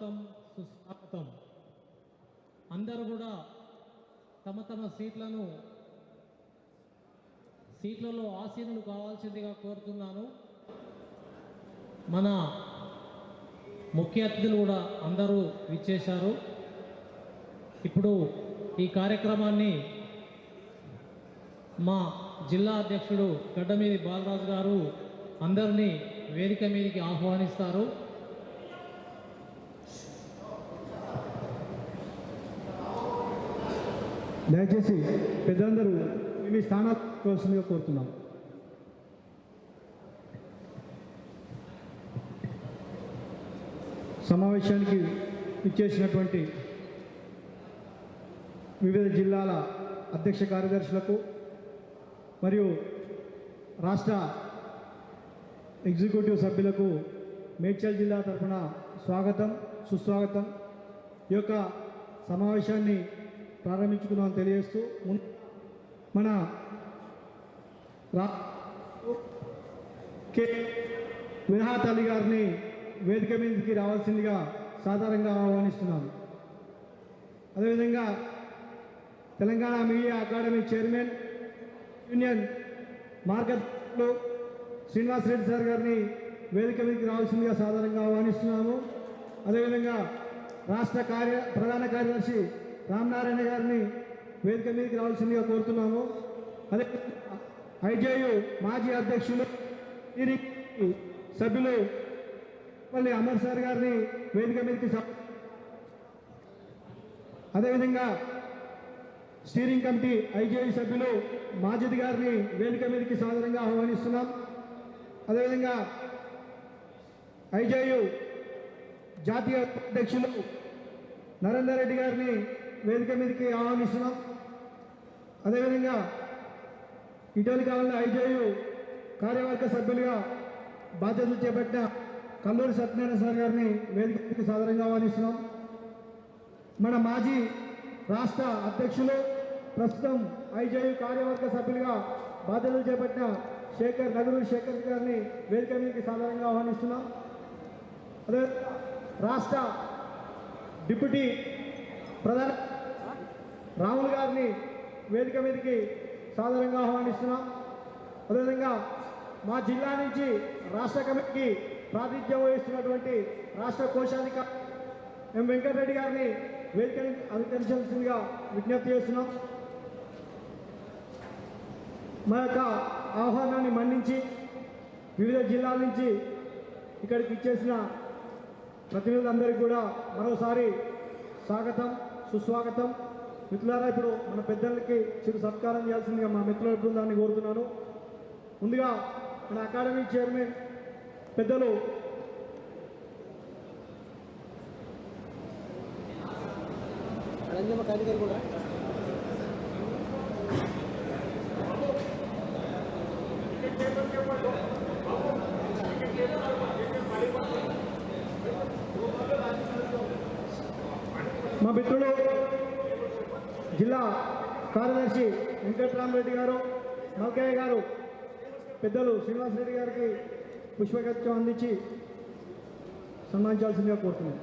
సుస్వాగతం సుస్వాగతం. అందరూ కూడా తమ తమ సీట్లలో ఆసీనులు కావాల్సిందిగా కోరుతున్నాను. మన ముఖ్య అతిథులు కూడా అందరూ విచ్చేశారు. ఇప్పుడు ఈ కార్యక్రమాన్ని మా జిల్లా అధ్యక్షుడు గడ్డమీది బాలరాజు గారు అందరినీ వేదిక మీదకి ఆహ్వానిస్తారు. దయచేసి పెద్దలందరూ మీ స్థానాల్సిందిగా కోరుతున్నాం. సమావేశానికి ఇచ్చేసినటువంటి వివిధ జిల్లాల అధ్యక్ష కార్యదర్శులకు మరియు రాష్ట్ర ఎగ్జిక్యూటివ్ సభ్యులకు మేడ్చల్ జిల్లా తరఫున స్వాగతం సుస్వాగతం. ఈ యొక్క సమావేశాన్ని ప్రారంభించుకున్నామని తెలియజేస్తూ మన కె వినహాత్ అలీ గారిని వేదిక మీదకి రావాల్సిందిగా సాధారణంగా ఆహ్వానిస్తున్నాను. అదేవిధంగా Telangana media academy chairman union మార్గదర్శకులు శ్రీనివాస్ రెడ్డి సార్ గారిని వేదిక మీదకి రావాల్సిందిగా సాధారణంగా ఆహ్వానిస్తున్నాము. అదేవిధంగా రాష్ట్ర ప్రధాన కార్యదర్శి రామనారాయణ గారిని వేదిక మీదకి రావాల్సిందిగా కోరుతున్నాము. అదే ఐజేయు మాజీ అధ్యక్షులు సభ్యులు మళ్ళీ అమర్ సార్ గారిని వేదిక మీదకి, అదేవిధంగా స్టీరింగ్ కమిటీ ఐజేయు సభ్యులు మాజిద్ గారిని వేదిక మీదకి సాధారణంగా ఆహ్వానిస్తున్నాం. అదేవిధంగా ఐజేయు జాతీయ అధ్యక్షులు నరేందర్ రెడ్డి గారిని వేదిక మీదకి ఆహ్వానిస్తున్నాం. అదేవిధంగా ఇటీవలి కాలంలో ఐజేయు కార్యవర్గ సభ్యులుగా బాధ్యతలు చేపట్టిన కల్లూరి సత్యనారాయణ సార్ గారిని వేదిక మీదకి సాధారణంగా ఆహ్వానిస్తున్నాం. మన మాజీ రాష్ట్ర అధ్యక్షులు ప్రస్తుతం ఐజేయు కార్యవర్గ సభ్యులుగా బాధ్యతలు చేపట్టిన నగరూరి శేఖర్ గారిని వేదిక మీదకి సాధారణంగా ఆహ్వానిస్తున్నాం. అదే రాష్ట్ర డిప్యూటీ ప్రధాన రాములు గారిని వేదిక మీదకి సాధారణంగా ఆహ్వానిస్తున్నాం. అదేవిధంగా మా జిల్లా నుంచి రాష్ట్ర కమిటీకి ప్రాతినిధ్యం వహిస్తున్నటువంటి రాష్ట్ర కోశాధికారి ఎం వెంకటరెడ్డి గారిని వేదికని అలంకరించాల్సిందిగా విజ్ఞప్తి చేస్తున్నాం. మా యొక్క ఆహ్వానాన్ని మన్నించి వివిధ జిల్లాల నుంచి ఇక్కడికి ఇచ్చేసిన ప్రతినిధులందరికీ కూడా మరోసారి స్వాగతం సుస్వాగతం. మిత్రులారా, ఇప్పుడు మన పెద్దలకి చిరు సత్కారం చేయాల్సిందిగా మా మిత్రుల బృందాన్ని కోరుతున్నాను. ముందుగా మన అకాడమీ చైర్మన్ పెద్దలు కూడా మా మిత్రులు జిల్లా కార్యదర్శి వెంకటరామరెడ్డి గారు, మల్కయ్య గారు, పెద్దలు శ్రీనివాస్ రెడ్డి గారికి పుష్పగుచ్చం అందించి సన్మానించాల్సిందిగా కోరుతున్నాను.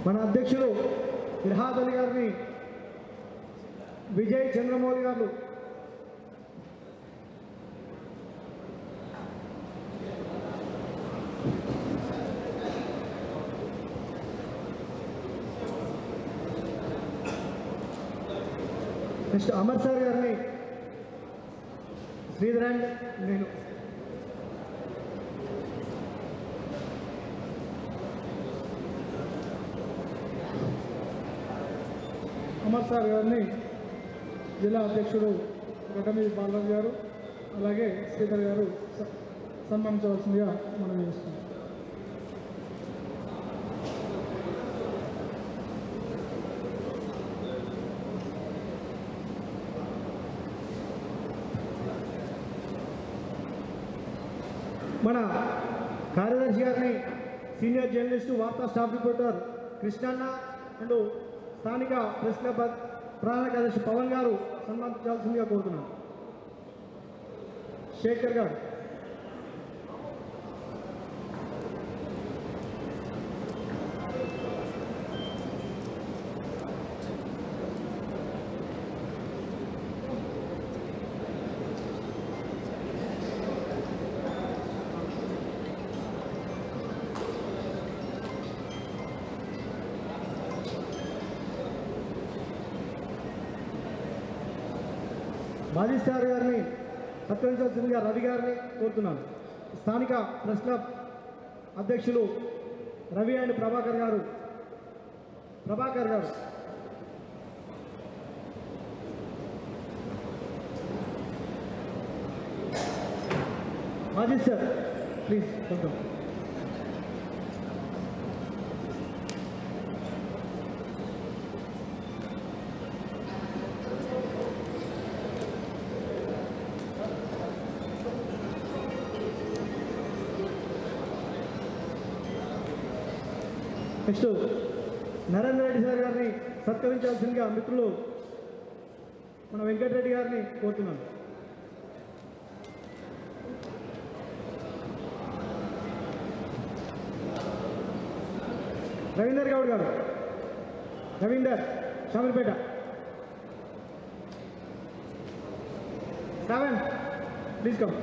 మన అధ్యక్షులు వినహాత్ అలీ గారిని విజయ్ చంద్రమౌళి గారు నెక్స్ట్ అమర్ సార్ గారిని శ్రీధరన్ నేను అమర్ సార్ గారిని జిల్లా అధ్యక్షుడు గడ్డమీది బాలరాజు గారు, అలాగే శ్రీధర్ గారు సన్మానించవలసిందిగా మనం చేస్తున్నాం. మన కార్యదర్శి గారిని సీనియర్ జర్నలిస్టు వార్తా స్టాఫ్ రిపోర్టర్ కృష్ణన్న అండ్ స్థానిక ప్రెస్ క్లబ్ ప్రధాన కార్యదర్శి పవన్ గారు సన్మానించాల్సిందిగా కోరుతున్నాను. శేఖర్ గారు, మాజీ స్టార్ గారిని సత్కరించాల్సిందిగా రవి గారిని కోరుతున్నాను. స్థానిక ప్రెస్ క్లబ్ అధ్యక్షులు రవి అండ్ ప్రభాకర్ గారు మాజీ సార్ ప్లీజ్ కొంచెం. నెక్స్ట్ నరేంద్ర రెడ్డి సార్ గారిని సత్కరించాల్సిందిగా మిత్రులు మన వెంకటరెడ్డి గారిని కోరుతున్నాను. రవీందర్ గౌడ్ గారు, Ravinder Shamirpet, Shravan please come.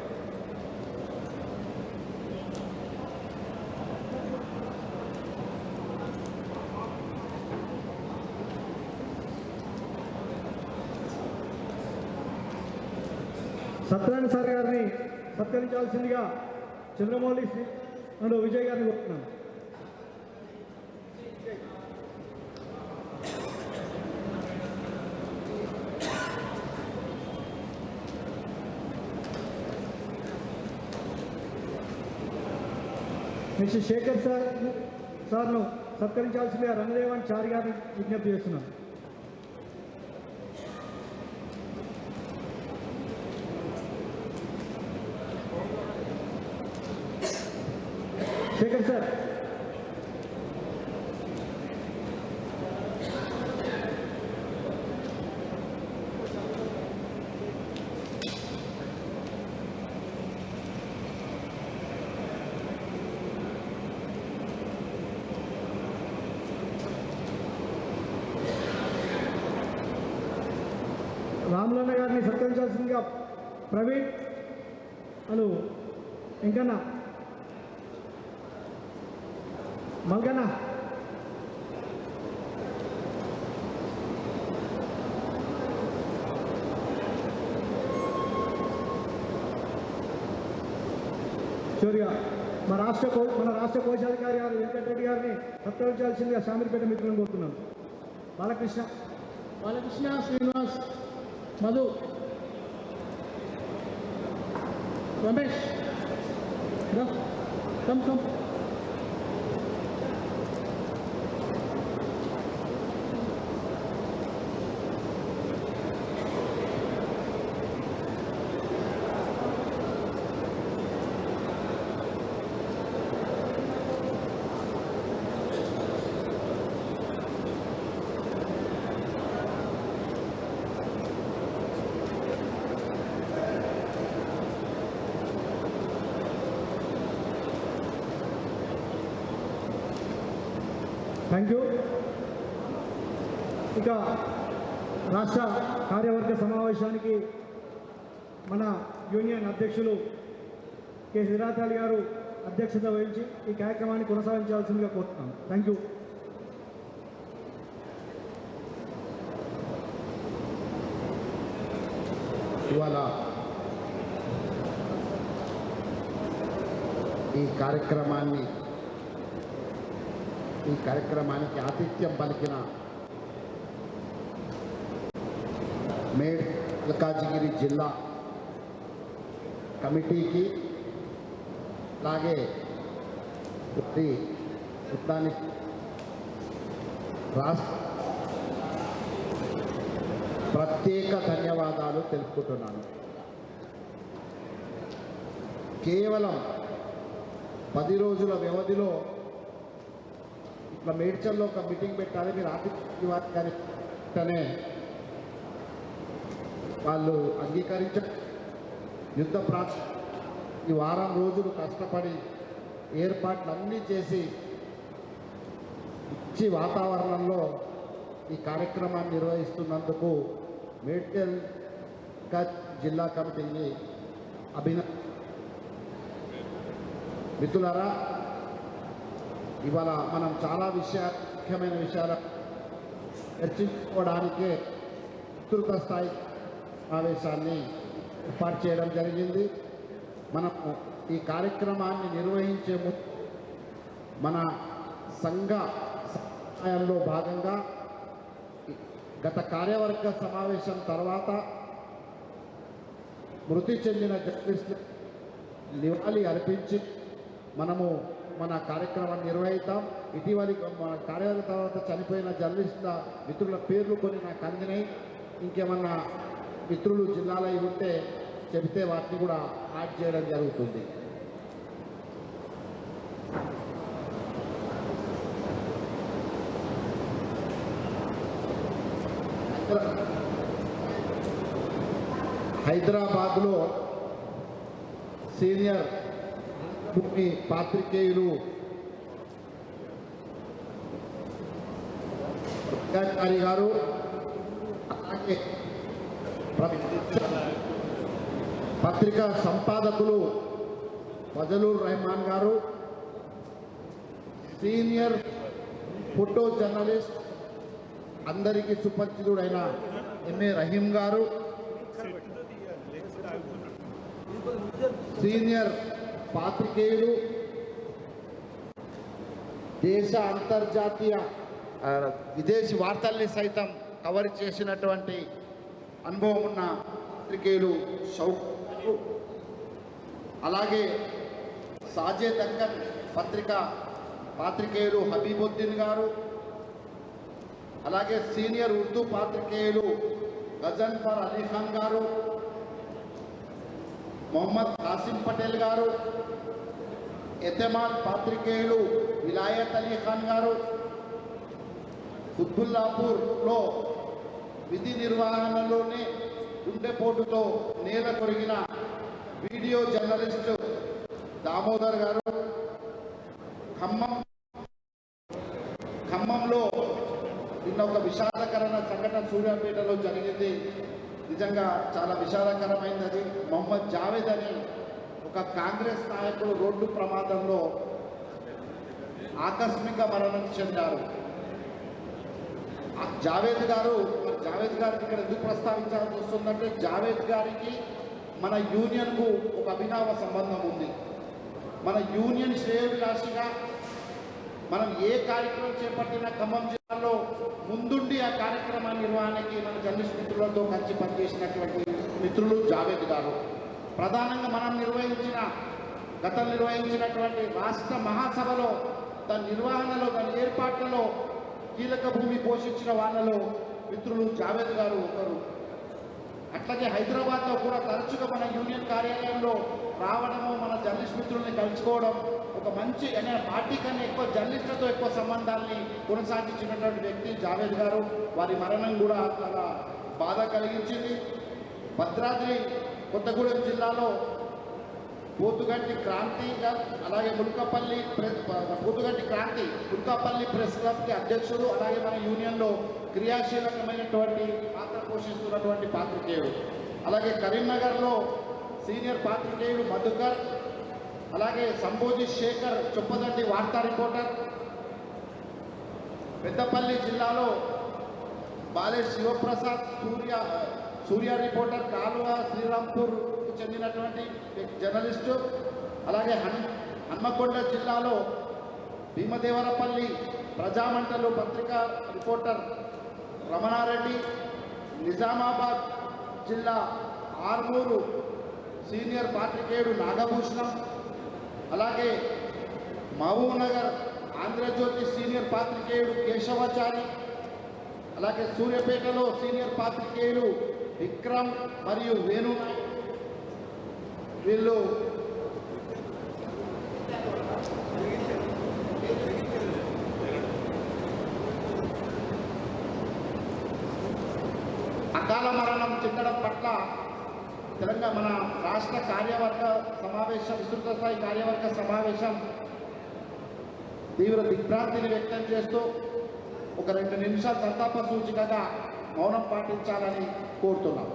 Satyanarayana sir గారిని సత్కరించాల్సిందిగా చంద్రమౌళి అండ్ విజయ్ గారిని కోరుతున్నాను. నెక్స్ట్ శేఖర్ సార్ను సత్కరించాల్సిందిగా రంగదేవన్ చారి గారిని విజ్ఞప్తి చేస్తున్నాను. శేఖర్ సార్, రాములన్న గారిని సత్కరించాల్సిందిగా ప్రవీణ్ అను వెంకన్న మల్గన్న, చివరిగా మన రాష్ట్ర కోశాధికారి గారు వెంకటరెడ్డి గారిని సత్కరించాల్సిందిగా షామీర్పేట మిత్రులను కోరుతున్నాను. Balakrishna, Srinivas, Madhu, Ramesh, come. Thank you. ఇక రాష్ట్ర కార్యవర్గ సమావేశానికి మన యూనియన్ అధ్యక్షులు కె హిరాతాలి గారు అధ్యక్షత వహించి ఈ కార్యక్రమాన్ని కొనసాగించాల్సిందిగా కోరుతున్నాను. Thank you. ఇవాళ ఈ కార్యక్రమానికి ఆతిథ్యం పలికిన మల్కాజిగిరి జిల్లా కమిటీకి అలాగే దానికి రాష్ట్ర ప్రత్యేక ధన్యవాదాలు తెలుపుకుంటున్నాను. కేవలం 10 రోజుల వ్యవధిలో ఇట్లా మేడ్చల్లో ఒక మీటింగ్ పెట్టాలి, మీరు ఆఫీస్నే వాళ్ళు అంగీకరించారు. యుద్ధ ఈ వారం రోజులు కష్టపడి ఏర్పాట్లన్నీ చేసి మంచి వాతావరణంలో ఈ కార్యక్రమాన్ని నిర్వహిస్తున్నందుకు మేడ్చల్ జిల్లా కమిటీని మిత్రులారా, ఇవాళ మనం చాలా ముఖ్యమైన విషయాలు చర్చించుకోవడానికే విస్తృత స్థాయి సమావేశాన్ని ఏర్పాటు చేయడం జరిగింది. మనం ఈ కార్యక్రమాన్ని నిర్వహించే ముందు మన సంఘ సహాయంలో భాగంగా గత కార్యవర్గ సమావేశం తర్వాత మృతి చెందిన జర్నలిస్టులు నివాళి అర్పించి మనము మన కార్యక్రమాన్ని నిర్వహిస్తాం. ఇటీవలి మన కార్యవర్గ తర్వాత చనిపోయిన జర్నలిస్టుల మిత్రుల పేర్లు కొన్ని నాకు అందినాయి. ఇంకేమన్నా మిత్రులు జిల్లాలో ఉంటే చెబితే వాటిని కూడా యాడ్ చేయడం జరుగుతుంది. హైదరాబాద్లో సీనియర్ భూమి పాత్రికేయులు గారు, అలాగే పత్రికా సంపాదకులు ఫజలుర్ రెహమాన్ గారు, సీనియర్ ఫోటో జర్నలిస్ట్ అందరికీ సుపరిచితుడైన ఎంఏ రహీం గారు, సీనియర్ పాత్రికేయులు, దేశ అంతర్జాతీయ విదేశీ వార్తల్ని సైతం కవర్ చేసినటువంటి అనుభవం ఉన్న పాత్రికేయులు షౌక్, అలాగే సాజే దక్కన్ పాత్రికేయులు హబీబుద్దీన్ గారు, అలాగే సీనియర్ ఉర్దూ పాత్రికేయులు గజన్ఫర్ అలీ ఖాన్ గారు, మొహమ్మద్ కాసిం పటేల్ గారు, ఎతమాద్ పాత్రికేయులు విలాయత్ అలీ ఖాన్ గారు, కుత్బుల్లాపూర్లో విధి నిర్వహణలోనే గుండెపోటుతో నేల కొరిగిన వీడియో జర్నలిస్టు దామోదర్ గారు, ఖమ్మంలో నిన్న ఒక విషాదకరమైన సంఘటన సూర్యాపేటలో జరిగింది. నిజంగా చాలా విషాదకరమైనది. అది మొహమ్మద్ జావేద్ అని ఒక కాంగ్రెస్ నాయకుడు రోడ్డు ప్రమాదంలో ఆకస్మిక మరణం చెందారు. జావేద్ గారికి ఇక్కడ ఎందుకు ప్రస్తావించాల్సి వస్తుందంటే, జావేద్ గారికి మన యూనియన్కు ఒక అభినవ సంబంధం ఉంది. మన యూనియన్ శ్రేయోభిలాషిగా మనం ఏ కార్యక్రమం చేపట్టినా ఖమ్మం జిల్లాలో ముందుండి ఆ కార్యక్రమ నిర్వహణకి మన జర్నలిస్ట్ మిత్రులతో కలిసి పనిచేసినటువంటి మిత్రులు జావేద్ గారు. ప్రధానంగా మనం గతం నిర్వహించినటువంటి రాష్ట్ర మహాసభలో దాని నిర్వహణలో, దాని ఏర్పాట్లలో కీలక భూమి పోషించిన వాళ్ళలో మిత్రులు జావేద్ గారు ఒకరు. అట్లాగే హైదరాబాద్లో కూడా తరచుగా మన యూనియన్ కార్యాలయంలో రావడము, మన జర్నలిస్ట్ మిత్రుల్ని కలుసుకోవడం, ఒక మంచి పార్టీ కన్నా ఎక్కువ జర్నలిస్టులతో ఎక్కువ సంబంధాలని కొనసాగించినటువంటి వ్యక్తి జావేద్ గారు. వారి మరణం కూడా చాలా బాధ కలిగించింది. భద్రాద్రి కొత్తగూడెం జిల్లాలో పోతుగంటి క్రాంతి, అలాగే ముల్కపల్లి ప్రెస్ క్లబ్కి అధ్యక్షుడు, అలాగే మన యూనియన్లో క్రియాశీలకమైనటువంటి పాత్ర పోషిస్తున్నటువంటి పాత్రికేయుడు. అలాగే కరీంనగర్లో సీనియర్ పాత్రికేయుడు మధుకర్, అలాగే సంబోజి శేఖర్ చొప్పదండి వార్తా రిపోర్టర్. పెద్దపల్లి జిల్లాలో బాలే శివప్రసాద్ సూర్య రిపోర్టర్, కాలువ శ్రీరాంపూర్కు చెందినటువంటి జర్నలిస్టు. అలాగే హన్మకొండ జిల్లాలో భీమదేవరపల్లి ప్రజామంటలు పత్రికా రిపోర్టర్ రమణారెడ్డి. నిజామాబాద్ జిల్లా ఆర్మూరు సీనియర్ పాత్రికేయుడు నాగభూషణం. అలాగే మహబూబ్ నగర్ ఆంధ్రజ్యోతి సీనియర్ పాత్రికేయుడు కేశవాచారి, అలాగే సూర్యాపేటలో సీనియర్ పాత్రికేయులు విక్రమ్ మరియు వేణు, వీళ్ళు అకాల మరణం చెందడం పట్ల తెలంగాణ మన రాష్ట్ర కార్యవర్గ సమావేశం, విస్తృత స్థాయి కార్యవర్గ సమావేశం తీవ్ర దిగ్భ్రాంతిని వ్యక్తం చేస్తూ ఒక 2 నిమిషాల సంతాప సూచికగా మౌనం పాటించాలని కోరుతున్నాం.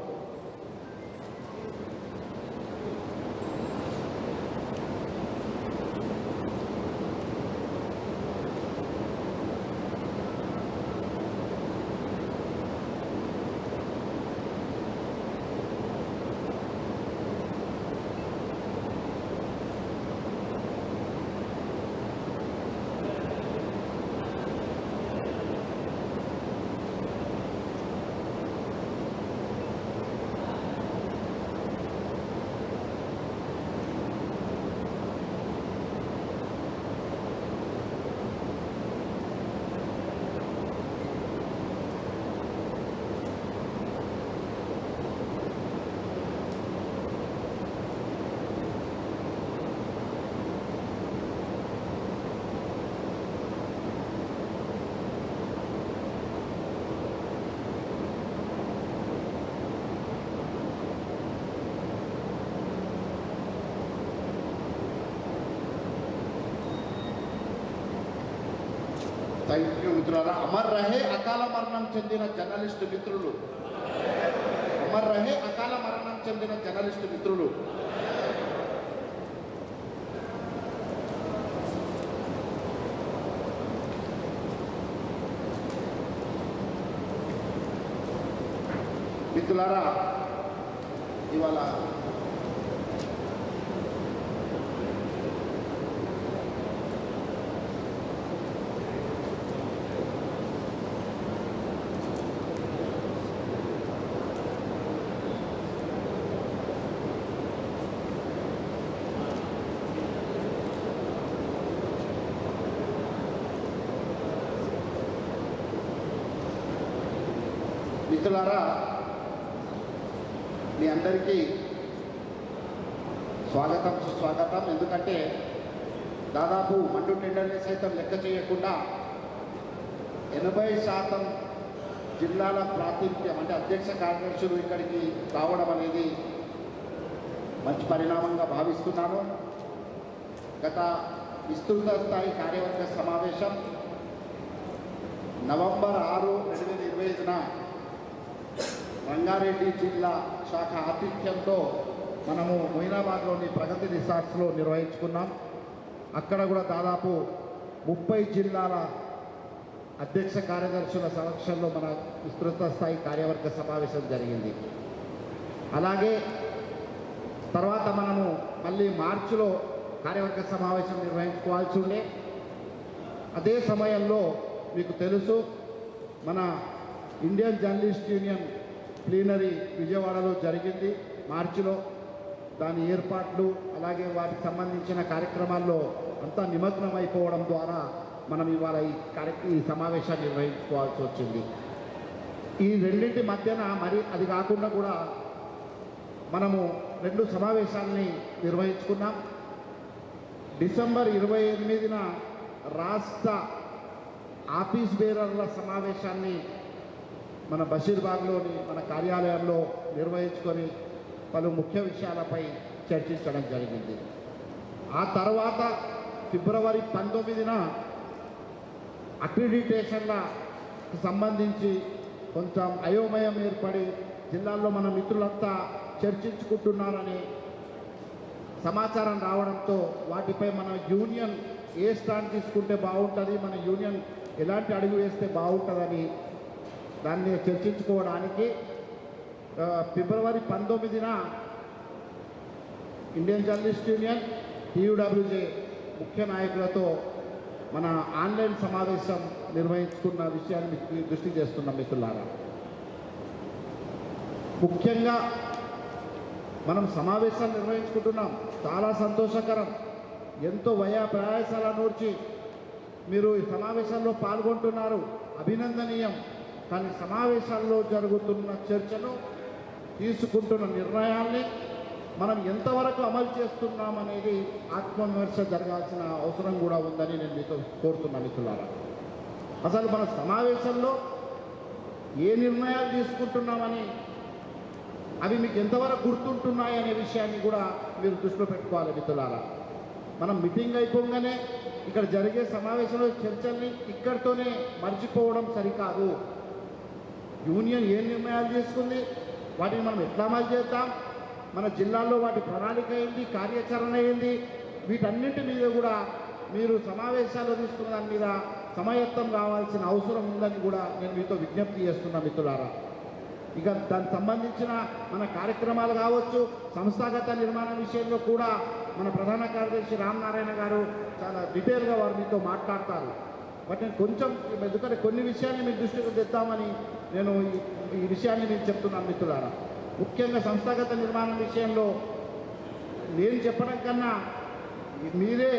థ్యాంక్ యూ మిత్రులారా. అమర్ రహే అకాల మరణం చెందిన జర్నలిస్టు మిత్రులు, అమర్ రహే అకాల మరణం చెందిన జర్నలిస్టు మిత్రులు. మిత్రులారా, ఇవాళ మిత్రులారా, మీ అందరికీ స్వాగతం సుస్వాగతం. ఎందుకంటే దాదాపు మండు టెండర్ని సైతం లెక్క చేయకుండా 80% జిల్లాల ప్రాతినిధ్యం అంటే అధ్యక్ష కార్యదర్శులు ఇక్కడికి రావడం అనేది మంచి పరిణామంగా భావిస్తున్నాను. గత విస్తృత స్థాయి కార్యవర్గ సమావేశం నవంబర్ 6, 2025న రంగారెడ్డి జిల్లా శాఖ ఆతిథ్యంతో మనము మొయినాబాద్లోని ప్రగతి రిసార్ట్స్లో నిర్వహించుకున్నాం. అక్కడ కూడా దాదాపు 30 జిల్లాల అధ్యక్ష కార్యదర్శుల సమక్షంలో మన విస్తృత స్థాయి కార్యవర్గ సమావేశం జరిగింది. అలాగే తర్వాత మనము మళ్ళీ మార్చిలో కార్యవర్గ సమావేశం నిర్వహించుకోవాల్సి ఉండే. అదే సమయంలో మీకు తెలుసు, మన ఇండియన్ జర్నలిస్ట్ యూనియన్ ప్లీనరీ విజయవాడలో జరిగింది మార్చిలో. దాని ఏర్పాట్లు అలాగే వాటికి సంబంధించిన కార్యక్రమాల్లో అంతా నిమగ్నం అయిపోవడం ద్వారా మనం ఇవాళ ఈ సమావేశాన్ని నిర్వహించుకోవాల్సి వచ్చింది. ఈ రెండింటి మధ్యన మరి అది కాకుండా కూడా మనము 2 సమావేశాలని నిర్వహించుకున్నాం. డిసెంబర్ 28న రాష్ట్ర ఆఫీస్ బేరర్ల సమావేశాన్ని మన బషీర్బాగ్లోని మన కార్యాలయంలో నిర్వహించుకొని పలు ముఖ్య విషయాలపై చర్చించడం జరిగింది. ఆ తర్వాత ఫిబ్రవరి 19న అక్రిడిటేషన్లకు సంబంధించి కొంచెం అయోమయం ఏర్పడి జిల్లాల్లో మన మిత్రులంతా చర్చించుకుంటున్నారని సమాచారం రావడంతో వాటిపై మన యూనియన్ ఏ స్టాండ్ తీసుకుంటే బాగుంటుంది, మన యూనియన్ ఎలాంటి అడుగు వేస్తే బాగుంటుందని దాన్ని చర్చించుకోవడానికి ఫిబ్రవరి 19న ఇండియన్ జర్నలిస్ట్ యూనియన్ టీయూడబ్ల్యూజే ముఖ్య నాయకులతో మన ఆన్లైన్ సమావేశం నిర్వహించుకున్న విషయాన్ని దృష్టి చేస్తున్నాం మిత్రులారా. ముఖ్యంగా మనం సమావేశాలు నిర్వహించుకుంటున్నాం, చాలా సంతోషకరం. ఎంతో ప్రయాసాల నూర్చి మీరు ఈ సమావేశాల్లో పాల్గొంటున్నారు, అభినందనీయం. కానీ సమావేశాల్లో జరుగుతున్న చర్చను, తీసుకుంటున్న నిర్ణయాల్ని మనం ఎంతవరకు అమలు చేస్తున్నామనేది ఆత్మవిమర్శ జరగాల్సిన అవసరం కూడా ఉందని నేను మీతో కోరుతున్నా మిత్రులారా. అసలు మన సమావేశంలో ఏ నిర్ణయాలు తీసుకుంటున్నామని అవి మీకు ఎంతవరకు గుర్తుంటున్నాయి అనే విషయాన్ని కూడా మీరు దృష్టిలో పెట్టుకోవాలి మిత్రులారా. మనం మీటింగ్ అయిపోగానే ఇక్కడ జరిగే సమావేశంలో చర్చల్ని ఇక్కడితోనే మర్చిపోవడం సరికాదు. యూనియన్ ఏ నిర్ణయాలు తీసుకుంది, వాటిని మనం ఎట్లా అమలు చేద్దాం, మన జిల్లాల్లో వాటి ప్రణాళిక ఏంటి, కార్యాచరణ ఏంటి, వీటన్నింటి మీద కూడా మీరు సమావేశాల్లో తీసుకున్న దాని మీద సమాయత్తం కావాల్సిన అవసరం ఉందని కూడా నేను మీతో విజ్ఞప్తి చేస్తున్నా మిత్రులారా. ఇక దానికి సంబంధించిన మన కార్యక్రమాలు కావచ్చు, సంస్థాగత నిర్మాణం విషయంలో కూడా మన ప్రధాన కార్యదర్శి రామనారాయణ గారు చాలా డీటెయిల్గా వారు మీతో మాట్లాడతారు. బట్ నేను కొంచెం ఎందుకంటే కొన్ని విషయాన్ని మీ దృష్టికి తెద్దామని నేను ఈ విషయాన్ని నేను చెప్తున్నాను మిత్రులారా. ముఖ్యంగా సంస్థాగత నిర్మాణం విషయంలో నేను చెప్పడం కన్నా మీరే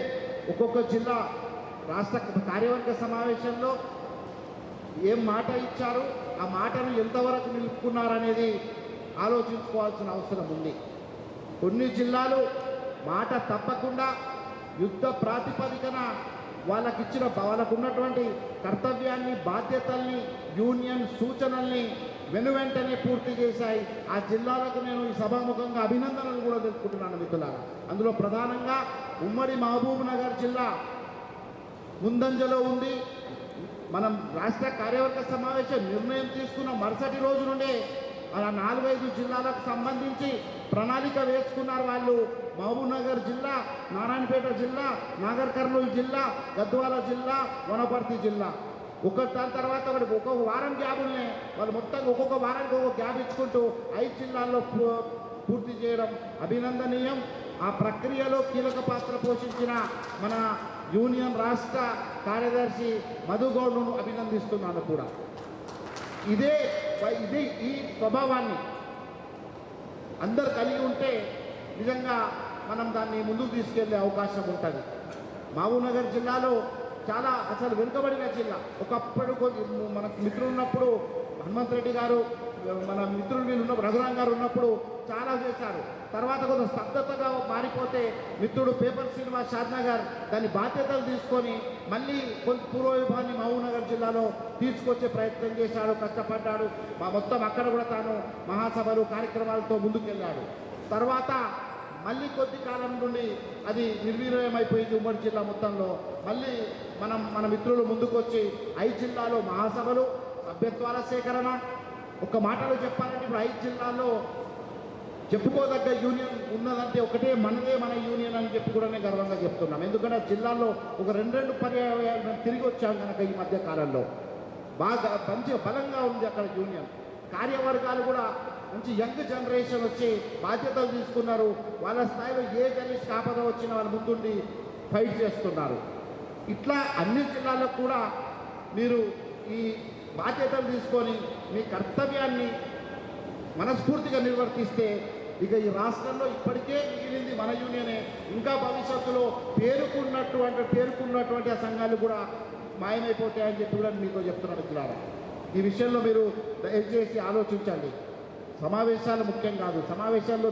ఒక్కొక్క జిల్లా రాష్ట్ర కార్యవర్గ సమావేశంలో ఏం మాట ఇచ్చారు, ఆ మాటను ఎంతవరకు నిలుపుకున్నారనేది ఆలోచించుకోవాల్సిన అవసరం ఉంది. కొన్ని జిల్లాలు మాట తప్పకుండా యుద్ధ ప్రాతిపదికన వాళ్ళకు ఉన్నటువంటి కర్తవ్యాన్ని, బాధ్యతల్ని, యూనియన్ సూచనల్ని వెనువెంటనే పూర్తి చేశాయి. ఆ జిల్లాలకు నేను ఈ సభాముఖంగా అభినందనలు కూడా తెలుపుకుంటున్నాను మిత్రులారా. అందులో ప్రధానంగా ఉమ్మడి మహబూబ్ నగర్ జిల్లా ముందంజలో ఉంది. మనం రాష్ట్ర కార్యవర్గ సమావేశం నిర్ణయం తీసుకున్న మరుసటి రోజు నుండే అలా 4-5 జిల్లాలకు సంబంధించి ప్రణాళిక వేసుకున్నారు వాళ్ళు. మహబూబ్ నగర్ జిల్లా, నారాయణపేట జిల్లా, నాగర్ కర్నూలు జిల్లా, గద్వాల జిల్లా, వనపర్తి జిల్లా. దాని తర్వాత ఒక్కొక్క వారం గ్యాబుల్నే వాళ్ళు మొత్తం ఒక్కొక్క వారానికి ఒక్కొక్క గ్యాబ్ ఇచ్చుకుంటూ 5 జిల్లాల్లో పూర్తి చేయడం అభినందనీయం. ఆ ప్రక్రియలో కీలక పాత్ర పోషించిన మన యూనియన్ రాష్ట్ర కార్యదర్శి మధుగౌడ్ను అభినందిస్తున్నాను కూడా. ఇది ఈ స్వభావాన్ని అందరు కలిగి ఉంటే నిజంగా మనం దాన్ని ముందుకు తీసుకెళ్లే అవకాశం ఉంటుంది. మహబూబ్నగర్ జిల్లాలో చాలా అసలు వెనుకబడిన జిల్లా. ఒకప్పుడు మనకు మిత్రులు ఉన్నప్పుడు హనుమంత్ రెడ్డి గారు, మన మిత్రులు వీళ్ళు ఉన్నప్పుడు రఘురాం గారు ఉన్నప్పుడు చాలా చేశారు. తర్వాత కొంత స్తబ్దతగా మారిపోతే మిత్రుడు పేపర్ శ్రీనివాస్ షాద్నగర్ దాని బాధ్యతలు తీసుకొని మళ్ళీ కొంత పూర్వవిభాన్ని మహబూబ్నగర్ జిల్లాలో తీసుకొచ్చే ప్రయత్నం చేశాడు, కష్టపడ్డాడు. మొత్తం అక్కడ కూడా తాను మహాసభలు కార్యక్రమాలతో ముందుకెళ్ళాడు. తర్వాత మళ్ళీ కొద్ది కాలం నుండి అది నిర్వీర్యమైపోయింది ఉమ్మడి జిల్లా మొత్తంలో. మళ్ళీ మన మిత్రులు ముందుకొచ్చి 5 జిల్లాలో మహాసభలు, సభ్యత్వాల సేకరణ. ఒక మాటలో చెప్పాలంటే ఇప్పుడు 5 జిల్లాల్లో చెప్పుకోదగ్గ యూనియన్ ఉన్నదంటే ఒకటే మనదే, మన యూనియన్ అని చెప్పి కూడా నేను గర్వంగా చెప్తున్నాం. ఎందుకంటే జిల్లాల్లో ఒక 2 పర్యాయాలు తిరిగి వచ్చాం కనుక ఈ మధ్య కాలంలో బాగా మంచిగా బలంగా ఉంది అక్కడ యూనియన్. కార్యవర్గాలు కూడా మంచి యంగ్ జనరేషన్ వచ్చి బాధ్యతలు తీసుకున్నారు. వాళ్ళ స్థాయిలో ఏ జర్నలిస్ట్ ఆపద వచ్చినా వాళ్ళ ముందుండి ఫైట్ చేస్తున్నారు. ఇట్లా అన్ని జిల్లాలకు కూడా మీరు ఈ బాధ్యతలు తీసుకొని మీ కర్తవ్యాన్ని మనస్ఫూర్తిగా నిర్వర్తిస్తే ఇక ఈ ఇప్పటికే మిగిలింది మన యూనియనే. ఇంకా భవిష్యత్తులో పేరుకున్నటువంటి ఆ సంఘాలు కూడా మాయమైపోతాయని చెప్పి కూడా మీతో చెప్తున్నాను మిత్రులారా. ఈ విషయంలో మీరు దయచేసి ఆలోచించండి. సమావేశాలు ముఖ్యం కాదు, సమావేశాల్లో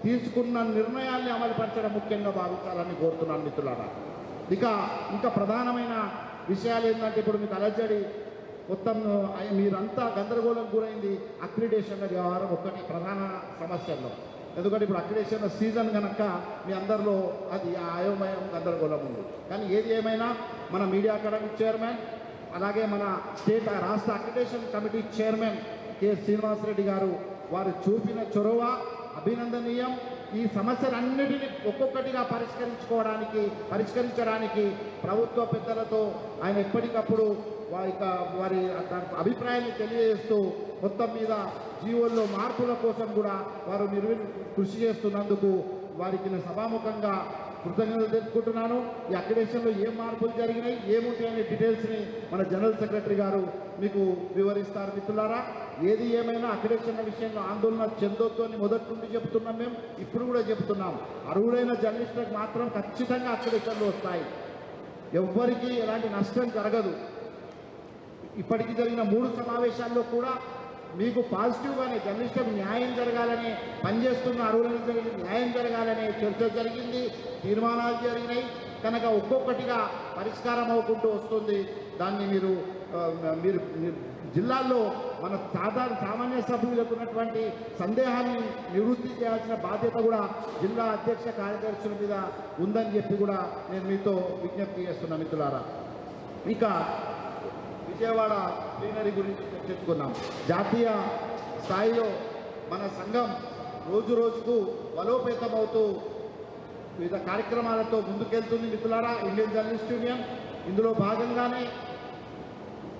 తీసుకున్న నిర్ణయాల్ని అమలుపరచడం ముఖ్యంగా భావించాలని కోరుతున్నాను మిత్రులారా. ఇంకా ప్రధానమైన విషయాలు ఏంటంటే ఇప్పుడు మీకు అలజడి మొత్తం మీరంతా గందరగోళం గురైంది అక్రిడేషన్ల వ్యవహారం ఒకటి ప్రధాన సమస్యల్లో. ఎందుకంటే ఇప్పుడు అక్రిడేషన్ సీజన్ కనుక మీ అందరిలో అది అయోమయం గందరగోళం ఉంది. కానీ ఏది ఏమైనా మన మీడియా అకాడమీ చైర్మన్, అలాగే మన రాష్ట్ర accreditation committee chairman K Srinivasa Reddy గారు వారు చూపిన చొరవ అభినందనీయం. ఈ సమస్యలన్నిటినీ ఒక్కొక్కటిగా పరిష్కరించడానికి ప్రభుత్వ పెద్దలతో ఆయన ఎప్పటికప్పుడు వారి అభిప్రాయాన్ని తెలియజేస్తూ మొత్తం మీద జీవోల్లో మార్పుల కోసం కూడా వారు కృషి చేస్తున్నందుకు వారికి సభాముఖంగా కృతజ్ఞతలు తెలుపుకుంటున్నాను. ఈ అక్రిడేషన్లో ఏం మార్పులు జరిగినాయి, ఏముంటాయి అనే డీటెయిల్స్ని మన జనరల్ సెక్రటరీ గారు మీకు వివరిస్తారు. మిత్రులారా, ఏది ఏమైనా అక్రిడేషన్ల విషయంలో ఆందోళన చెందొద్దు అని మొదటి నుండి చెప్తున్నాం. మేము ఇప్పుడు కూడా చెప్తున్నాం, అర్హులైన జర్నలిస్టులకు మాత్రం ఖచ్చితంగా అక్రిడేషన్లు వస్తాయి. ఎవ్వరికీ ఎలాంటి నష్టం జరగదు. ఇప్పటికీ జరిగిన 3 సమావేశాల్లో కూడా మీకు పాజిటివ్గానే జర్నలిస్టులకు న్యాయం జరగాలనే పనిచేస్తున్న అర్హులైన న్యాయం జరగాలనే చర్చ జరిగింది, తీర్మానాలు జరిగినాయి. కనుక ఒక్కొక్కటిగా పరిష్కారం అవ్వకుంటూ వస్తుంది. దాన్ని మీరు జిల్లాల్లో మన సామాన్య సభ్యులకు ఉన్నటువంటి సందేహాన్ని నివృత్తి చేయాల్సిన బాధ్యత కూడా జిల్లా అధ్యక్ష కార్యదర్శుల మీద ఉందని చెప్పి కూడా నేను మీతో విజ్ఞప్తి చేస్తున్నా. మిత్రులారా, ఇక విజయవాడ ప్లీనరీ గురించి చర్చించుకున్నాం. జాతీయ స్థాయిలో మన సంఘం రోజు రోజుకు బలోపేతమవుతూ వివిధ కార్యక్రమాలతో ముందుకెళ్తుంది. మిత్రులారా, ఇండియన్ జర్నలిస్ట్ యూనియన్ ఇందులో భాగంగానే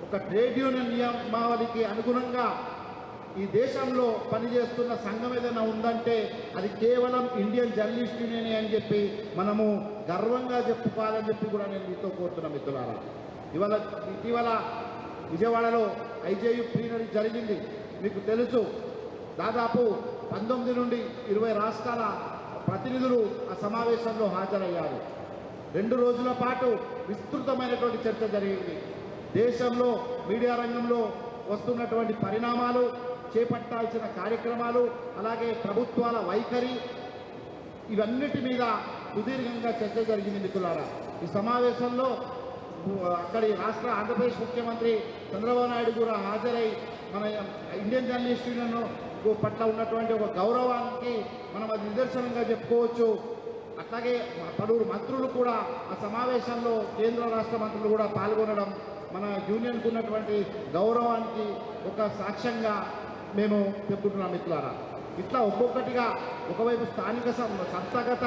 ఒక ట్రేడ్ యూనియన్ నియమావళికి అనుగుణంగా ఈ దేశంలో పనిచేస్తున్న సంఘం ఏదైనా ఉందంటే అది కేవలం ఇండియన్ జర్నలిస్ట్ యూనియన్ అని చెప్పి మనము గర్వంగా చెప్పుకోవాలని చెప్పి కూడా నేను మీతో కోరుతున్నా. మిత్రులారా, ఇటీవల విజయవాడలో ఐజేయు ప్లీనరీ జరిగింది. మీకు తెలుసు, దాదాపు 19 నుండి 20 రాష్ట్రాల ప్రతినిధులు ఆ సమావేశంలో హాజరయ్యారు. 2 రోజుల పాటు విస్తృతమైనటువంటి చర్చ జరిగింది. దేశంలో మీడియా రంగంలో వస్తున్నటువంటి పరిణామాలు, చేపట్టాల్సిన కార్యక్రమాలు, అలాగే ప్రభుత్వాల వైఖరి, ఇవన్నిటి మీద సుదీర్ఘంగా చర్చ జరిగింది. మిత్రులారా, ఈ సమావేశంలో అక్కడి రాష్ట్ర ఆంధ్రప్రదేశ్ ముఖ్యమంత్రి చంద్రబాబు నాయుడు కూడా హాజరై మన ఇండియన్ జర్నలిస్ట్ యూనియన్ పట్ల ఉన్నటువంటి ఒక గౌరవానికి మనం అది నిదర్శనంగా చెప్పుకోవచ్చు. అట్లాగే పలువురు మంత్రులు కూడా ఆ సమావేశంలో, కేంద్ర రాష్ట్ర మంత్రులు కూడా పాల్గొనడం మన యూనియన్కు ఉన్నటువంటి గౌరవానికి ఒక సాక్ష్యంగా మేము చెప్పుకుంటున్నాం. మిత్రులారా, ఇట్లా ఒక్కొక్కటిగా ఒకవైపు స్థానిక సంస్థాగత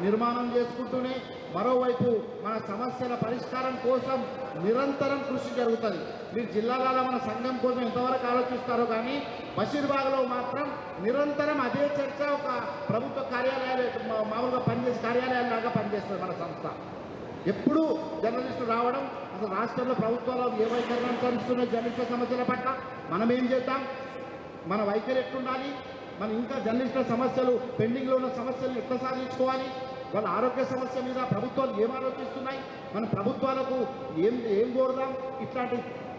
నిర్మాణం చేసుకుంటూనే మరోవైపు మన సమస్యల పరిష్కారం కోసం నిరంతరం కృషి జరుగుతుంది. మీరు జిల్లాలలో మన సంఘం కోసం ఎంతవరకు ఆలోచిస్తారో కానీ బషీర్బాగ్లో మాత్రం నిరంతరం అదే చర్చ. ఒక ప్రభుత్వ కార్యాలయాలు మామూలుగా పనిచేసే కార్యాలయాలాగా పనిచేస్తుంది మన సంస్థ. ఎప్పుడూ జర్నలిస్టులు రావడం, అసలు రాష్ట్రంలో ప్రభుత్వాలు ఏ వైఖరిని అనుసరిస్తున్న జర్నలిస్టుల సమస్యల పట్ల మనం ఏం చేద్దాం, మన వైఖరి ఎట్లుండాలి, మన ఇంకా జర్నలిస్టుల సమస్యలు పెండింగ్లో ఉన్న సమస్యలను ఎట్లా సాధించుకోవాలి, వాళ్ళ ఆరోగ్య సమస్య మీద ప్రభుత్వాలు ఏం ఆలోచిస్తున్నాయి, మన ప్రభుత్వాలకు ఏం కోరుదాం, ఇట్లాంటి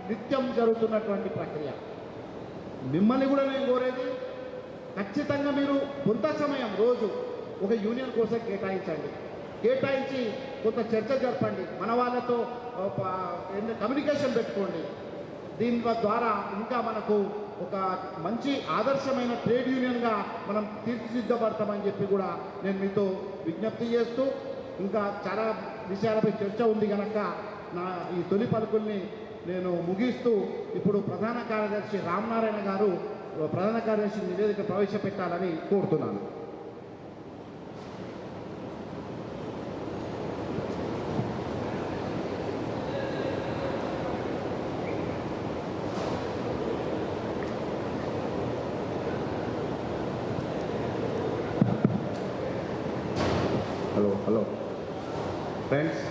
నిత్యం జరుగుతున్నటువంటి ప్రక్రియ. మిమ్మల్ని కూడా నేను కోరేది, ఖచ్చితంగా మీరు కొంత సమయం రోజు ఒక యూనియన్ కోసం కేటాయించి కొంత చర్చ జరపండి, మన వాళ్ళతో కమ్యూనికేషన్ పెట్టుకోండి. దీని ద్వారా ఇంకా మనకు ఒక మంచి ఆదర్శమైన ట్రేడ్ యూనియన్గా మనం తీర్చిదిద్దబడతామని చెప్పి కూడా నేను మీతో విజ్ఞప్తి చేస్తూ, ఇంకా చాలా విషయాలపై చర్చ ఉంది కనుక ఈ తొలి పలుకుల్ని నేను ముగిస్తూ ఇప్పుడు ప్రధాన కార్యదర్శి రామనారాయణ గారు ప్రధాన కార్యదర్శి నివేదిక ప్రవేశపెట్టాలని కోరుతున్నాను. హలో ఫ్రెండ్స్,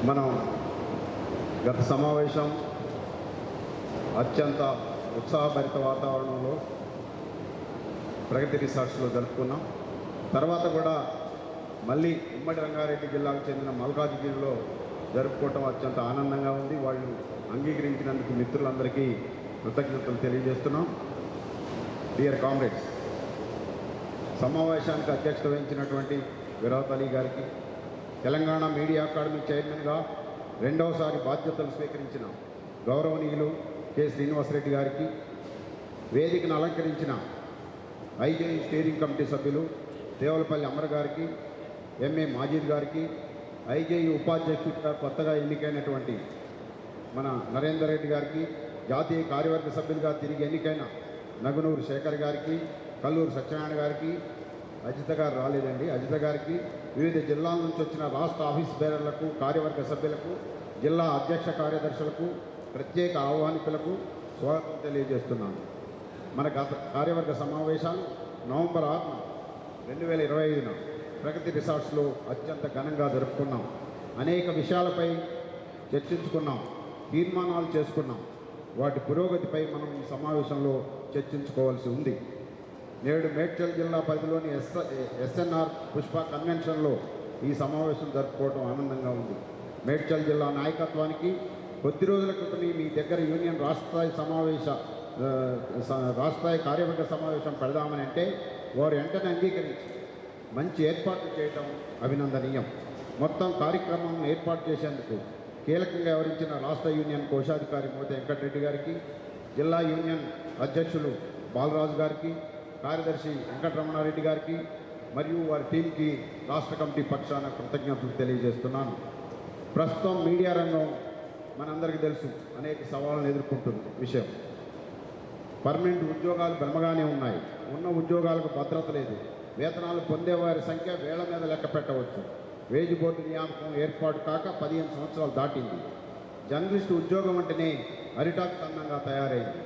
మనం గత సమావేశం అత్యంత ఉత్సాహభరిత వాతావరణంలో ప్రగతి రిసార్ట్స్లో జరుపుకున్నాం. తర్వాత కూడా మళ్ళీ ఉమ్మడి రంగారెడ్డి జిల్లాకు చెందిన మల్కాజిగిరిలో జరుపుకోవటం అత్యంత ఆనందంగా ఉంది. వాళ్ళు అంగీకరించినందుకు మిత్రులందరికీ కృతజ్ఞతలు తెలియజేస్తున్నాం. డియర్ కామ్రేడ్స్, సమావేశానికి అధ్యక్షత వహించినటువంటి విరాట్ అలీ గారికి, తెలంగాణ మీడియా అకాడమీ చైర్మన్గా 2వసారి బాధ్యతలు స్వీకరించిన గౌరవనీయులు కె శ్రీనివాసరెడ్డి గారికి, వేదికను అలంకరించిన ఐజేయు స్టీరింగ్ కమిటీ సభ్యులు దేవలపల్లి అమర్ గారికి, ఎంఏ మాజీద్ గారికి, ఐజేయు ఉపాధ్యక్షుడిగా కొత్తగా ఎన్నికైనటువంటి మన నరేందర్ రెడ్డి గారికి, జాతీయ కార్యవర్గ సభ్యులుగా తిరిగి ఎన్నికైన నగునూరు శేఖర్ గారికి, కల్లూరు సత్యనారాయణ గారికి, అజిత గారు రాలేదండి, అజిత గారికి, వివిధ జిల్లాల నుంచి వచ్చిన రాష్ట్ర ఆఫీస్ బేరర్లకు, కార్యవర్గ సభ్యులకు, జిల్లా అధ్యక్ష కార్యదర్శులకు, ప్రత్యేక ఆహ్వానితులకు స్వాగతం తెలియజేస్తున్నాను. మన గత కార్యవర్గ సమావేశాలు నవంబర్ 6న 2025న ప్రగతి రిసార్ట్స్లో అత్యంత ఘనంగా జరుపుకున్నాం. అనేక విషయాలపై చర్చించుకున్నాం, తీర్మానాలు చేసుకున్నాం. వాటి పురోగతిపై మనం ఈ సమావేశంలో చర్చించుకోవాల్సి ఉంది. నేడు మేడ్చల్ జిల్లా పరిధిలోని ఎస్ఎన్ఆర్ పుష్ప కన్వెన్షన్లో ఈ సమావేశం జరుపుకోవడం ఆనందంగా ఉంది. మేడ్చల్ జిల్లా నాయకత్వానికి కొద్ది రోజుల క్రితం మీ దగ్గర యూనియన్ రాష్ట్రస్థాయి కార్యవర్గ సమావేశం పెడదామని అంటే వారు వెంటనే అంగీకరించి మంచి ఏర్పాట్లు చేయడం అభినందనీయం. మొత్తం కార్యక్రమం ఏర్పాటు చేసేందుకు కీలకంగా వ్యవహరించిన రాష్ట్ర యూనియన్ కోశాధికారి మోతే వెంకటరెడ్డి గారికి, జిల్లా యూనియన్ అధ్యక్షులు బాలరాజు గారికి, కార్యదర్శి వెంకటరమణారెడ్డి గారికి మరియు వారి టీంకి రాష్ట్ర కమిటీ పక్షాన కృతజ్ఞతలు తెలియజేస్తున్నాను. ప్రస్తుతం మీడియా రంగం మనందరికీ తెలుసు అనేక సవాళ్ళను ఎదుర్కొంటున్న విషయం. పర్మనెంట్ ఉద్యోగాలు బ్రహ్మగానే ఉన్నాయి. ఉన్న ఉద్యోగాలకు భద్రత లేదు. వేతనాలు పొందేవారి సంఖ్య వేల మీద లెక్క పెట్టవచ్చు. వేజ్ బోర్డు నియామకం ఏర్పాటు కాక 15 సంవత్సరాలు దాటింది. జర్నలిస్టు ఉద్యోగం అంటేనే అరిటాకు కన్నంగా తయారైంది.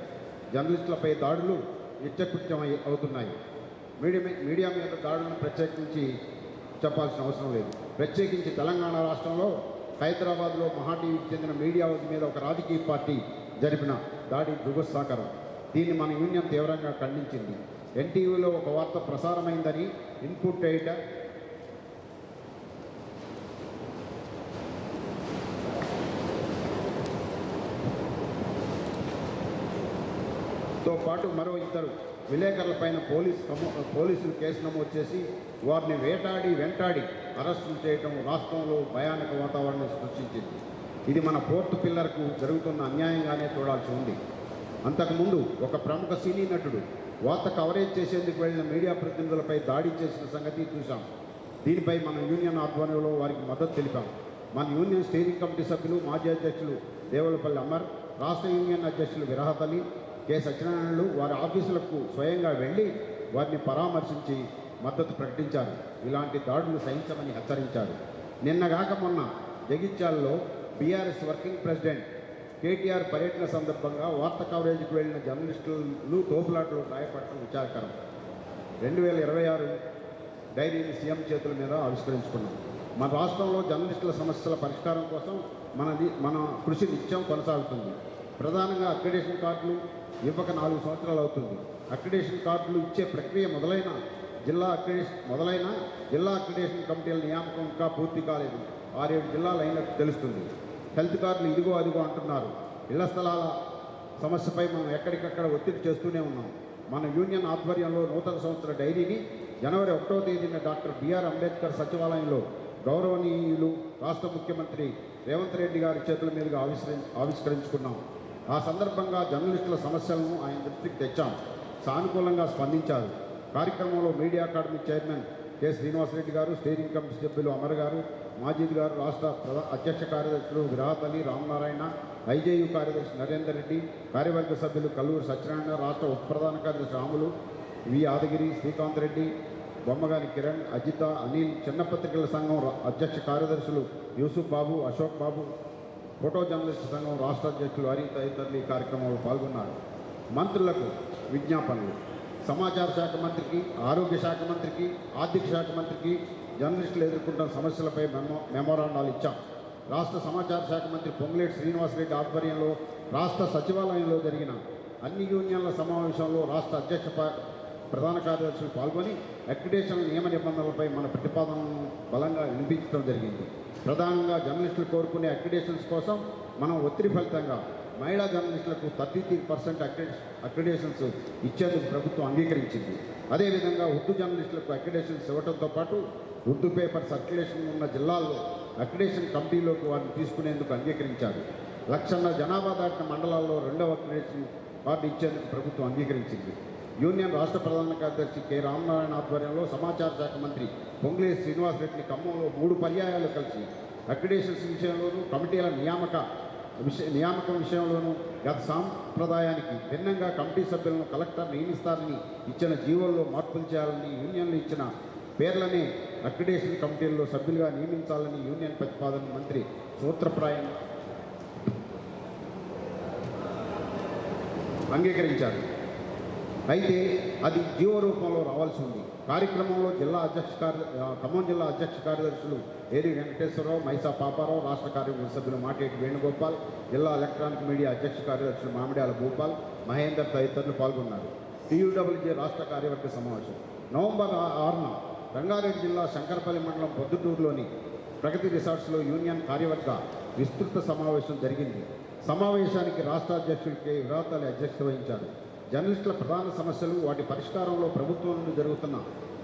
జర్నలిస్టులపై దాడులు నిత్యకృత్యం అవుతున్నాయి. మీడియా మీద దాడులను ప్రత్యేకించి చెప్పాల్సిన అవసరం లేదు. ప్రత్యేకించి తెలంగాణ రాష్ట్రంలో హైదరాబాద్లో మహా టీవీకి చెందిన మీడియా హౌస్ మీద ఒక రాజకీయ పార్టీ జరిపిన దాడి దురదృష్టకరం. దీన్ని మన యూనియన్ తీవ్రంగా ఖండించింది. ఎన్టీవీలో ఒక వార్త ప్రసారమైందని ఇన్పుట్ ఎడిటర్ తో పాటు మరో ఇద్దరు విలేకరులపైన పోలీసులు కేసు నమోదు చేసి వారిని వెంటాడి అరెస్టులు చేయడం రాష్ట్రంలో భయానక వాతావరణం సృష్టించింది. ఇది మన 4th పిల్లర్కు జరుగుతున్న అన్యాయంగానే చూడాల్సి ఉంది. అంతకుముందు ఒక ప్రముఖ సినీ నటుడు వార్త కవరేజ్ చేసేందుకు వెళ్ళిన మీడియా ప్రతినిధులపై దాడి చేసిన సంగతి చూశాం. దీనిపై మన యూనియన్ ఆధ్వర్యంలో వారికి మద్దతు తెలిపాం. మన యూనియన్ స్టీరింగ్ కమిటీ సభ్యులు మాజీ అధ్యక్షులు దేవులపల్లి అమర్, రాష్ట్ర యూనియన్ అధ్యక్షులు విరాహత్ అలీ, కె సత్యనారాయణలు వారి ఆఫీసులకు స్వయంగా వెళ్ళి వారిని పరామర్శించి మద్దతు ప్రకటించారు. ఇలాంటి దాడులు సహించమని హెచ్చరించారు. నిన్నగాక మొన్న జగిత్యాలలో బీఆర్ఎస్ వర్కింగ్ ప్రెసిడెంట్ కేటీఆర్ పర్యటన సందర్భంగా వార్త కవరేజ్కి వెళ్లిన జర్నలిస్టులు తోపులాటలు గాయపడటం విచారకరం. 2026 డైరీని సీఎం చేతుల మీద ఆవిష్కరించుకున్నాం. మన రాష్ట్రంలో జర్నలిస్టుల సమస్యల పరిష్కారం కోసం మన కృషి నిత్యం కొనసాగుతుంది. ప్రధానంగా అక్రిడేషన్ కార్డులు ఇవ్వక 4 సంవత్సరాలు అవుతుంది. అక్రిడేషన్ కార్డులు ఇచ్చే ప్రక్రియ మొదలైన జిల్లా అక్రిడేషన్ కమిటీల నియామకం ఇంకా పూర్తి కాలేదు. 6-7 జిల్లాలు అయినట్టు తెలుస్తుంది. హెల్త్ కార్డులు ఇదిగో అదిగో అంటున్నారు. ఇళ్ల స్థలాల సమస్యపై మనం ఎక్కడికక్కడ ఒత్తిడి చేస్తూనే ఉన్నాం. మన యూనియన్ ఆధ్వర్యంలో నూతన సంవత్సర డైరీని జనవరి 1వ తేదీన డాక్టర్ బిఆర్ అంబేద్కర్ సచివాలయంలో గౌరవనీయులు రాష్ట్ర ముఖ్యమంత్రి రేవంత్ రెడ్డి గారి చేతుల మీదుగా ఆవిష్కరించుకున్నాం. ఆ సందర్భంగా జర్నలిస్టుల సమస్యలను ఆయన దృష్టికి తెచ్చాం. సానుకూలంగా స్పందించారు. కార్యక్రమంలో media academy chairman K Srinivasa Reddy గారు, స్టీరింగ్ కమిటీ సభ్యులు అమర్ గారు, మాజీద్ గారు, రాష్ట్ర అధ్యక్ష కార్యదర్శులు విరాహత్ అలీ, రామనారాయణ, ఐజేయు కార్యదర్శి నరేందర్ రెడ్డి, కార్యవర్గ సభ్యులు కల్లూరు సత్యనారాయణ, రాష్ట్ర ఉప ప్రధాన కార్యదర్శి రాములు, వి యాదగిరి, శ్రీకాంత్ రెడ్డి, బొమ్మగాని కిరణ్, అజిత, అనిల్, చిన్న పత్రికల సంఘం అధ్యక్ష కార్యదర్శులు యూసుఫ్ బాబు, అశోక్ బాబు, ఫోటో జర్నలిస్టు సంఘం రాష్ట్ర అధ్యక్షులు హరి తదితరులు ఈ కార్యక్రమంలో పాల్గొన్నారు. మంత్రులకు విజ్ఞాపనలు. సమాచార శాఖ మంత్రికి, ఆరోగ్య శాఖ మంత్రికి, ఆర్థిక శాఖ మంత్రికి జర్నలిస్టులు ఎదుర్కొంటున్న సమస్యలపై మెమోరాండాలు ఇచ్చాం. రాష్ట్ర సమాచార శాఖ మంత్రి పొంగులేటి శ్రీనివాసరెడ్డి ఆధ్వర్యంలో రాష్ట్ర సచివాలయంలో జరిగిన అన్ని యూనియన్ల సమావేశంలో రాష్ట్ర అధ్యక్ష ప్రధాన కార్యదర్శులు పాల్గొని అక్రిడేషన్ నియమ నిబంధనలపై మన ప్రతిపాదనలను బలంగా వినిపించడం జరిగింది. ప్రధానంగా జర్నలిస్టులు కోరుకునే అక్రిడేషన్స్ కోసం మనం ఒత్తిడి ఫలితంగా మహిళా జర్నలిస్టులకు 33% అక్రిడేషన్స్ ఇచ్చేందుకు ప్రభుత్వం అంగీకరించింది. అదేవిధంగా ఉర్దూ జర్నలిస్టులకు అక్రిడేషన్స్ ఇవ్వడంతో పాటు ఉర్దూ పేపర్ సర్క్యులేషన్ ఉన్న జిల్లాల్లో అక్రిడేషన్ కమిటీలోకి వారిని తీసుకునేందుకు అంగీకరించారు. 1,00,000 జనాభా దాటిన మండలాల్లో 2వ అక్రిడేషన్ కార్డు ఇచ్చేందుకు ప్రభుత్వం అంగీకరించింది. యూనియన్ రాష్ట్ర ప్రధాన కార్యదర్శి కె రామనారాయణ ఆధ్వర్యంలో సమాచార శాఖ మంత్రి పొంగులేటి శ్రీనివాసరెడ్డిని ఖమ్మంలో 3 పర్యాయాలు కలిసి అక్రిడేషన్స్ విషయంలోనూ కమిటీల నియామకం విషయంలోనూ గత సాంప్రదాయానికి భిన్నంగా కమిటీ సభ్యులను కలెక్టర్ నియమిస్తారని ఇచ్చిన జీవోల్లో మార్పులు చేయాలని, యూనియన్లు ఇచ్చిన పేర్లనే అక్రిడేషన్ కమిటీల్లో సభ్యులుగా నియమించాలని యూనియన్ ప్రతిపాదన మంత్రి సూత్రప్రాయంగా అంగీకరించారు. అయితే అది జీవో రూపంలో రావాల్సి ఉంది. కార్యక్రమంలో ఖమ్మం జిల్లా అధ్యక్ష కార్యదర్శులు ఏరి వెంకటేశ్వరరావు, మైసా పాపారావు, రాష్ట్ర కార్యవర్గ సభ్యులు మాటేటి వేణుగోపాల్, జిల్లా ఎలక్ట్రానిక్ మీడియా అధ్యక్ష కార్యదర్శులు మామిడాల భూపాల్, మహేందర్ తదితరులు పాల్గొన్నారు. టీయూడబ్ల్యూజే రాష్ట్ర కార్యవర్గ సమావేశం నవంబర్ 6న రంగారెడ్డి జిల్లా శంకరపల్లి మండలం పొద్దుటూరులోని ప్రగతి రిసార్ట్స్లో యూనియన్ కార్యవర్గ విస్తృత సమావేశం జరిగింది. సమావేశానికి రాష్ట్ర అధ్యక్షుడు కె విరాతాలి అధ్యక్షత వహించారు. జర్నలిస్టుల ప్రధాన సమస్యలు, వాటి పరిష్కారంలో ప్రభుత్వం నుండి జరుగుతున్న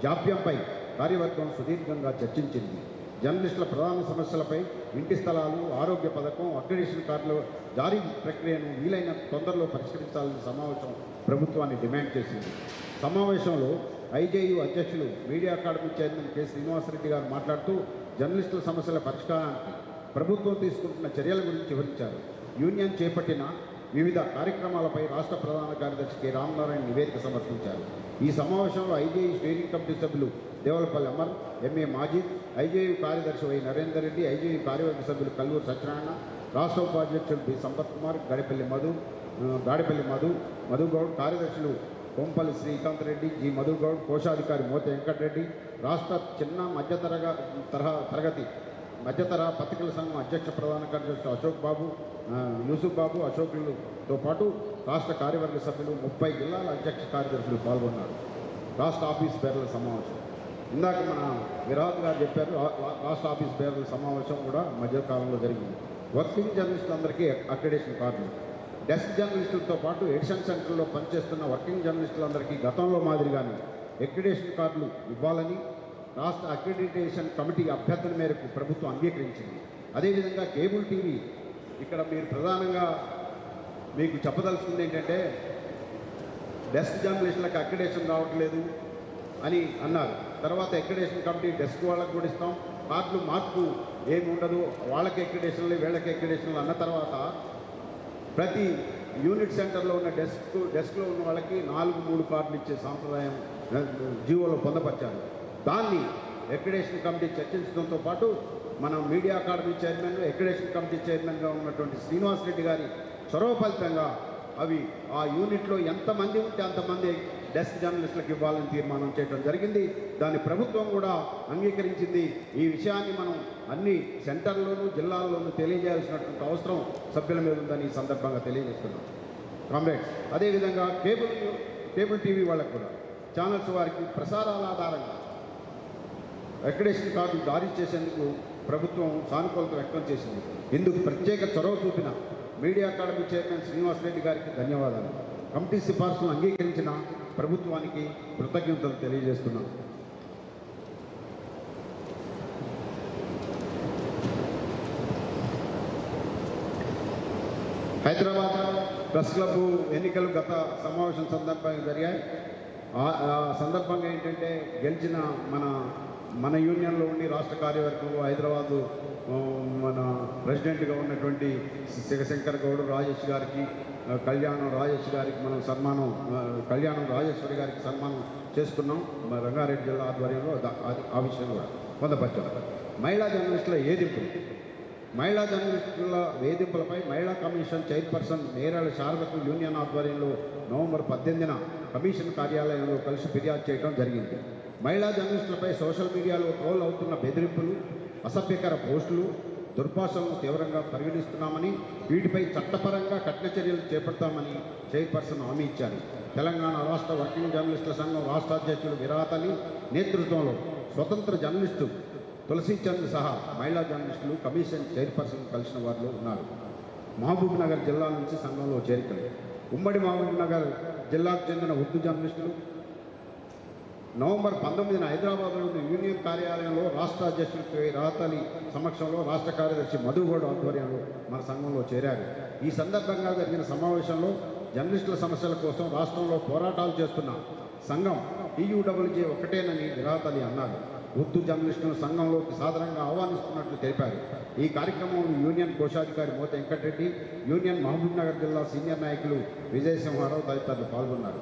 జాప్యంపై కార్యవర్గం సుదీర్ఘంగా చర్చించింది. జర్నలిస్టుల ప్రధాన సమస్యలపై ఇంటి స్థలాలు, ఆరోగ్య పథకం, అక్రిడిటేషన్ కార్డుల జారీ ప్రక్రియను వీలైన తొందరలో పరిష్కరించాలని సమావేశం ప్రభుత్వాన్ని డిమాండ్ చేసింది. సమావేశంలో ఐజేయు అధ్యక్షులు media academy chairman K Srinivasa Reddy గారు మాట్లాడుతూ జర్నలిస్టుల సమస్యల పరిష్కారానికి ప్రభుత్వం తీసుకుంటున్న చర్యల గురించి వివరించారు. యూనియన్ చేపట్టిన వివిధ కార్యక్రమాలపై రాష్ట్ర ప్రధాన కార్యదర్శి కె రామనారాయణ నివేదిక సమర్పించారు. ఈ సమావేశంలో ఐజేయు స్టీరింగ్ కమిటీ సభ్యులు దేవలపల్లి అమర్, ఎంఏ మాజిద్, ఐజేయు కార్యదర్శి వై నరేందర్ రెడ్డి, ఐజేయు కార్యవర్గ సభ్యులు కల్లూరు సత్యనారాయణ, రాష్ట్ర ఉపాధ్యక్షులు బి సంపత్ కుమార్, దాడిపల్లి మధుగౌడ్, కార్యదర్శులు కొంపల్లి శ్రీకాంత్ రెడ్డి, జి మధుగౌడ్, కోశాధికారి మోతి వెంకటరెడ్డి, రాష్ట్ర చిన్న మధ్యతరహా పత్రికల సంఘం అధ్యక్ష ప్రధాన కార్యదర్శి అశోక్ బాబు, యూసుఫ్ బాబు, అశోకులతో పాటు రాష్ట్ర కార్యవర్గ సభ్యులు 30 జిల్లాల అధ్యక్ష కార్యదర్శులు పాల్గొన్నారు. రాష్ట్ర ఆఫీస్ బేరర్ల సమావేశం ఇందాక మన విరాట్ గారు చెప్పారు. రాష్ట్ర ఆఫీస్ బేరర్ల సమావేశం కూడా మధ్యకాలంలో జరిగింది. వర్కింగ్ జర్నలిస్టులందరికీ అక్రిడిటేషన్ కార్డులు, డెస్క్ జర్నలిస్టులతో పాటు ఎడిషన్ సెంటర్లో పనిచేస్తున్న వర్కింగ్ జర్నలిస్టులందరికీ గతంలో మాదిరిగానే అక్రిడిటేషన్ కార్డులు ఇవ్వాలని రాష్ట్ర అక్రిడిటేషన్ కమిటీ అభ్యర్థన మేరకు ప్రభుత్వం అంగీకరించింది. అదేవిధంగా కేబుల్ టీవీ, ఇక్కడ మీరు ప్రధానంగా మీకు చెప్పదలుచుకుంది ఏంటంటే డెస్క్ జర్నలిస్టులకు అక్రిడిటేషన్ రావట్లేదు అని అన్నారు. తర్వాత అక్రిడిటేషన్ కమిటీ డెస్క్ వాళ్ళకు కూడా ఇస్తాం, కార్డులు మార్పు ఏమి ఉండదు, వాళ్ళకి అక్రిడిటేషన్లు వీళ్ళకి అక్రిడిటేషన్లు అన్న తర్వాత ప్రతి యూనిట్ సెంటర్లో ఉన్న డెస్క్లో ఉన్న వాళ్ళకి 4-3 కార్డులు ఇచ్చే సాంప్రదాయం జీవోలో పొందపరిచారు. దాన్ని అక్రిడిటేషన్ కమిటీ చర్చించడంతో పాటు మన media academy chairman, accreditation committee చైర్మన్గా ఉన్నటువంటి శ్రీనివాసరెడ్డి గారి చొరవ ఫలితంగా అవి ఆ యూనిట్లో ఎంతమంది ఉంటే అంతమంది డెస్క్ జర్నలిస్టులకు ఇవ్వాలని తీర్మానం చేయడం జరిగింది. దాన్ని ప్రభుత్వం కూడా అంగీకరించింది. ఈ విషయాన్ని మనం అన్ని సెంటర్లోనూ జిల్లాల్లోనూ తెలియజేయాల్సినటువంటి అవసరం సభ్యుల మీద ఉందని ఈ సందర్భంగా తెలియజేస్తున్నాం కామ్రేడ్స్. అదేవిధంగా కేబుల్ టీవీ వాళ్ళకు కూడా ఛానల్స్ వారికి ప్రసారాల ఆధారంగా అక్రిడిటేషన్ కార్డులు జారీ చేసేందుకు ప్రభుత్వం సానుకూలత వ్యక్తం చేసింది. ఇందుకు ప్రత్యేక చొరవ చూపిన మీడియా అకాడమీ చైర్మన్ శ్రీనివాసరెడ్డి గారికి ధన్యవాదాలు. కమిటీ సిఫార్సును అంగీకరించిన ప్రభుత్వానికి కృతజ్ఞతలు తెలియజేస్తున్నాం. హైదరాబాద్ ప్రెస్ క్లబ్ ఎన్నికలు గత సమావేశం సందర్భంగా జరిగాయి. ఆ సందర్భంగా ఏంటంటే గెలిచిన మన యూనియన్లో ఉండి రాష్ట్ర కార్యవర్గంలో హైదరాబాదు మన ప్రెసిడెంట్గా ఉన్నటువంటి శివశంకర్ గౌడ్ రాజేష్ గారికి, కళ్యాణం రాజేష్ గారికి మనం సన్మానం, కళ్యాణం రాజేశ్వరి గారికి సన్మానం చేసుకున్నాం. రంగారెడ్డి జిల్లా ఆధ్వర్యంలో ఆ విషయం కూడా పొందపరిచారు. మహిళా జర్నలిస్టుల వేధింపులపై మహిళా కమిషన్ చైర్పర్సన్ నేరాల శారదకు యూనియన్ ఆధ్వర్యంలో నవంబర్ 18న కమిషన్ కార్యాలయంలో కలిసి ఫిర్యాదు చేయడం జరిగింది. మహిళా జర్నలిస్టులపై సోషల్ మీడియాలో ట్రోల్ అవుతున్న బెదిరింపులు, అసభ్యకర పోస్టులు, దుర్భాషలను తీవ్రంగా పరిగణిస్తున్నామని, వీటిపై చట్టపరంగా కఠిన చర్యలు చేపడతామని చైర్పర్సన్ హామీ ఇచ్చారు. తెలంగాణ రాష్ట్ర వర్కింగ్ జర్నలిస్టుల సంఘం రాష్ట్ర అధ్యక్షులు విరాతలి నేతృత్వంలో స్వతంత్ర జర్నలిస్టు తులసీచంద్ సహా మహిళా జర్నలిస్టులు కమిషన్ చైర్పర్సన్ కలిసిన వారిలో ఉన్నారు. మహబూబ్ నగర్ జిల్లా నుంచి సంఘంలో చేరికలు. ఉమ్మడి మహబూబ్ నగర్ జిల్లాకు చెందిన ఉర్దూ జర్నలిస్టులు నవంబర్ 19న హైదరాబాద్లోని యూనియన్ కార్యాలయంలో రాష్ట్ర అధ్యక్షులు కె రాతాలి సమక్షంలో రాష్ట్ర కార్యదర్శి మధుగౌడ్ ఆధ్వర్యంలో మన సంఘంలో చేరారు. ఈ సందర్భంగా జరిగిన సమావేశంలో జర్నలిస్టుల సమస్యల కోసం రాష్ట్రంలో పోరాటాలు చేస్తున్న సంఘం టీయూడబ్ల్యూజే ఒకటేనని రాతాలి అన్నారు. ఉర్దూ జర్నలిస్టులను సంఘంలోకి సాధారణంగా ఆహ్వానిస్తున్నట్లు తెలిపారు. ఈ కార్యక్రమంలో యూనియన్ కోశాధికారి మోతి వెంకటరెడ్డి, యూనియన్ మహబూబ్ నగర్ జిల్లా సీనియర్ నాయకులు విజయసింహారావు తదితరులు పాల్గొన్నారు.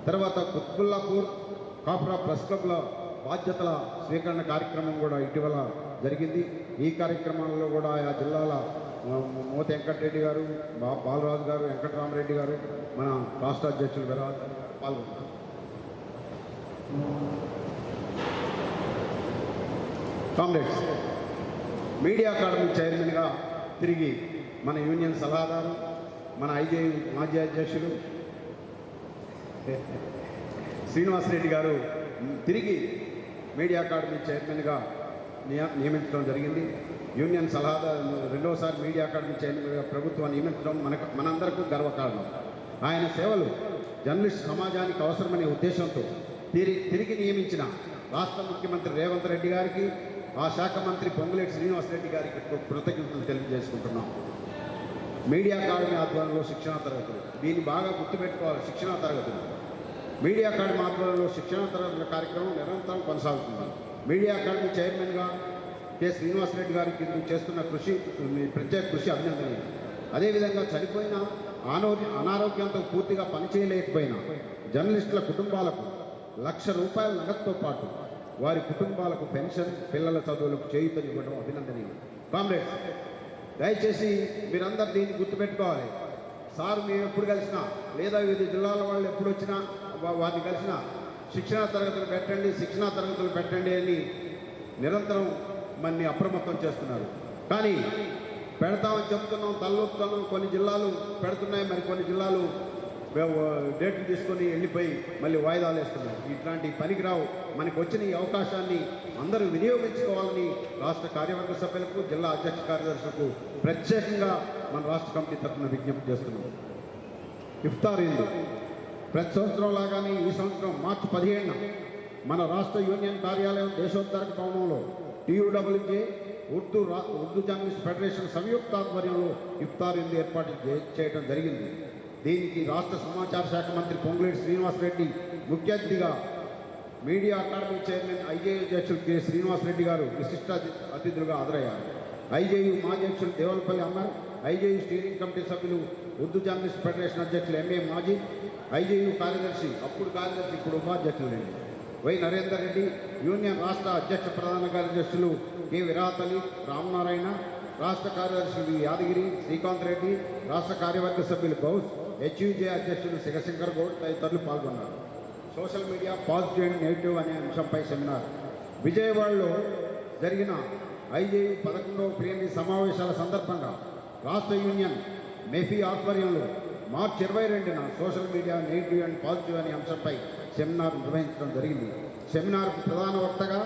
తర్వాత కుత్బుల్లాపూర్ కాపురా ప్రెస్ క్లబ్ల బాధ్యతల స్వీకరణ కార్యక్రమం కూడా ఇటీవల జరిగింది. ఈ కార్యక్రమాల్లో కూడా ఆయా జిల్లాల మోతి వెంకటరెడ్డి గారు, బాలరాజు గారు, వెంకటరామరెడ్డి గారు, మన రాష్ట్ర అధ్యక్షులు విరాట్, పాల్గొన్నారు. కామ్రేడ్స్, మీడియా అకాడమీ చైర్మన్గా తిరిగి మన యూనియన్ సలహాదారు, మన ఐజేయు మాజీ అధ్యక్షులు శ్రీనివాసరెడ్డి గారు తిరిగి మీడియా అకాడమీ చైర్మన్గా నియమించడం జరిగింది. యూనియన్ సలహాదారు రెండోసారి మీడియా అకాడమీ చైర్మన్గా ప్రభుత్వం నియమించడం మనందరికీ గర్వకారణం. ఆయన సేవలు జర్నలిస్ట్ సమాజానికి అవసరమనే ఉద్దేశంతో తిరిగి నియమించిన రాష్ట్ర ముఖ్యమంత్రి రేవంత్ రెడ్డి గారికి, ఆ శాఖ మంత్రి పొంగులేటి శ్రీనివాసరెడ్డి గారికి కృతజ్ఞతలు తెలియజేసుకుంటున్నాం. మీడియా అకాడమీ ఆధ్వర్యంలో శిక్షణా తరగతులు, దీన్ని బాగా గుర్తుపెట్టుకోవాలి. శిక్షణా తరగతులు, మీడియా అకాడమీ ఆధ్వర్యంలో శిక్షణా తరగతుల కార్యక్రమం నిరంతరం కొనసాగుతుంది. మీడియా అకాడమీ చైర్మన్గా కె శ్రీనివాసరెడ్డి గారికి చేస్తున్న ప్రత్యేక కృషి అభినందనీయం. అదేవిధంగా చనిపోయిన అనారోగ్యంతో పూర్తిగా పనిచేయలేకపోయిన జర్నలిస్టుల కుటుంబాలకు ₹1,00,000 నగదుతో పాటు వారి కుటుంబాలకు పెన్షన్, పిల్లల చదువులకు చేయూతనివ్వడం అభినందనీయం. కామ్రేడ్స్, దయచేసి మీరందరూ దీన్ని గుర్తుపెట్టుకోవాలి. సార్ మేము ఎప్పుడు కలిసినా లేదా వివిధ జిల్లాల వాళ్ళు ఎప్పుడు వచ్చినా వారిని కలిసినా శిక్షణా తరగతులు పెట్టండి అని నిరంతరం మనని అప్రమత్తం చేస్తున్నారు. కానీ పెడతామని చెప్తున్నాం, తలొప్పుతున్నాం. కొన్ని జిల్లాలు పెడుతున్నాయి, మరి కొన్ని జిల్లాలు డేట్లు తీసుకొని వెళ్ళిపోయి మళ్ళీ వాయిదాలు వేస్తున్నాయి. ఇట్లాంటి పనికిరావు. మనకు వచ్చిన ఈ అవకాశాన్ని అందరూ వినియోగించుకోవాలని రాష్ట్ర కార్యవర్గ సభ్యులకు, జిల్లా అధ్యక్ష కార్యదర్శులకు ప్రత్యేకంగా మన రాష్ట్ర కమిటీ తరఫున విజ్ఞప్తి చేస్తున్నాం. ఇఫ్తార్ ఇందు ప్రతి సంవత్సరం లాగానే ఈ సంవత్సరం మార్చి 17న మన రాష్ట్ర యూనియన్ కార్యాలయం దేశోత్తరక భవనంలో TUWJ ఉర్దూ జర్నలిస్ట్ ఫెడరేషన్ సంయుక్త ఆధ్వర్యంలో ఇఫ్తార్ ఇందు ఏర్పాటు చేయడం జరిగింది. దీనికి రాష్ట్ర సమాచార శాఖ మంత్రి పొంగులేటి శ్రీనివాసరెడ్డి ముఖ్య అతిథిగా, మీడియా అకాడమీ చైర్మన్ ఐజేయు అధ్యక్షులు కె శ్రీనివాసరెడ్డి గారు విశిష్ట అతిథులుగా హాజరయ్యారు. ఐజేయు మాజీ అధ్యక్షులు Devalapalli Amar, IJU steering committee సభ్యులు, ఉర్దూ జర్నలిస్ట్ ఫెడరేషన్ అధ్యక్షులు MA మాజీ, ఐజేయు కార్యదర్శి, అప్పుడు కార్యదర్శి ఇప్పుడు ఉపాధ్యక్షులు వై నరేందర్ రెడ్డి, యూనియన్ రాష్ట్ర అధ్యక్ష ప్రధాన కార్యదర్శులు కె విరాట్ అలీ, రామనారాయణ, రాష్ట్ర కార్యదర్శులు యాదగిరి, శ్రీకాంత్ రెడ్డి, రాష్ట్ర కార్యవర్గ సభ్యులు గౌస్, HUJ అధ్యక్షులు శివశంకర్ గౌడ్ తదితరులు పాల్గొన్నారు. Social media positive and negative అనే అంశంపై సెమినార్. విజయవాడలో జరిగిన ఐజేయు 11వ ప్లీనరీ సమావేశాల సందర్భంగా రాష్ట్ర యూనియన్ MEFI ఆధ్వర్యంలో మార్చి 22న social media negative and positive అనే అంశంపై సెమినార్ నిర్వహించడం జరిగింది. సెమినార్కు ప్రధాన వక్తగా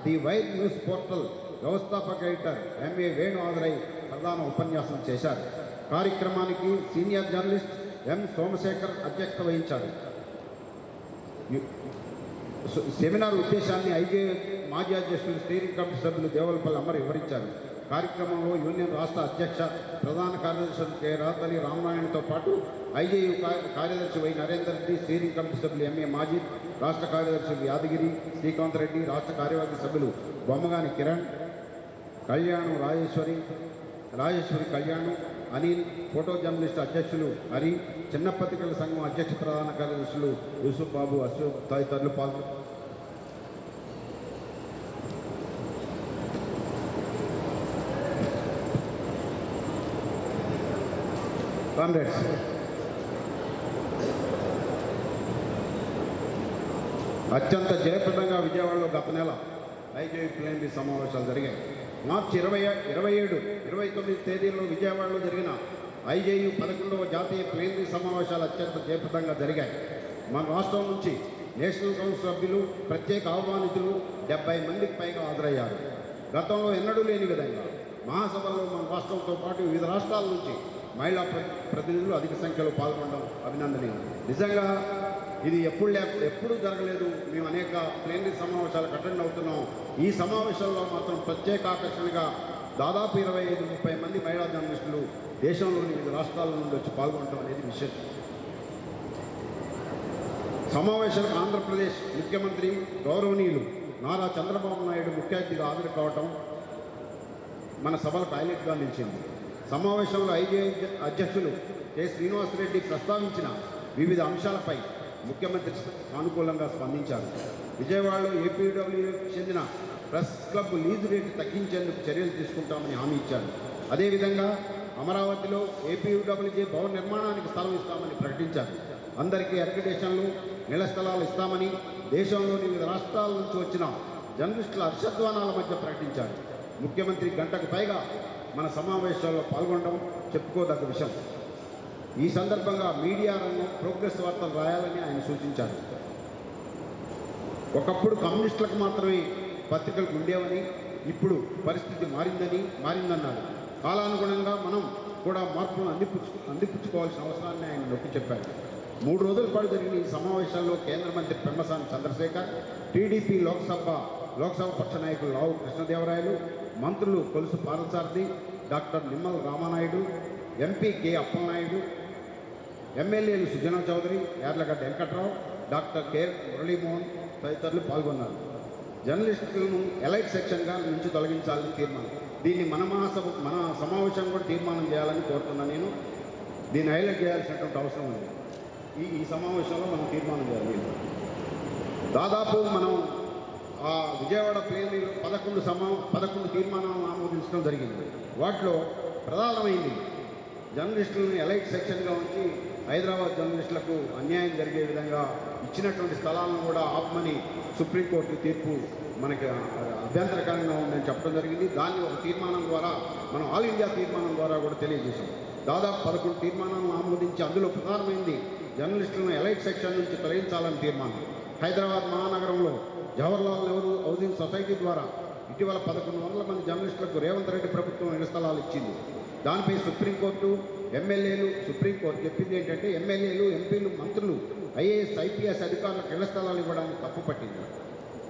ది వైర్ న్యూస్ పోర్టల్ వ్యవస్థాపక ఎడిటర్ MA వేణు హాజరై ప్రధాన ఉపన్యాసం చేశారు. కార్యక్రమానికి సీనియర్ జర్నలిస్ట్ M సోమశేఖర్ అధ్యక్షత వహించారు. సెమినార్ ఉద్దేశాన్ని ఐజేయు మాజీ అధ్యక్షులు స్టీరింగ్ కమిటీ సభ్యులు దేవలపల్లి అమర్ వివరించారు. కార్యక్రమంలో యూనియన్ రాష్ట్ర అధ్యక్ష ప్రధాన కార్యదర్శులు కె విరాట్ అలీ, రామనారాయణతో పాటు ఐజేయు కార్యదర్శి Y Narender Reddy, steering committee సభ్యులు MA మాజీ, రాష్ట్ర కార్యదర్శులు యాదగిరి, శ్రీకాంత్ రెడ్డి, రాష్ట్ర కార్యవర్గ సభ్యులు బొమ్మగాని కిరణ్, కళ్యాణం రాజేశ్వరి కళ్యాణం, అనిల్, ఫోటో జర్నలిస్ట్ అధ్యక్షులు హరి, చిన్న పత్రికల సంఘం అధ్యక్ష ప్రధాన కార్యదర్శులు యూసుఫ్ బాబు, అశోక్ తదితరులు పాల్గొన్నారు. కామ్రేడ్స్, అత్యంత జయప్రదంగా విజయవాడలో గత నెల ఐజేయు ప్లీనరీ సమావేశాలు జరిగాయి. మార్చి 27, 29 తేదీల్లో విజయవాడలో జరిగిన ఐజేయు 11వ జాతీయ ప్లీనరీ సమావేశాలు అత్యంత జయప్రదంగా జరిగాయి. మన రాష్ట్రం నుంచి నేషనల్ కౌన్సిల్ సభ్యులు, ప్రత్యేక ఆహ్వానితులు 70 మందికి పైగా హాజరయ్యారు. గతంలో ఎన్నడూ లేని విధంగా మహాసభలో మన రాష్ట్రంతో పాటు వివిధ రాష్ట్రాల నుంచి మహిళా ప్రతినిధులు అధిక సంఖ్యలో పాల్గొనడం అభినందనీయం. నిజంగా ఇది ఎప్పుడూ జరగలేదు. మేము అనేక ప్లీనరీ సమావేశాలకు అటెండ్ అవుతున్నాం. ఈ సమావేశాల్లో మాత్రం ప్రత్యేక ఆకర్షణగా దాదాపు 25-30 మంది మహిళా జర్నలిస్టులు దేశంలోని వివిధ రాష్ట్రాల నుండి వచ్చి పాల్గొనడం అనేది విశేషం. సమావేశాలకు ఆంధ్రప్రదేశ్ ముఖ్యమంత్రి గౌరవనీయులు నారా చంద్రబాబు నాయుడు ముఖ్య అతిథిగా హాజరు కావటం మన సభలకు హైలైట్గా నిలిచింది. సమావేశంలో ఐజేయు అధ్యక్షులు కె శ్రీనివాసరెడ్డి ప్రస్తావించిన వివిధ అంశాలపై ముఖ్యమంత్రి సానుకూలంగా స్పందించారు. విజయవాడలో APWకి చెందిన ప్రెస్ క్లబ్ లీజు రేటు తగ్గించేందుకు చర్యలు తీసుకుంటామని హామీ ఇచ్చారు. అదేవిధంగా అమరావతిలో APWJ భవన నిర్మాణానికి స్థలం ఇస్తామని ప్రకటించారు. అందరికీ అక్రిడేషన్లు, ఇళ్ల స్థలాలు ఇస్తామని దేశంలోని వివిధ రాష్ట్రాల నుంచి వచ్చిన జర్నలిస్టుల హర్షధ్వానాల మధ్య ప్రకటించారు. ముఖ్యమంత్రి గంటకు పైగా మన సమావేశాల్లో పాల్గొనడం చెప్పుకోదగ్గ విషయం. ఈ సందర్భంగా మీడియా రంగం ప్రోగ్రెస్ వార్తలు రాయాలని ఆయన సూచించారు. ఒకప్పుడు కమ్యూనిస్టులకు మాత్రమే పత్రికలు ఉండేవని, ఇప్పుడు పరిస్థితి మారిందన్నారు. కాలానుగుణంగా మనం కూడా మార్పులను అందిపుచ్చుకోవాల్సిన అవసరాన్ని ఆయన నొక్కి చెప్పారు. 3 రోజుల పాటు జరిగిన ఈ సమావేశాల్లో కేంద్ర మంత్రి పెమ్మసాని చంద్రశేఖర్, టీడీపీ లోక్సభ పక్ష నాయకులు లావు కృష్ణదేవరాయలు, మంత్రులు Kolusu Parthasarathy, doctor Nimmala Ramanaidu, MP K Appalanaidu, ఎమ్మెల్యేలు సుజనా చౌదరి, యార్లగడ్డ వెంకట్రావు, డాక్టర్ కె మురళీమోహన్ తదితరులు పాల్గొన్నారు. జర్నలిస్టులను ఎలైట్ సెక్షన్గా నుంచి తొలగించాలని తీర్మానం. దీన్ని మన సమావేశం కూడా తీర్మానం చేయాలని కోరుతున్నాను. నేను దీన్ని హైలైట్ చేయాల్సినటువంటి అవసరం ఉంది. ఈ సమావేశంలో మనం తీర్మానం చేయాలి. దాదాపు మనం ఆ విజయవాడ ప్లేనరీలో 11 తీర్మానాలను ఆమోదించడం జరిగింది. వాటిలో ప్రధానమైంది జర్నలిస్టులను ఎలైట్ సెక్షన్గా ఉంచి హైదరాబాద్ జర్నలిస్టులకు అన్యాయం జరిగే విధంగా ఇచ్చినటువంటి స్థలాలను కూడా ఆపమని సుప్రీంకోర్టు తీర్పు మనకి అభ్యంతరకరంగా ఉందని చెప్పడం జరిగింది. దాన్ని ఒక తీర్మానం ద్వారా మనం ఆల్ ఇండియా తీర్మానం ద్వారా కూడా తెలియజేశాం. దాదాపు 11 తీర్మానాలను ఆమోదించి అందులో ప్రధానమైంది జర్నలిస్టులను ఎలైట్ సెక్షన్ నుంచి తొలగించాలని తీర్మానం. హైదరాబాద్ మహానగరంలో జవహర్లాల్ నెహ్రూ హౌసింగ్ సొసైటీ ద్వారా ఇటీవల 1100 మంది జర్నలిస్టులకు రేవంత్ రెడ్డి ప్రభుత్వం ఇళ్ల స్థలాలు ఇచ్చింది. దానిపై సుప్రీంకోర్టు చెప్పింది ఏంటంటే ఎమ్మెల్యేలు, ఎంపీలు, మంత్రులు, ఐఏఎస్, ఐపీఎస్ అధికారులకు ఇళ్ల స్థలాలు ఇవ్వడానికి తప్పు పట్టింది.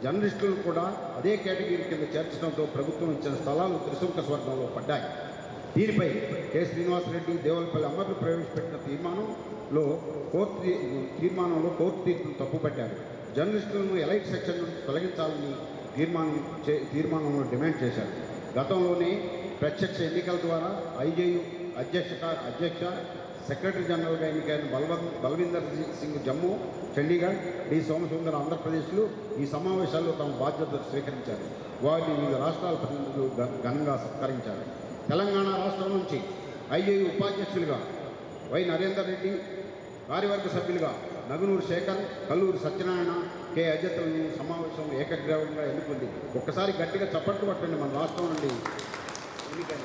జర్నలిస్టులను కూడా అదే కేటగిరీ కింద చేర్చడంతో ప్రభుత్వం ఇచ్చిన స్థలాలు త్రిశంక స్వర్గంలో పడ్డాయి. దీనిపై కె శ్రీనివాసరెడ్డి, దేవులపల్లి అమర్లు ప్రవేశపెట్టిన తీర్మానంలో కోర్టు తీర్పును తప్పుపట్టారు. జర్నలిస్టులను ఎలైట్ సెక్షన్ నుంచి తొలగించాలని తీర్మానంలో డిమాండ్ చేశారు. గతంలోనే ప్రత్యక్ష ఎన్నికల ద్వారా ఐజేయు అధ్యక్ష సెక్రటరీ జనరల్గా ఎన్నికైన బల్విందర్ సింగ్ జమ్మూ, చండీగఢ్, డి సోమసుందర్ ఆంధ్రప్రదేశ్లు ఈ సమావేశాల్లో తమ బాధ్యతలు స్వీకరించారు. వారిని వివిధ రాష్ట్రాల ప్రతినిధులు ఘనంగా సత్కరించారు. తెలంగాణ రాష్ట్రం నుంచి ఐజేయు ఉపాధ్యక్షులుగా వై నరేందర్ రెడ్డి, కార్యవర్గ సభ్యులుగా నగునూరు శేఖర్, కల్లూరు సత్యనారాయణ, కె అజత్లను సమావేశం ఏకగ్రీవంగా ఎన్నుకుంది. ఒక్కసారి గట్టిగా చప్పట్లు పట్టండి మన రాష్ట్రం నుండి ఎన్నికైన.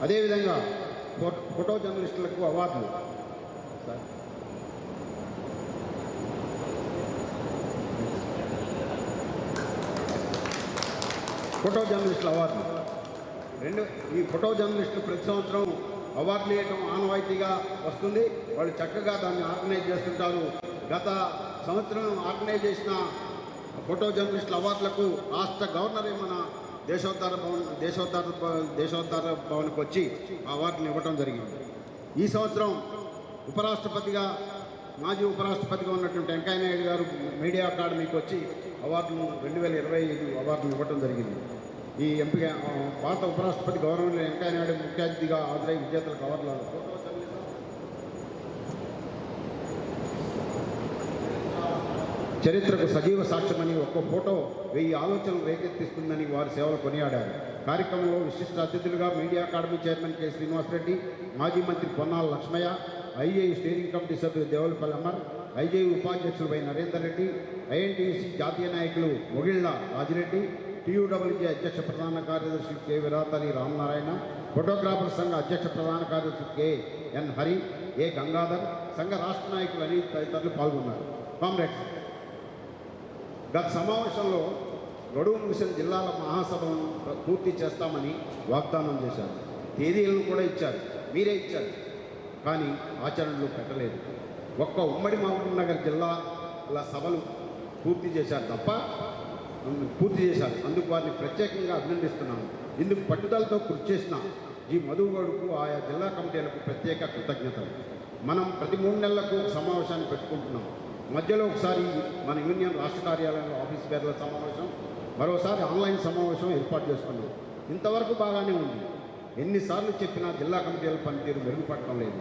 అదేవిధంగా ఫోటో జర్నలిస్టులకు అవార్డులు. ఫోటో జర్నలిస్టుల అవార్డులు ఈ ఫోటో జర్నలిస్టులు ప్రతి సంవత్సరం అవార్డులు ఇవ్వడం ఆనవాయితీగా వస్తుంది. వాళ్ళు చక్కగా దాన్ని ఆర్గనైజ్ చేస్తుంటారు. గత సంవత్సరం ఆర్గనైజ్ చేసిన ఫోటో జర్నలిస్టుల అవార్డులకు రాష్ట్ర గవర్నరే మన దేశోద్ధార భవన్కి వచ్చి ఆ అవార్డులు ఇవ్వడం జరిగింది. ఈ సంవత్సరం మాజీ ఉపరాష్ట్రపతిగా ఉన్నటువంటి వెంకయ్య నాయుడు గారు మీడియా అకాడమీకి వచ్చి అవార్డును 2025 అవార్డును ఇవ్వడం జరిగింది. ఈ ఎంపిక భారత ఉపరాష్ట్రపతి గౌరవనీయులు వెంకయ్య నాయుడు ముఖ్య అతిథిగా హాజరై విజేతలకు అవార్డులు చరిత్రకు సజీవ సాక్ష్యమని ఒక్క ఫోటో 1000 ఆలోచనలు రేకెత్తిస్తుందని వారి సేవలు కొనియాడారు. కార్యక్రమంలో విశిష్ట అతిథులుగా media academy chairman K Srinivasa Reddy, మాజీ మంత్రి Ponnala Lakshmaiah, IJU steering committee సభ్యులు దేవులపల్లి అమర్, ఐజేయు ఉపాధ్యక్షులు వై నరేందర్ రెడ్డి, ఐఎన్టీయూసీ జాతీయ నాయకులు మొగిళ్ల రాజిరెడ్డి, టీయూడబ్ల్యూజే అధ్యక్ష ప్రధాన కార్యదర్శి కె విరాతలి రామనారాయణ, ఫోటోగ్రాఫర్ సంఘ అధ్యక్ష ప్రధాన కార్యదర్శి కె.ఎన్. హరి, ఏ. గంగాధర్, సంఘ రాష్ట్ర నాయకులు అని తదితరులు పాల్గొన్నారు. కామ్రేడ్స్, గత సమావేశంలో గడువు ముగిసిన జిల్లాల మహాసభను పూర్తి చేస్తామని వాగ్దానం చేశారు. తేదీలను కూడా ఇచ్చారు, మీరే ఇచ్చారు. కానీ ఆచరణలో పెట్టలేదు. ఒక్క ఉమ్మడి మహబూబ్ నగర్ జిల్లాల సభలు పూర్తి చేశారు. అందుకు వారిని ప్రత్యేకంగా అభినందిస్తున్నాను. ఇందుకు పట్టుదలతో కృషి చేసిన ఈ మధుగడుకు ఆయా జిల్లా కమిటీలకు ప్రత్యేక కృతజ్ఞతలు. మనం ప్రతి 3 నెలలకు సమావేశాన్ని పెట్టుకుంటున్నాం. మధ్యలో ఒకసారి మన యూనియన్ రాష్ట్ర కార్యాలయంలో ఆఫీస్ పేర్ల సమావేశం, మరోసారి ఆన్లైన్ సమావేశం ఏర్పాటు చేసుకున్నాం. ఇంతవరకు బాగానే ఉంది. ఎన్నిసార్లు చెప్పినా జిల్లా కమిటీల పనితీరు మెరుగుపడటం లేదు.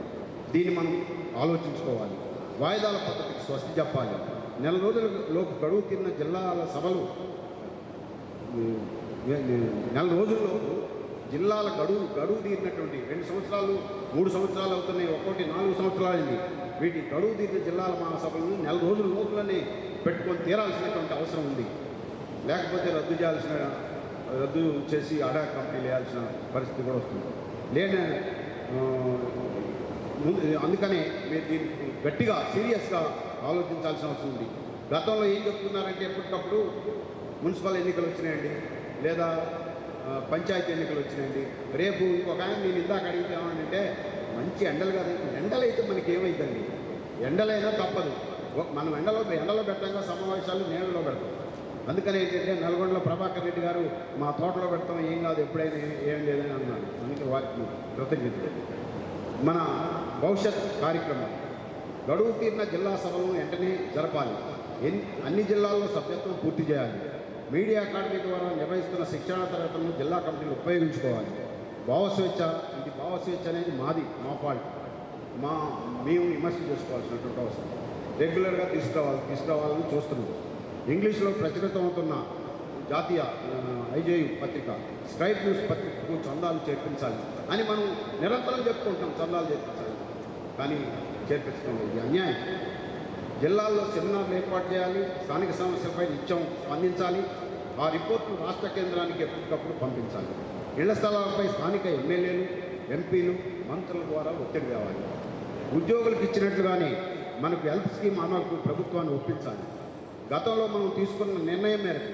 దీన్ని మనం ఆలోచించుకోవాలి. వాయిదాల పద్ధతికి స్వస్తి చెప్పాలి. 4 రోజులలోపు గడువు తీరిన జిల్లాల సభలు 4 రోజుల్లోపు జిల్లాల గడువు తీరినటువంటి 2 సంవత్సరాలు 3 సంవత్సరాలు అవుతున్నాయి, ఒక్కొక్కటి 4 సంవత్సరాలు అయింది. వీటి గడువు తీరిన జిల్లాల మహాసభలను నెల రోజుల లోపులనే పెట్టుకొని తీరాల్సినటువంటి అవసరం ఉంది. లేకపోతే రద్దు చేసి అడా కంపెనీలు వేయాల్సిన పరిస్థితి కూడా వస్తుంది. అందుకనే మీరు దీనికి గట్టిగా సీరియస్గా ఆలోచించాల్సిన అవసరం ఉంది. గతంలో ఏం చెప్తున్నారంటే ఎప్పటికప్పుడు మున్సిపల్ ఎన్నికలు వచ్చినాయండి, లేదా పంచాయతీ ఎన్నికలు వచ్చినాయండి. రేపు ఇంకొక ఆయన నేను ఇందాక అడిగితే ఏమంటే మంచి ఎండలు కదండి, ఎండలు అయితే మనకి ఏమైందండి, ఎండలైనా తప్పదు, మనం ఎండలో పెట్టంగా సమావేశాలు నీళ్ళలో పెడతాం. అందుకని ఏంటంటే నల్గొండలో ప్రభాకర్ రెడ్డి గారు మా తోటలో పెడతాం, ఏం కాదు ఎప్పుడైనా ఏం లేదని అన్నారు. అందుకే వారికి కృతజ్ఞతలు. మన భవిష్యత్ కార్యక్రమం గడువు తీరిన జిల్లా సభలను వెంటనే జరపాలి. అన్ని జిల్లాల్లో సభ్యత్వం పూర్తి చేయాలి. మీడియా అకాడమీ ద్వారా నిర్వహిస్తున్న శిక్షణా తరగతులను జిల్లా కమిటీలు ఉపయోగించుకోవాలి. భావస్వేచ్ఛ అనేది మా పాయింట్, మేము విమర్శ చేసుకోవాల్సినటువంటి అవసరం. రెగ్యులర్గా తీసుకురావాలని చూస్తున్నాం. ఇంగ్లీష్లో ప్రచురితమవుతున్న జాతీయ ఐజేయు పత్రిక, స్ట్రైట్ న్యూస్ పత్రికకు చందాలు చేర్పించాలి అని మనం నిరంతరం చెప్పుకుంటాం. చందాలు చేర్పించాలి, కానీ చేర్పించడం లేదు. అన్యాయం. జిల్లాల్లో సెమినార్లు ఏర్పాటు చేయాలి. స్థానిక సమస్యలపై నిత్యం స్పందించాలి. ఆ రిపోర్టు రాష్ట్ర కేంద్రానికి ఎప్పటికప్పుడు పంపించాలి. ఇళ్ల స్థలాలపై స్థానిక ఎమ్మెల్యేలు, ఎంపీలు, మంత్రుల ద్వారా ఒత్తిడి తేవాలి. ఉద్యోగులకు ఇచ్చినట్లుగానే మనకు హెల్త్ స్కీమ్ అమలుకు ప్రభుత్వాన్ని ఒప్పించాలి. గతంలో మనం తీసుకున్న నిర్ణయం మేరకు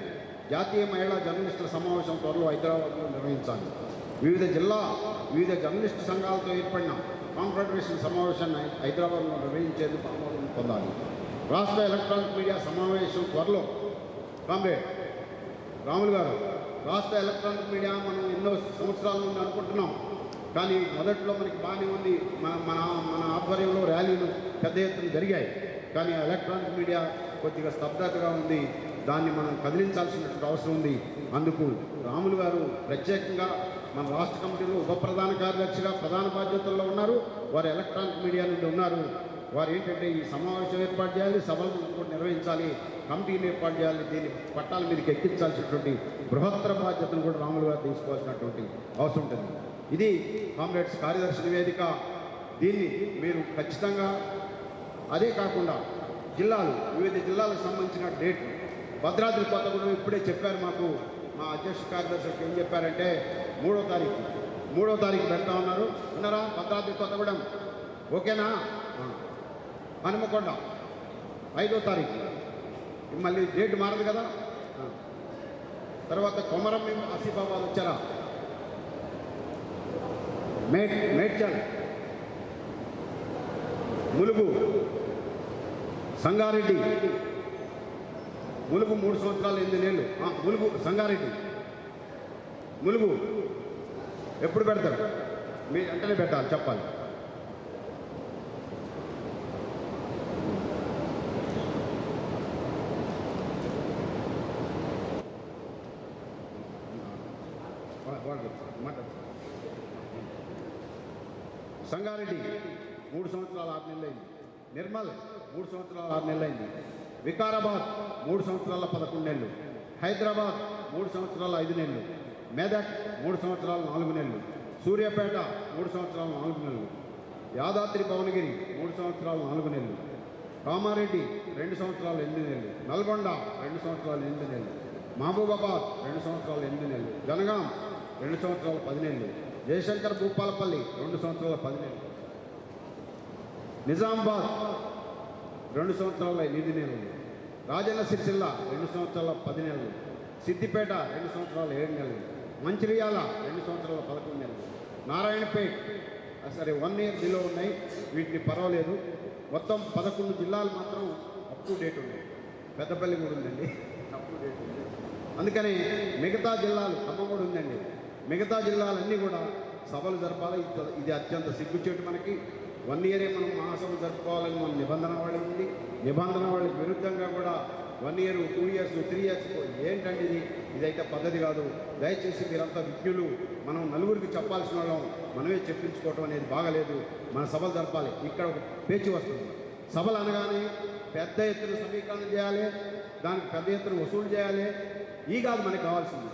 జాతీయ మహిళా జర్నలిస్టుల సమావేశం త్వరలో హైదరాబాద్లో నిర్వహించాలి. వివిధ జర్నలిస్టు సంఘాలతో ఏర్పడిన కాన్ఫెడరేషన్ సమావేశాన్ని హైదరాబాద్లో నిర్వహించేందుకు ఆమోదం పొందాలి. రాష్ట్ర ఎలక్ట్రానిక్ మీడియా సమావేశం త్వరలో. కామ్రేడ్ రాములు గారు, రాష్ట్ర ఎలక్ట్రానిక్ మీడియా మనం ఎన్నో సంవత్సరాల నుండి అనుకుంటున్నాం, కానీ మొదట్లో మనకి బాగానే ఉంది. మన ఆధ్వర్యంలో ర్యాలీలు పెద్ద ఎత్తున జరిగాయి, కానీ ఎలక్ట్రానిక్ మీడియా కొద్దిగా స్తబ్దతగా ఉంది. దాన్ని మనం కదిలించాల్సినటువంటి అవసరం ఉంది. అందుకు రాములు గారు ప్రత్యేకంగా మన రాష్ట్ర కమిటీలో ఉప ప్రధాన కార్యదర్శిగా ప్రధాన బాధ్యతల్లో ఉన్నారు. వారు ఎలక్ట్రానిక్ మీడియా నుండి ఉన్నారు. వారు ఏంటంటే ఈ సమావేశం ఏర్పాటు చేయాలి, సభలను కూడా నిర్వహించాలి, కమిటీని ఏర్పాటు చేయాలి, దీన్ని పట్టాల మీదకి ఎక్కించాల్సినటువంటి బృహత్తర బాధ్యతను కూడా రాములు గారు తీసుకోవాల్సినటువంటి అవసరం ఉంటుంది. ఇది కామ్రేడ్స్ కార్యదర్శి నివేదిక. దీన్ని మీరు ఖచ్చితంగా, అదే కాకుండా వివిధ జిల్లాలకు సంబంధించిన డేట్, భద్రాద్రి కొత్తగూడెం ఇప్పుడే చెప్పారు మాకు, మా అధ్యక్ష కార్యదర్శికి ఏం చెప్పారంటే 3వ తారీఖు పెడతా ఉన్నారు. ఉన్నారా? భద్రాద్రి కొత్తగూడెం ఓకేనా? హనుమకొండ 5వ తారీఖు, మళ్ళీ డేట్ మారదు కదా. తర్వాత కొమరం ఆసిఫాబాద్ వచ్చారా? మేడ్చల్, ములుగు, సంగారెడ్డి. ములుగు 3 సంవత్సరాలు 8 నెలలు. ములుగు సంగారెడ్డి ములుగు ఎప్పుడు పెడతారు? మీరు వెంటనే పెట్టాలి, చెప్పాలి. సంగారెడ్డి 3 సంవత్సరాలు 6 నెలలైంది. నిర్మల్ 3 సంవత్సరాలు 6 నెలలైంది. వికారాబాద్ 3 సంవత్సరాల 11 నెలలు. హైదరాబాద్ 3 సంవత్సరాల 5 నెలలు. మెదక్ 3 సంవత్సరాలు 4 నెలలు. సూర్యాపేట 3 సంవత్సరాలు 4 నెలలు. యాదాద్రి భువనగిరి 3 సంవత్సరాలు 4 నెలలు. కామారెడ్డి 2 సంవత్సరాలు 8 నెలలు. నల్గొండ 2 సంవత్సరాలు 8 నెలలు. మహబూబాబాద్ 2 సంవత్సరాలు 8 నెలలు. జనగాం 2 సంవత్సరాలు 10 నెలలు. జయశంకర్ భూపాలపల్లి 2 సంవత్సరాల 10 నెలలు. నిజామాబాద్ 2 సంవత్సరాల 8 నెలలు. రాజన్న సిరిసిల్ల 2 సంవత్సరాల 10 నెలలు. సిద్దిపేట 2 సంవత్సరాల 7 నెలలు. మంచిర్యాల 2 సంవత్సరాల 11 నెలలు. నారాయణపేట్ సరే 1 ఇయర్ బిలో ఉన్నాయి, వీటిని పర్వాలేదు. మొత్తం 11 జిల్లాలు మాత్రం అప్ టు డేట్ ఉన్నాయి. పెద్దపల్లి కూడా ఉందండి, అప్ టు డేట్ ఉంది. అందుకని మిగతా జిల్లాలు, ఖమ్మం కూడా ఉందండి, మిగతా జిల్లాలన్నీ కూడా సభలు జరపాలి. ఇది అత్యంత సిగ్గుచేటు మనకి. 1 ఇయరే మనం మహాసభ జరుపుకోవాలని మన నిబంధన వాళ్ళకి ఉంది. నిబంధన వాళ్ళకి విరుద్ధంగా కూడా 1 ఇయర్ 2 ఇయర్స్ 3 ఇయర్స్ ఏంటండి ఇదైతే పద్ధతి కాదు. దయచేసి మీరంతా విజ్ఞులు, మనం నలుగురికి చెప్పాల్సిన వాళ్ళం, మనమే చెప్పించుకోవటం అనేది బాగలేదు. మన సభలు జరపాలి. ఇక్కడ ఒక పేచి వస్తుంది. సభలు అనగానే పెద్ద ఎత్తున సమీకరణ చేయాలి, దానికి పెద్ద ఎత్తున వసూలు చేయాలి. ఈ కాదు మనకు కావాల్సింది.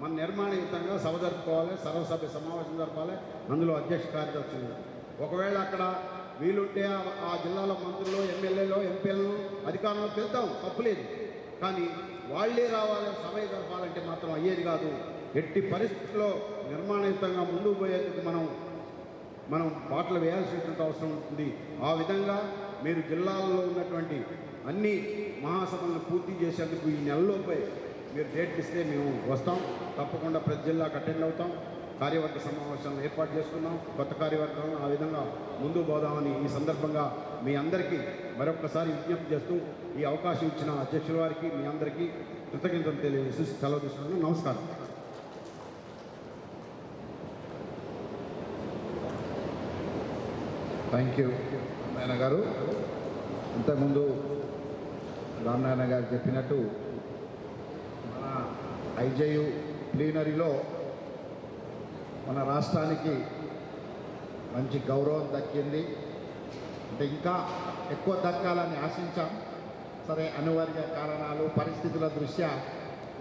మన నిర్మాణయుతంగా సభ జరుపుకోవాలి, సర్వసభ్య సమావేశం జరపాలి, అందులో అధ్యక్ష కార్యదర్శులు. ఒకవేళ అక్కడ వీలుంటే ఆ జిల్లాలో మంత్రులు, ఎమ్మెల్యేలు, ఎంపీలు అధికారంలో పెద్దాం, తప్పులేదు. కానీ వాళ్ళే రావాలి, సభ జరపాలంటే మాత్రం అయ్యేది కాదు. ఎట్టి పరిస్థితుల్లో నిర్మాణయుతంగా ముందుకు పోయేందుకు మనం బాటలు వేయాల్సినటువంటి అవసరం ఉంటుంది. ఆ విధంగా మీరు జిల్లాల్లో ఉన్నటువంటి అన్ని మహాసభలను పూర్తి చేసేందుకు ఈ నెలలోపై మీరు డేట్ ఇస్తే మేము వస్తాం. తప్పకుండా ప్రతి జిల్లాకు అటెండ్ అవుతాం. కార్యవర్గ సమావేశాలను ఏర్పాటు చేసుకున్నాం, కొత్త కార్యవర్గం. ఆ విధంగా ముందుకు పోదామని ఈ సందర్భంగా మీ అందరికీ మరొకసారి విజ్ఞప్తి చేస్తూ ఈ అవకాశం ఇచ్చిన అధ్యక్షుల వారికి మీ అందరికీ కృతజ్ఞతలు తెలియజేసి సెలవు తీసుకున్నాను. నమస్కారం. థ్యాంక్ యూ నారాయణ గారు. ఇంతకుముందు రామనారాయణ గారు చెప్పినట్టు మన ఐజేయు ప్లీనరీలో మన రాష్ట్రానికి మంచి గౌరవం దక్కింది. అంటే ఇంకా ఎక్కువ దక్కాలని ఆశించాం. సరే, అనివార్య కారణాలు, పరిస్థితుల దృష్ట్యా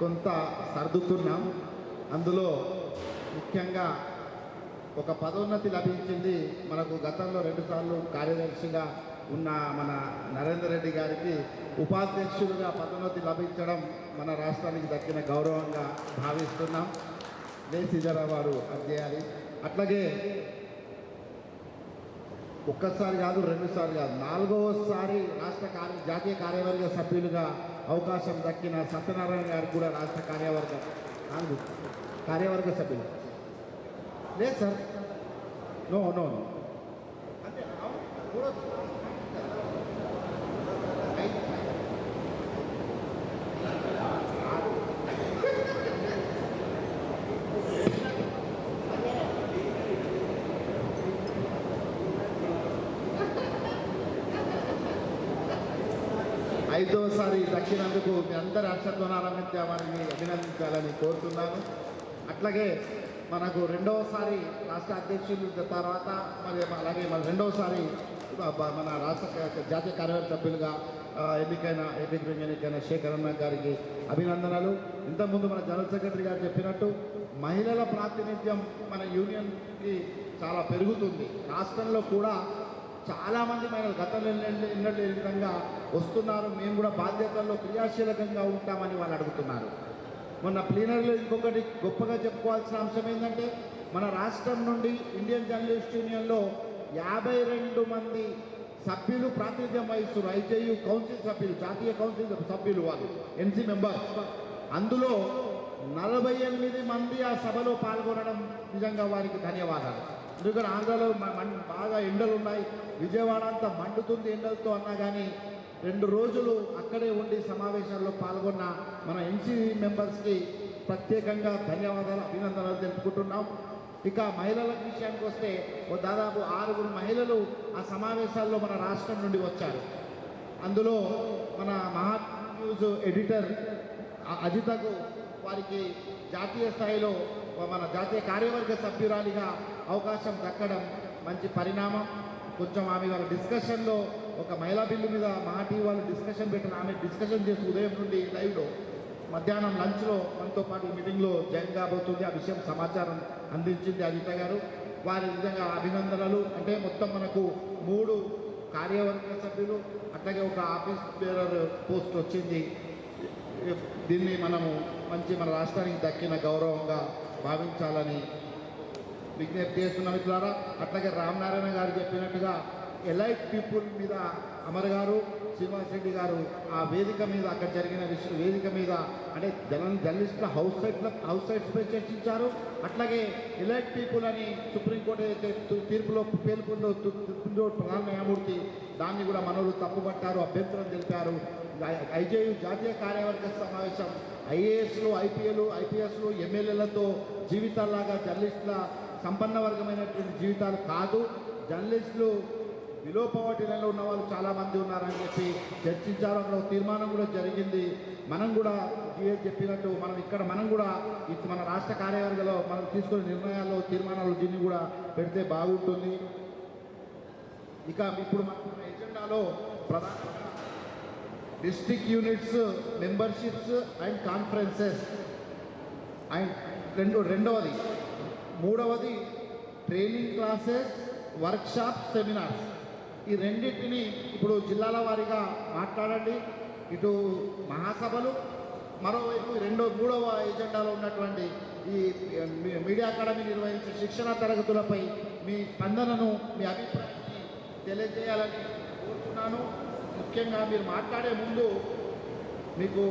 కొంత సర్దుతున్నాం. అందులో ముఖ్యంగా ఒక పదోన్నతి లభించింది మనకు. గతంలో 2 సార్లు కార్యదర్శిగా ఉన్న మన నరేందర్ రెడ్డి గారికి ఉపాధ్యక్షులుగా పదోన్నతి లభించడం మన రాష్ట్రానికి దక్కిన గౌరవంగా భావిస్తున్నాం. సీజరా వారు అది చేయాలి. అట్లాగే ఒక్కసారి కాదు, 2 సార్లు కాదు, 4వసారి జాతీయ కార్యవర్గ సభ్యులుగా అవకాశం దక్కిన సత్యనారాయణ గారికి కూడా రాష్ట్ర కార్యవర్గ సభ్యులు లేదు సార్. నో నో నో అంటే 5వసారి దక్కినందుకు మీ అందరి హర్షధ్వానాలతో వారిని అభినందించాలని కోరుతున్నాను. అట్లాగే మనకు 2వసారి రాష్ట్ర అధ్యక్షులు తర్వాత అలాగే మన 2వసారి మన రాష్ట్ర జాతీయ కార్యవర్గ సభ్యులుగా ఎన్నికైన శేఖరన్న గారికి అభినందనలు. ఇంతకుముందు మన జనరల్ సెక్రటరీ గారు చెప్పినట్టు మహిళల ప్రాతినిధ్యం మన యూనియన్కి చాలా పెరుగుతుంది. రాష్ట్రంలో కూడా చాలామంది మహిళలు గతంలో ఎన్నడూ లేని విధంగా వస్తున్నారు. మేము కూడా బాధ్యతల్లో క్రియాశీలకంగా ఉంటామని వాళ్ళు అడుగుతున్నారు. మొన్న ప్లీనరీలో ఇంకొకటి గొప్పగా చెప్పుకోవాల్సిన అంశం ఏంటంటే మన రాష్ట్రం నుండి ఇండియన్ జర్నలిస్ట్ యూనియన్లో 52 మంది సభ్యులు ప్రాతినిధ్యం వహిస్తున్నారు. ఐజేయు కౌన్సిల్ సభ్యులు, జాతీయ కౌన్సిల్ సభ్యులు, వాళ్ళు ఎన్సీ మెంబర్స్. అందులో 48 మంది ఆ సభలో పాల్గొనడం నిజంగా వారికి ధన్యవాదాలు. ఎందుకంటే ఆంధ్రలో బాగా ఎండలు ఉన్నాయి, విజయవాడ అంతా మండుతుంది ఎండలతో అన్నా కానీ 2 రోజులు అక్కడే ఉండి సమావేశాల్లో పాల్గొన్న మన ఎన్సీ మెంబర్స్కి ప్రత్యేకంగా ధన్యవాదాలు, అభినందనలు తెలుపుకుంటున్నాం. ఇక మహిళల విషయానికి వస్తే దాదాపు 6 మహిళలు ఆ సమావేశాల్లో మన రాష్ట్రం నుండి వచ్చారు. అందులో మన మహా న్యూస్ ఎడిటర్ అజితకు వారికి జాతీయ స్థాయిలో మన జాతీయ కార్యవర్గ సభ్యురాలిగా అవకాశం దక్కడం మంచి పరిణామం. కొంచెం ఆమె వాళ్ళ డిస్కషన్లో ఒక మహిళా బిల్లు మీద మహా టీవీ వాళ్ళు డిస్కషన్ పెట్టిన ఆమె డిస్కషన్ చేసి ఉదయం నుండి లైవ్లో మధ్యాహ్నం లంచ్లో మనతో పాటు మీటింగ్లో జాయిన్ కాబోతుంది. ఆ విషయం సమాచారం అందించింది అజిత గారు. వారి విధంగా అభినందనలు. అంటే మొత్తం మనకు 3 కార్యవర్గ సభ్యులు, అట్లాగే ఒక ఆఫీస్ బేరర్ పోస్ట్ వచ్చింది. దీన్ని మనము మన రాష్ట్రానికి దక్కిన గౌరవంగా భావించాలని విజ్ఞప్తి చేస్తున్న మిత్రులారా. అట్లాగే రామనారాయణ గారు చెప్పినట్టుగా ఎలైట్ పీపుల్ మీద అమర్ గారు, శ్రీనివాస్ రెడ్డి గారు ఆ వేదిక మీద అక్కడ జరిగిన వేదిక మీద అంటే జర్నలిస్టుల హౌస్ సైట్స్పై చర్చించారు. అట్లాగే ఎలైట్ పీపుల్ అని సుప్రీంకోర్టు అయితే తీర్పులో పేర్కొందో ప్రధాన న్యాయమూర్తి దాన్ని కూడా మనోళ్ళు తప్పుపట్టారు, అభ్యంతరం తెలిపారు. ఐజేయు జాతీయ కార్యవర్గ సమావేశం ఐఏఎస్లు, ఐపీఎస్లు, ఎమ్మెల్యేలతో జీవితాల్లాగా జర్నలిస్టుల సంపన్న వర్గమైనటువంటి జీవితాలు కాదు. జర్నలిస్టులు బిలో పవర్టీ లైన్లో ఉన్న వాళ్ళు చాలామంది ఉన్నారని చెప్పి చర్చించారు. అక్కడ ఒక తీర్మానం కూడా జరిగింది. మనం కూడా చెప్పినట్టు మనం కూడా మన రాష్ట్ర కార్యవర్గంలో మనం తీసుకునే నిర్ణయాల్లో, తీర్మానాలు దీన్ని కూడా పెడితే బాగుంటుంది. ఇక ఇప్పుడు మన ఎజెండాలో ప్రధానంగా district units memberships and conferences and రెండవది మూడవది ట్రైనింగ్ క్లాసెస్ వర్క్షాప్ సెమినార్స్. ఈ రెండింటిని ఇప్పుడు జిల్లాల వారీగా మాట్లాడండి. ఇటు మహాసభలు, మరోవైపు మూడవ ఎజెండాలో ఉన్నటువంటి ఈ మీడియా అకాడమీ నిర్వహించే శిక్షణ తరగతులపై మీ స్పందనను, మీ అభిప్రాయాన్ని తెలియజేయాలని కోరుతున్నాను. ముఖ్యంగా మీరు మాట్లాడే ముందు మీకు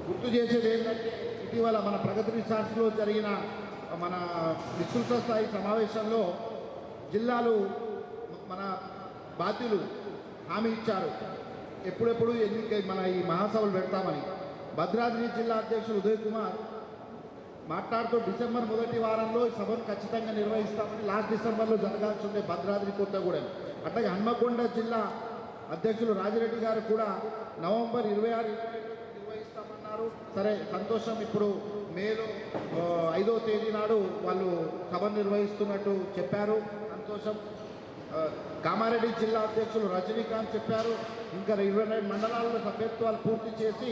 గుర్తు చేసేది ఏంటంటే, ఇటీవల మన ప్రగతి రిసార్ట్స్లో జరిగిన మన విస్తృత స్థాయి సమావేశంలో జిల్లాలు మన బాధ్యులు హామీ ఇచ్చారు, ఎప్పుడెప్పుడు మన ఈ మహాసభలు పెడతామని. భద్రాద్రి జిల్లా అధ్యక్షులు ఉదయ్ కుమార్ మాట్లాడుతూ డిసెంబర్ మొదటి వారంలో ఈ సభను ఖచ్చితంగా నిర్వహిస్తామని, లాస్ట్ డిసెంబర్లో జరగాల్సి ఉండే భద్రాద్రి కొత్తగూడెం. అట్లాగే హన్మకొండ జిల్లా అధ్యక్షులు రాజిరెడ్డి గారు కూడా నవంబర్ 26 నిర్వహిస్తామన్నారు. సరే, సంతోషం. ఇప్పుడు మేలో 5వ తేదీ నాడు వాళ్ళు సభను నిర్వహిస్తున్నట్టు చెప్పారు, సంతోషం. కామారెడ్డి జిల్లా అధ్యక్షులు రజనీకాంత్ చెప్పారు, ఇంకా 22 మండలాల్లో సభ్యత్వాలు పూర్తి చేసి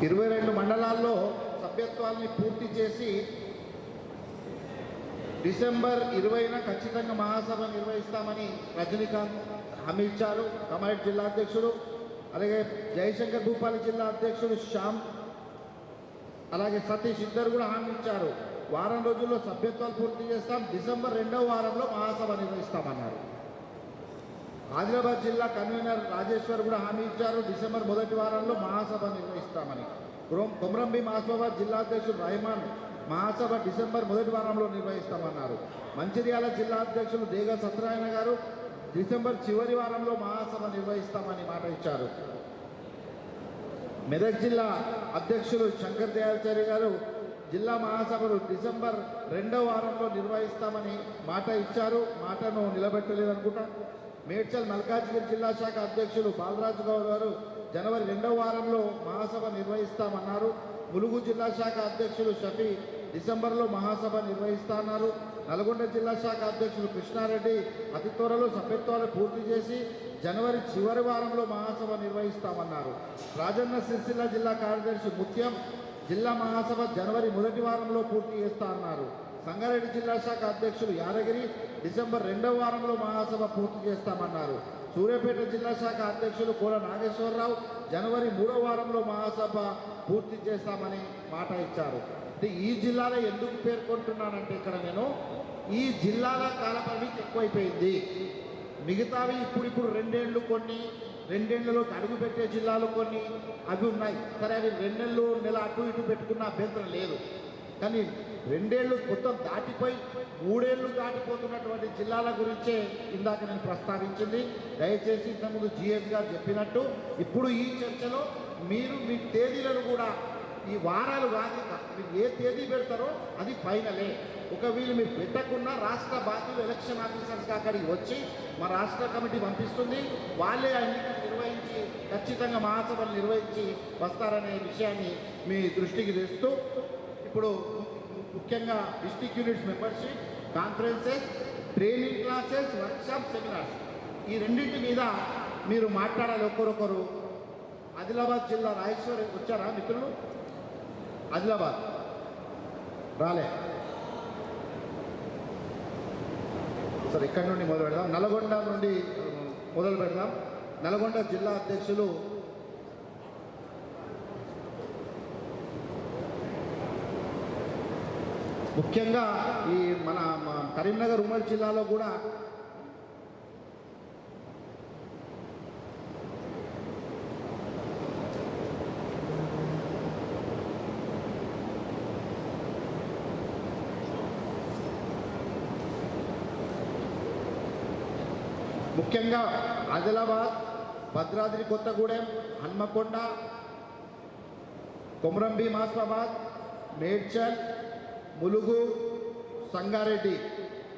22 మండలాల్లో సభ్యత్వాన్ని పూర్తి చేసి డిసెంబర్ 20న ఖచ్చితంగా మహాసభ నిర్వహిస్తామని రజనీకాంత్ హామీ ఇచ్చారు, కామారెడ్డి జిల్లా అధ్యక్షుడు. అలాగే జయశంకర్ భూపాలి జిల్లా అధ్యక్షుడు శ్యామ్, అలాగే సతీష్ ఇద్దరు కూడా హామీ ఇచ్చారు. వారం రోజుల్లో సభ్యత్వాలు పూర్తి చేస్తాం, డిసెంబర్ 2వ వారంలో మహాసభ నిర్వహిస్తామన్నారు. ఆదిలాబాద్ జిల్లా కన్వీనర్ రాజేశ్వర్ కూడా హామీ ఇచ్చారు, డిసెంబర్ మొదటి వారంలో మహాసభ నిర్వహిస్తామని. కొమరంభీం ఆసిఫాబాద్ జిల్లా అధ్యక్షుడు రెహమాన్ మహాసభ డిసెంబర్ మొదటి వారంలో నిర్వహిస్తామన్నారు. మంచిర్యాల జిల్లా అధ్యక్షులు దేగ సత్యనారాయణ గారు డిసెంబర్ చివరి వారంలో మహాసభ నిర్వహిస్తామని మాట ఇచ్చారు. మెదక్ జిల్లా అధ్యక్షులు శంకర్ దయాచార్య గారు జిల్లా మహాసభలు డిసెంబర్ 2వ వారంలో నిర్వహిస్తామని మాట ఇచ్చారు, మాటను నిలబెట్టలేదనుకుంటా. మేడ్చల్ మల్కాజ్గిరి జిల్లా శాఖ అధ్యక్షులు బాలరాజు గౌడ్ గారు జనవరి 2వ వారంలో మహాసభ నిర్వహిస్తామన్నారు. ములుగు జిల్లా శాఖ అధ్యక్షులు షఫీ డిసెంబర్లో మహాసభ నిర్వహిస్తామన్నారు. నల్గొండ జిల్లా శాఖ అధ్యక్షులు కృష్ణారెడ్డి అతి త్వరలో సభ్యత్వాలు పూర్తి చేసి జనవరి చివరి వారంలో మహాసభ నిర్వహిస్తామన్నారు. రాజన్న సిరిసిల్ల జిల్లా కార్యదర్శి ముత్యం జిల్లా మహాసభ జనవరి మొదటి వారంలో పూర్తి చేస్తా అన్నారు. సంగారెడ్డి జిల్లా శాఖ అధ్యక్షులు యాదగిరి డిసెంబర్ 2వ వారంలో మహాసభ పూర్తి చేస్తామన్నారు. సూర్యాపేట జిల్లా శాఖ అధ్యక్షులు కోల నాగేశ్వరరావు జనవరి 3వ వారంలో మహాసభ పూర్తి చేస్తామని మాట ఇచ్చారు. అంటే ఈ జిల్లాలో ఎందుకు పేర్కొంటున్నానంటే, ఇక్కడ నేను ఈ జిల్లాల కాలపరిమితి ఎక్కువైపోయింది. మిగతావి ఇప్పుడు 2 ఏళ్ళు, కొన్ని 2 ఏళ్లలోకి అడుగు పెట్టే జిల్లాలు కొన్ని అవి ఉన్నాయి. సరే, అవి 2 నెలలు నెల అటు ఇటు పెట్టుకున్న అభ్యంతరం లేదు. కానీ 2 ఏళ్ళు మొత్తం దాటిపోయి 3 ఏళ్ళు దాటిపోతున్నటువంటి జిల్లాల గురించే ఇందాక నేను ప్రస్తావించింది. దయచేసి ఇంతకుముందు జిఎస్ గారు చెప్పినట్టు ఇప్పుడు ఈ చర్చలో మీరు మీ తేదీలను కూడా, ఈ వారాలు కాదు, మీరు ఏ తేదీ పెడతారో అది ఫైనలే. ఒకవేళ మీరు పెట్టకుండా రాష్ట్ర బాధ్యులు ఎలక్షన్ ఆఫీసర్స్గా అక్కడికి వచ్చి మా రాష్ట్ర కమిటీ పంపిస్తుంది, వాళ్ళే ఆ ఎన్నికలు నిర్వహించి ఖచ్చితంగా మహాసభలు నిర్వహించి వస్తారనే విషయాన్ని మీ దృష్టికి తెస్తూ, ఇప్పుడు ముఖ్యంగా district units membership, conferences, training classes, workshop, seminars, ఈ రెండింటి మీద మీరు మాట్లాడాలి ఒకరొకరు. ఆదిలాబాద్ జిల్లా రాజేశ్వర్ వచ్చారా మిత్రులు? ఆదిలాబాద్ రాలే. సరే, ఇక్కడ నుండి మొదలు పెడదాం. నల్గొండ నుండి మొదలు పెడదాం. నల్గొండ జిల్లా అధ్యక్షులు ముఖ్యంగా ఈ మన కరీంనగర్ ఉమ్మడి జిల్లాలో కూడా ముఖ్యంగా ఆదిలాబాద్, భద్రాద్రి కొత్తగూడెం, హన్మకొండ, కొమరంభీం ఆసిఫాబాద్, మేడ్చల్, ములుగు, సంగారెడ్డి,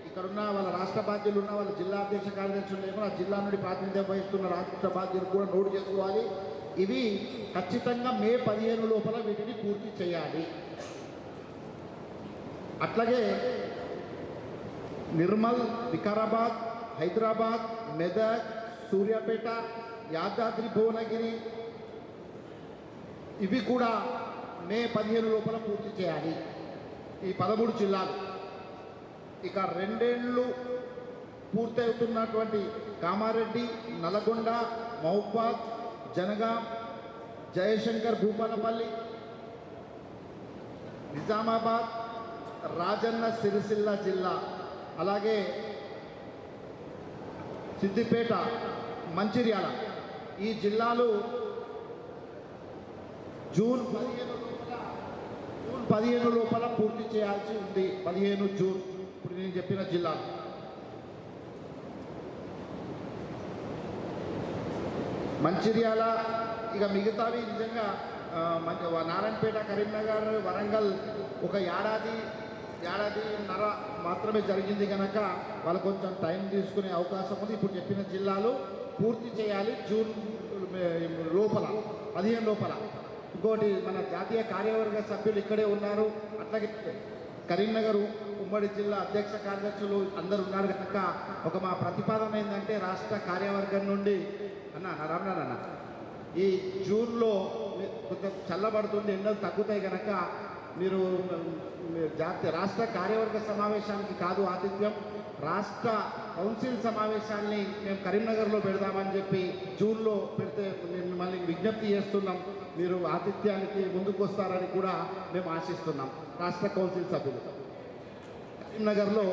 ఇక్కడున్న వాళ్ళ రాష్ట్ర బాధ్యులు ఉన్న వాళ్ళ జిల్లా అధ్యక్ష కార్యదర్శులు ఏమో ఆ జిల్లా నుండి ప్రాతినిధ్యం వహిస్తున్న రాష్ట్ర బాధ్యులు కూడా నోటు చేసుకోవాలి. ఇవి ఖచ్చితంగా మే 15 లోపల వీటిని పూర్తి చేయాలి. అట్లాగే నిర్మల్, వికారాబాద్, హైదరాబాద్, మెదక్, సూర్యాపేట, యాదాద్రి భువనగిరి, ఇవి కూడా మే 15 లోపల పూర్తి చేయాలి. ఈ 13 జిల్లాలు. ఇక 2 ఏళ్ళు పూర్తవుతున్నటువంటి కామారెడ్డి, నల్గొండ, మహబూబాద్, జనగాం, జయశంకర్, భూపాలపల్లి, నిజామాబాద్, రాజన్న సిరిసిల్ల జిల్లా, అలాగే సిద్దిపేట, మంచిర్యాల ఈ జిల్లాలు జూన్ 15 లోపల పూర్తి చేయాల్సి ఉంది. 15 జూన్ ఇప్పుడు నేను చెప్పిన జిల్లాలు. మంచిర్యాల ఇక మిగతావి నిజంగా నారాయణపేట, కరీంనగర్, వరంగల్ ఒక ఏడాదిన్నర మాత్రమే జరిగింది కనుక వాళ్ళు కొంచెం టైం తీసుకునే అవకాశం ఉంది. ఇప్పుడు చెప్పిన జిల్లాలు పూర్తి చేయాలి జూన్ లోపల, 15 లోపల. ఇంకోటి మన జాతీయ కార్యవర్గ సభ్యులు ఇక్కడే ఉన్నారు. అట్లాగే కరీంనగర్ ఉమ్మడి జిల్లా అధ్యక్ష కార్యదర్శులు అందరు ఉన్నారు కనుక మా ప్రతిపాదన ఏంటంటే రాష్ట్ర కార్యవర్గం నుండి అన్న ఈ జూన్లో కొంచెం చల్లబడుతుంది, ఎండలు తగ్గుతాయి కనుక మీరు రాష్ట్ర కార్యవర్గ సమావేశానికి కాదు ఆతిథ్యం, రాష్ట్ర కౌన్సిల్ సమావేశాన్ని మేము కరీంనగర్లో పెడదామని చెప్పి జూన్లో పెడితే మిమ్మల్ని విజ్ఞప్తి చేస్తున్నాం. మీరు ఆతిథ్యానికి ముందుకు వస్తారని కూడా మేము ఆశిస్తున్నాం. రాష్ట్ర కౌన్సిల్ సభ్యులు కరీంనగర్లో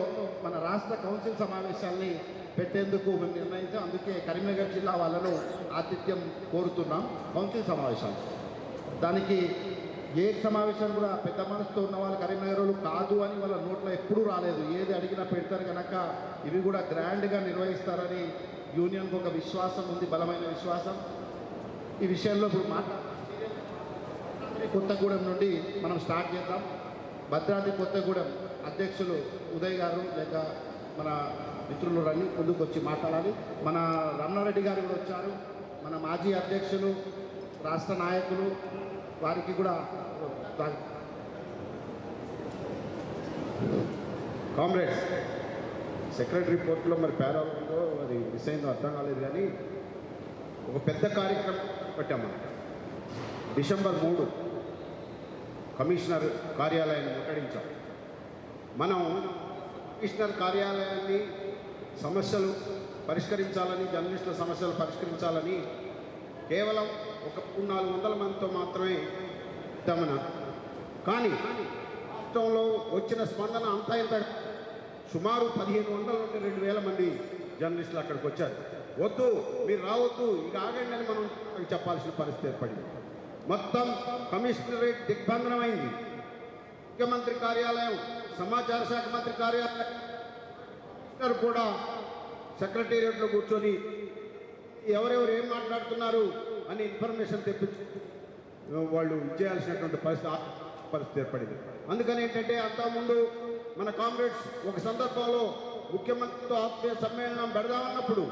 మన రాష్ట్ర కౌన్సిల్ సమావేశాల్ని పెట్టేందుకు మేము నిర్ణయించాం. అందుకే కరీంనగర్ జిల్లా వాళ్ళను ఆతిథ్యం కోరుతున్నాం కౌన్సిల్ సమావేశాలు. దానికి ఏ సమావేశం కూడా పెద్ద మనసుతో ఉన్న వాళ్ళు కరీంనగర్లో కాదు అని వాళ్ళ నోట్లో ఎప్పుడూ రాలేదు. ఏది అడిగినా పెడతారు కనుక ఇవి కూడా గ్రాండ్గా నిర్వహిస్తారని యూనియన్కు ఒక విశ్వాసం ఉంది, బలమైన విశ్వాసం. ఈ విషయంలో ఇప్పుడు కొత్తగూడెం నుండి మనం స్టార్ట్ చేద్దాం. భద్రాద్రి కొత్తగూడెం అధ్యక్షులు ఉదయ్ గారు లేక మన మిత్రులు రండి ముందుకు వచ్చి మాట్లాడాలి. మన రమణారెడ్డి గారు కూడా వచ్చారు, మన మాజీ అధ్యక్షులు, రాష్ట్ర నాయకులు, వారికి కూడా కామ్రేడ్స్. సెక్రటరీ రిపోర్ట్లో మరి పేరా ఉందో అది మిస్ అయిందో అర్థం కాలేదు, కానీ ఒక పెద్ద కార్యక్రమం పెట్టాము. డిసెంబర్ 3 కమిషనర్ కార్యాలయాన్ని ముట్టడించాం. మనం కమిషనర్ కార్యాలయాన్ని సమస్యలు పరిష్కరించాలని, జర్నలిస్టుల సమస్యలు పరిష్కరించాలని కేవలం ఒక 400 మందితో మాత్రమే ఇద్దామన్నారు. కానీ రాష్ట్రంలో వచ్చిన స్పందన అంతా ఇంత సుమారు 1500 నుండి 2000 మంది జర్నలిస్టులు అక్కడికి వచ్చారు. వద్దు మీరు రావద్దు, ఇక ఆగండి అని మనం చెప్పాల్సిన పరిస్థితి ఏర్పడింది. మొత్తం కమిషనరేట్ దిగ్బంధనమైంది. ముఖ్యమంత్రి కార్యాలయం, సమాచార శాఖ మంత్రి కార్యాలయం కూడా సెక్రటేరియట్లో కూర్చొని ఎవరెవరు ఏం మాట్లాడుతున్నారు అని ఇన్ఫర్మేషన్ తెప్పించి వాళ్ళు ఇచ్చేయాల్సినటువంటి పరిస్థితి ఏర్పడింది. అందుకని ఏంటంటే అంతకుముందు మన కామ్రేడ్స్ ఒక సందర్భంలో ముఖ్యమంత్రితో ఆత్మీయ సమ్మేళనం పెడదామన్నప్పుడు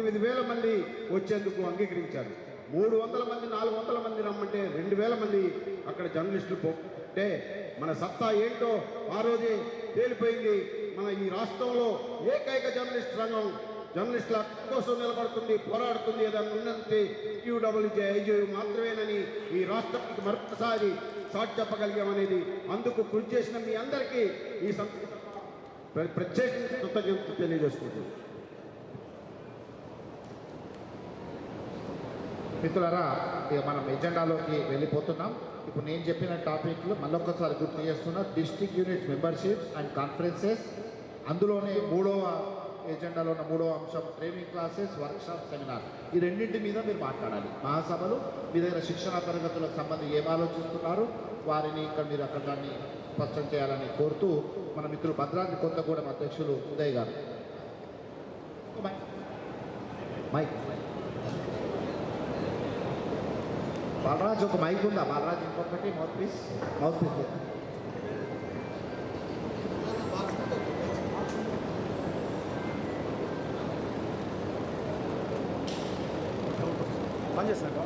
8,000 మంది వచ్చేందుకు అంగీకరించారు. 300 మంది 400 మంది రమ్మంటే 2,000 మంది అక్కడ జర్నలిస్టులు పోతే మన సత్తా ఏంటో ఆ రోజే తేలిపోయింది. మన ఈ రాష్ట్రంలో ఏకైక జర్నలిస్ట్ రంగం జర్నలిస్టుల కోసం నిలబడుతుంది, పోరాడుతుంది. ఏదైనా ఉన్నంతే UWJIJU మాత్రమేనని ఈ రాష్ట్రానికి మరొకసారి సాటి చెప్పగలిగామనేది అందుకు కృషి చేసిన మీ అందరికీ ఈ ప్రత్యేకంగా కృతజ్ఞతలు తెలియజేసుకుంటున్నాను. మిత్రులారా, ఇక మనం ఎజెండాలోకి వెళ్ళిపోతున్నాం. ఇప్పుడు నేను చెప్పిన టాపిక్లు మళ్ళొక్కసారి గుర్తు చేస్తున్నా. District units memberships and conferences, అందులోనే 3వ ఎజెండాలో ఉన్న 3వ అంశం ట్రైనింగ్ క్లాసెస్, వర్క్షాప్, సెమినార్. ఈ రెండింటి మీద మీరు మాట్లాడాలి. మహాసభలు మీ దగ్గర శిక్షణా తరగతులకు సంబంధించి ఏం ఆలోచిస్తున్నారు వారిని ఇక్కడ మీరు అక్కడ దాన్ని స్పష్టం చేయాలని కోరుతూ మన మిత్రులు భద్రాద్రి కొత్తగూడెం అధ్యక్షులు ఉదయ్ గారు. మైక్ బాలరాజ్, ఒక మైక్ ఉందా బాలరాజ్? ఇంకొకటి మౌత్ పీస్ పనిచేస్తాను.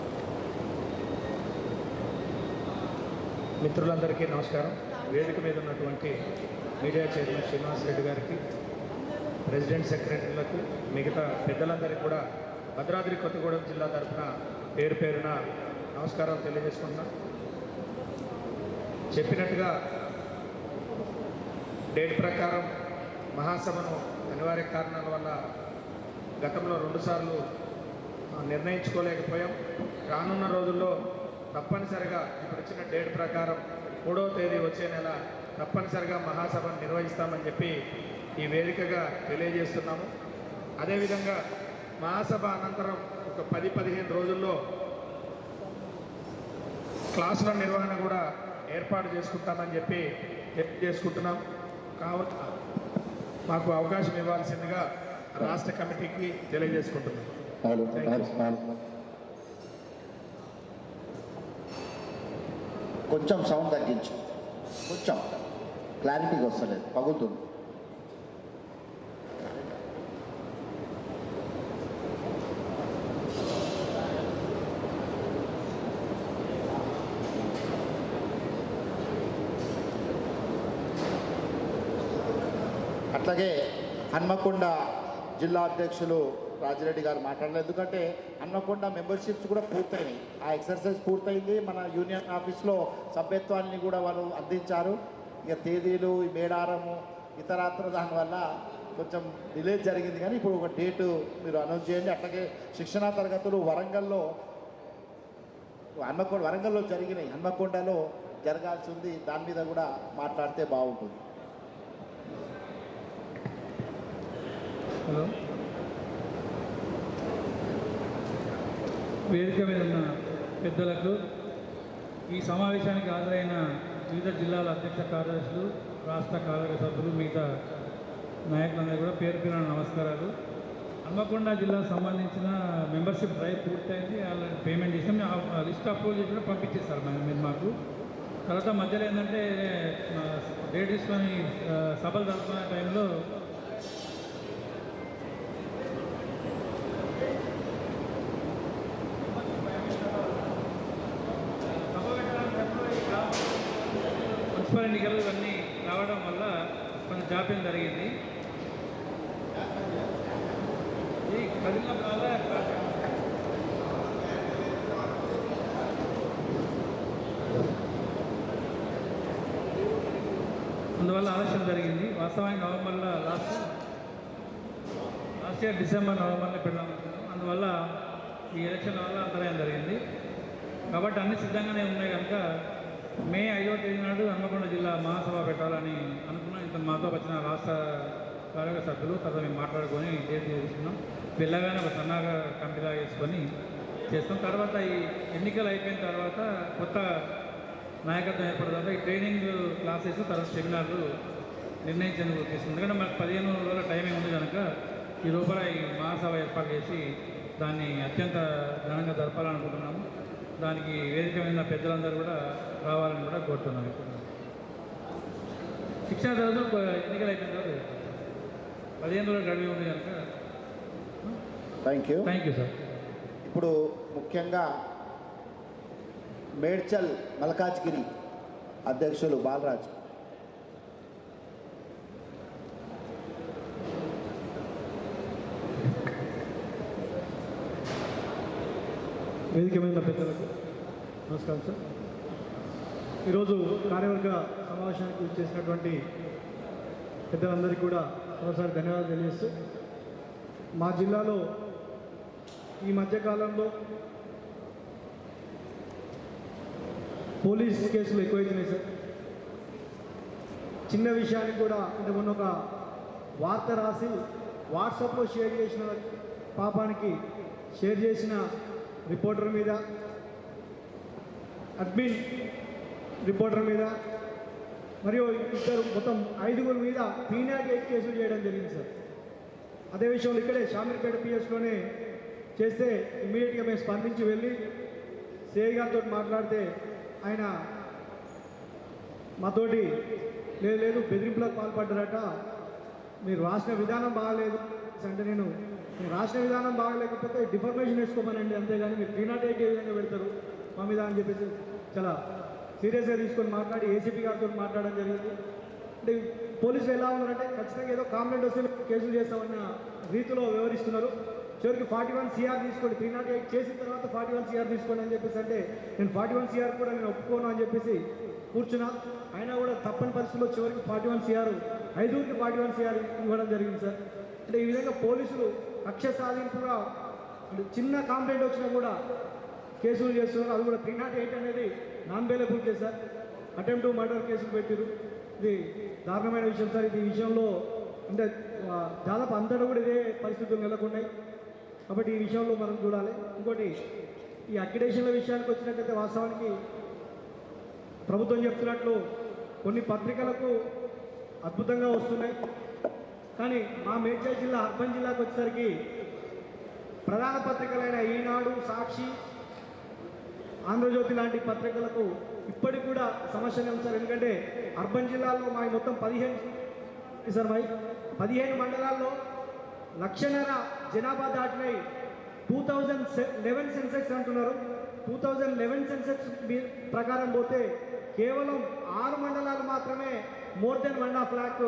మిత్రులందరికీ నమస్కారం. వేదిక మీద ఉన్నటువంటి మీడియా చైర్మన్ శ్రీనివాస్ రెడ్డి గారికి, ప్రెసిడెంట్ సెక్రటరీలకు, మిగతా పెద్దలందరికీ కూడా భద్రాద్రి కొత్తగూడెం జిల్లా తరఫున పేరు పేరున నమస్కారాలు తెలియజేసుకుంటున్నాను. చెప్పినట్టుగా డేట్ ప్రకారం మహాసభను అనివార్య కారణాల వల్ల గతంలో 2 సార్లు నిర్ణయించుకోలేకపోయాం. రానున్న రోజుల్లో తప్పనిసరిగా ఇప్పుడు ఇచ్చిన డేట్ ప్రకారం 3వ తేదీ వచ్చే నెల తప్పనిసరిగా మహాసభను నిర్వహిస్తామని చెప్పి ఈ వేదికగా తెలియజేస్తున్నాము. అదేవిధంగా మహాసభ అనంతరం ఒక 10-15 రోజుల్లో క్లాసుల నిర్వహణ కూడా ఏర్పాటు చేసుకుంటామని చెప్పి తెలియజేసుకుంటున్నాం. కావున మాకు అవకాశం ఇవ్వాల్సిందిగా రాష్ట్ర కమిటీకి తెలియజేసుకుంటున్నాం. కొంచెం సౌండ్ తగ్గించు, కొంచెం క్లారిటీగా వస్తలేదు, పగులుతుంది. అట్లాగే హన్మకొండ జిల్లా అధ్యక్షులు రాజిరెడ్డి గారు మాట్లాడలేదు. ఎందుకంటే హన్మకొండ మెంబర్షిప్స్ కూడా పూర్తయినాయి, ఆ ఎక్సర్సైజ్ పూర్తయింది. మన యూనియన్ ఆఫీస్లో సభ్యత్వాన్ని కూడా వాళ్ళు అందించారు. ఇక తేదీలు, ఈ మేడారము, ఇతరాత్ర దానివల్ల కొంచెం డిలే జరిగింది. కానీ ఇప్పుడు ఒక డేటు మీరు అనౌన్స్ చేయండి. అట్లాగే శిక్షణా తరగతులు వరంగల్లో జరిగినాయి, హన్మకొండలో జరగాల్సి ఉంది. దాని మీద కూడా మాట్లాడితే బాగుంటుంది. హలో, వేదిక మీద ఉన్న పెద్దలకు, ఈ సమావేశానికి హాజరైన వివిధ జిల్లాల అధ్యక్ష కార్యదర్శులు, రాష్ట్ర కార్యవర్గ సభ్యులు, మిగతా నాయకులందరూ కూడా పేరు పేరున నమస్కారాలు. హన్మకొండ జిల్లాకు సంబంధించిన మెంబర్షిప్ డ్రైవ్ పూర్తయింది. ఆల్రెడీ పేమెంట్ చేసాం. లిస్ట్ అప్రూవ్ చేసి కూడా పంపించేస్తారు మీరు మాకు. తర్వాత మధ్యలో ఏంటంటే డేట్ తీసుకొని సభలు జరుపుకునే టైంలో మున్సిపల్ ఎన్నికలు ఇవన్నీ రావడం వల్ల కొంచెం జాప్యం జరిగింది. ఈ కదిలిన వల్ల అందువల్ల ఆలస్యం జరిగింది. వాస్తవానికి నవంబర్లో లాస్ట్ ఇయర్ డిసెంబర్, నవంబర్లో పెడదామనుకున్నాం. అందువల్ల ఈ ఎలక్షన్ వల్ల అంతరాయం జరిగింది. కాబట్టి అన్ని సిద్ధంగానే ఉన్నాయి కనుక మే 5వ తేదీ నాడు హన్మకొండ జిల్లా మహాసభ పెట్టాలని అనుకున్నాం. ఇంత మాతో వచ్చిన రాష్ట్ర కార్యవర్గ సభ్యులు తర్వాత మేము మాట్లాడుకొని డేట్ తీసుకున్నాం. వెళ్ళగానే ఒక సన్నగా కమిటీలా వేసుకొని చేస్తాం. తర్వాత ఈ ఎన్నికలు అయిపోయిన తర్వాత కొత్త నాయకత్వం ఏర్పడిన తర్వాత ఈ ట్రైనింగ్ క్లాసెస్, తర్వాత సెమినార్లు నిర్ణయించేందుకు తీసుకుంది. ఎందుకంటే మనకు 15 రోజుల టైమింగ్ ఉంది కనుక ఈ లోపల ఈ మహాసభ ఏర్పాటు చేసి దాన్ని అత్యంత ఘనంగా జరపాలనుకుంటున్నాము. దానికి వేదిక మీద పెద్దలందరూ కూడా రావాలని కూడా కోరుతున్నాను. శిక్షణ తరగతులు ఎన్నికలు అయిపోయిన తర్వాత 15 రోజులు గడివి ఉంది కనుక. Thank you sir. ఇప్పుడు ముఖ్యంగా మేడ్చల్ మల్కాజ్గిరి అధ్యక్షులు బాలరాజ్. వేదిక మీద పెద్దలకు నమస్కారం సార్. ఈరోజు కార్యవర్గ సమావేశానికి చేసినటువంటి పెద్దలందరికీ కూడా మరోసారి ధన్యవాదాలు తెలియజేస్తూ, మా జిల్లాలో ఈ మధ్యకాలంలో పోలీస్ కేసులు ఎక్కువైతున్నాయి సార్. చిన్న విషయానికి కూడా అంటే మొన్న ఒక వార్త రాసి వాట్సాప్లో షేర్ చేసిన పాపానికి షేర్ చేసిన రిపోర్టర్ మీద, అడ్మిన్ రిపోర్టర్ మీద మరియు ఇద్దరు మొత్తం 5గురు మీద పీనాట్ 8 కేసులు చేయడం జరిగింది సార్. అదే విషయంలో ఇక్కడే షామీర్పేట పిఎస్లోనే చేస్తే ఇమ్మీడియట్గా మేము స్పందించి వెళ్ళి సిఐ గారితో మాట్లాడితే ఆయన మాతోటి లేదు బెదిరింపులకు పాల్పడ్డారట, మీరు రాసిన విధానం బాగాలేదు అంటే నేను రాసిన విధానం బాగలేకపోతే డిఫర్మేషన్ వేసుకోమనండి, అంతేగాని మీరు 308 ఏ విధంగా పెడతారు మా మీద అని చెప్పేసి చాలా సీరియస్గా తీసుకొని మాట్లాడి ఏసీపీ గారితో మాట్లాడడం జరిగింది. అంటే పోలీసులు ఎలా ఉన్నారంటే ఖచ్చితంగా ఏదో కాంప్లైంట్ వస్తే కేసులు చేస్తామన్న రీతిలో వ్యవహరిస్తున్నారు. చివరికి 41 CR తీసుకోండి, 308 చేసిన తర్వాత 41 CR తీసుకోండి అని చెప్పేసి అంటే నేను 41 CR కూడా నేను ఒప్పుకోను అని చెప్పేసి కూర్చున్నా. అయినా కూడా తప్పని పరిస్థితుల్లో చివరికి 41 CR 5కి 41 CR ఇవ్వడం జరిగింది సార్. అంటే ఈ విధంగా పోలీసులు కక్ష సాధింపుగా చిన్న కంప్లైంట్ వచ్చినా కూడా కేసులు చేస్తున్నారు. అది కూడా 308 అనేది non bailable case sir. Attempt to murder కేసులు పెట్టారు. ఇది దారుణమైన విషయం సార్. ఇది ఈ విషయంలో అంటే దాదాపు అంతటా కూడా ఇదే పరిస్థితులు నెలకొన్నాయి. కాబట్టి ఈ విషయంలో మనం చూడాలి. ఇంకోటి ఈ అక్రిడేషన్ల విషయానికి వచ్చినట్లయితే వాస్తవానికి ప్రభుత్వం చెప్తున్నట్లు కొన్ని పత్రికలకు అద్భుతంగా వస్తున్నాయి. కానీ మా మేడ్చల్ జిల్లా అర్బన్ జిల్లాకు వచ్చేసరికి ప్రధాన పత్రికలైన ఈనాడు, సాక్షి, ఆంధ్రజ్యోతి లాంటి పత్రికలకు ఇప్పటికి కూడా సమస్యనే ఉంది సార్. ఎందుకంటే అర్బన్ జిల్లాలో మా మొత్తం 15 మండలాల్లో 1,00,000 జనాభా దాటినాయి. 2011 సెన్సెక్స్ అంటున్నారు. 2011 సెన్సెక్స్ ప్రకారం పోతే కేవలం 6 మండలాలు మాత్రమే మోర్ దెన్ 1.5 lakh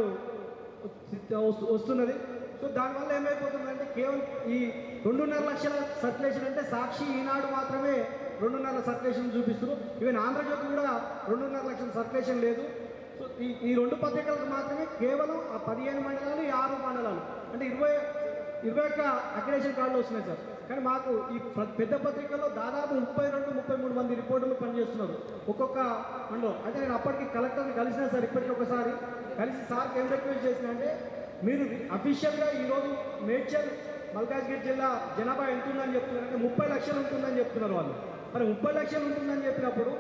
వస్తున్నది. సో దానివల్ల ఏమైపోతుందంటే కేవలం ఈ 2.5 లక్షల సర్క్యులేషన్ అంటే సాక్షి, ఈనాడు మాత్రమే 2.5 సర్క్యులేషన్ చూపిస్తారు. ఈవెన్ ఆంధ్రజ్యోతి కూడా 2.5 లక్షల సర్క్యులేషన్ లేదు. సో ఈ 2 పత్రికలకు మాత్రమే కేవలం ఆ 15 మండలాలు, ఈ 6 మండలాలు అంటే 21 అక్రిడేషన్ కార్డులు వస్తున్నాయి సార్. కానీ మాకు ఈ పెద్ద పత్రికల్లో దాదాపు 32-33 మంది రిపోర్టర్లు పనిచేస్తున్నారు ఒక్కొక్క మండలం. అయితే నేను అప్పటికి కలెక్టర్ని కలిసినా సార్, ఇప్పటికీ ఒకసారి కలిసి సార్కి ఏం రిక్వెస్ట్ చేసిన అంటే మీరు అఫీషియల్గా ఈరోజు మేడ్చల్ మల్కాజ్గిరి జిల్లా జనాభా ఎంత ఉందని చెప్తున్నారంటే 30 లక్షలు ఉంటుందని చెప్తున్నారు వాళ్ళు. మరి 30 లక్షలు ఉంటుందని చెప్పినప్పుడు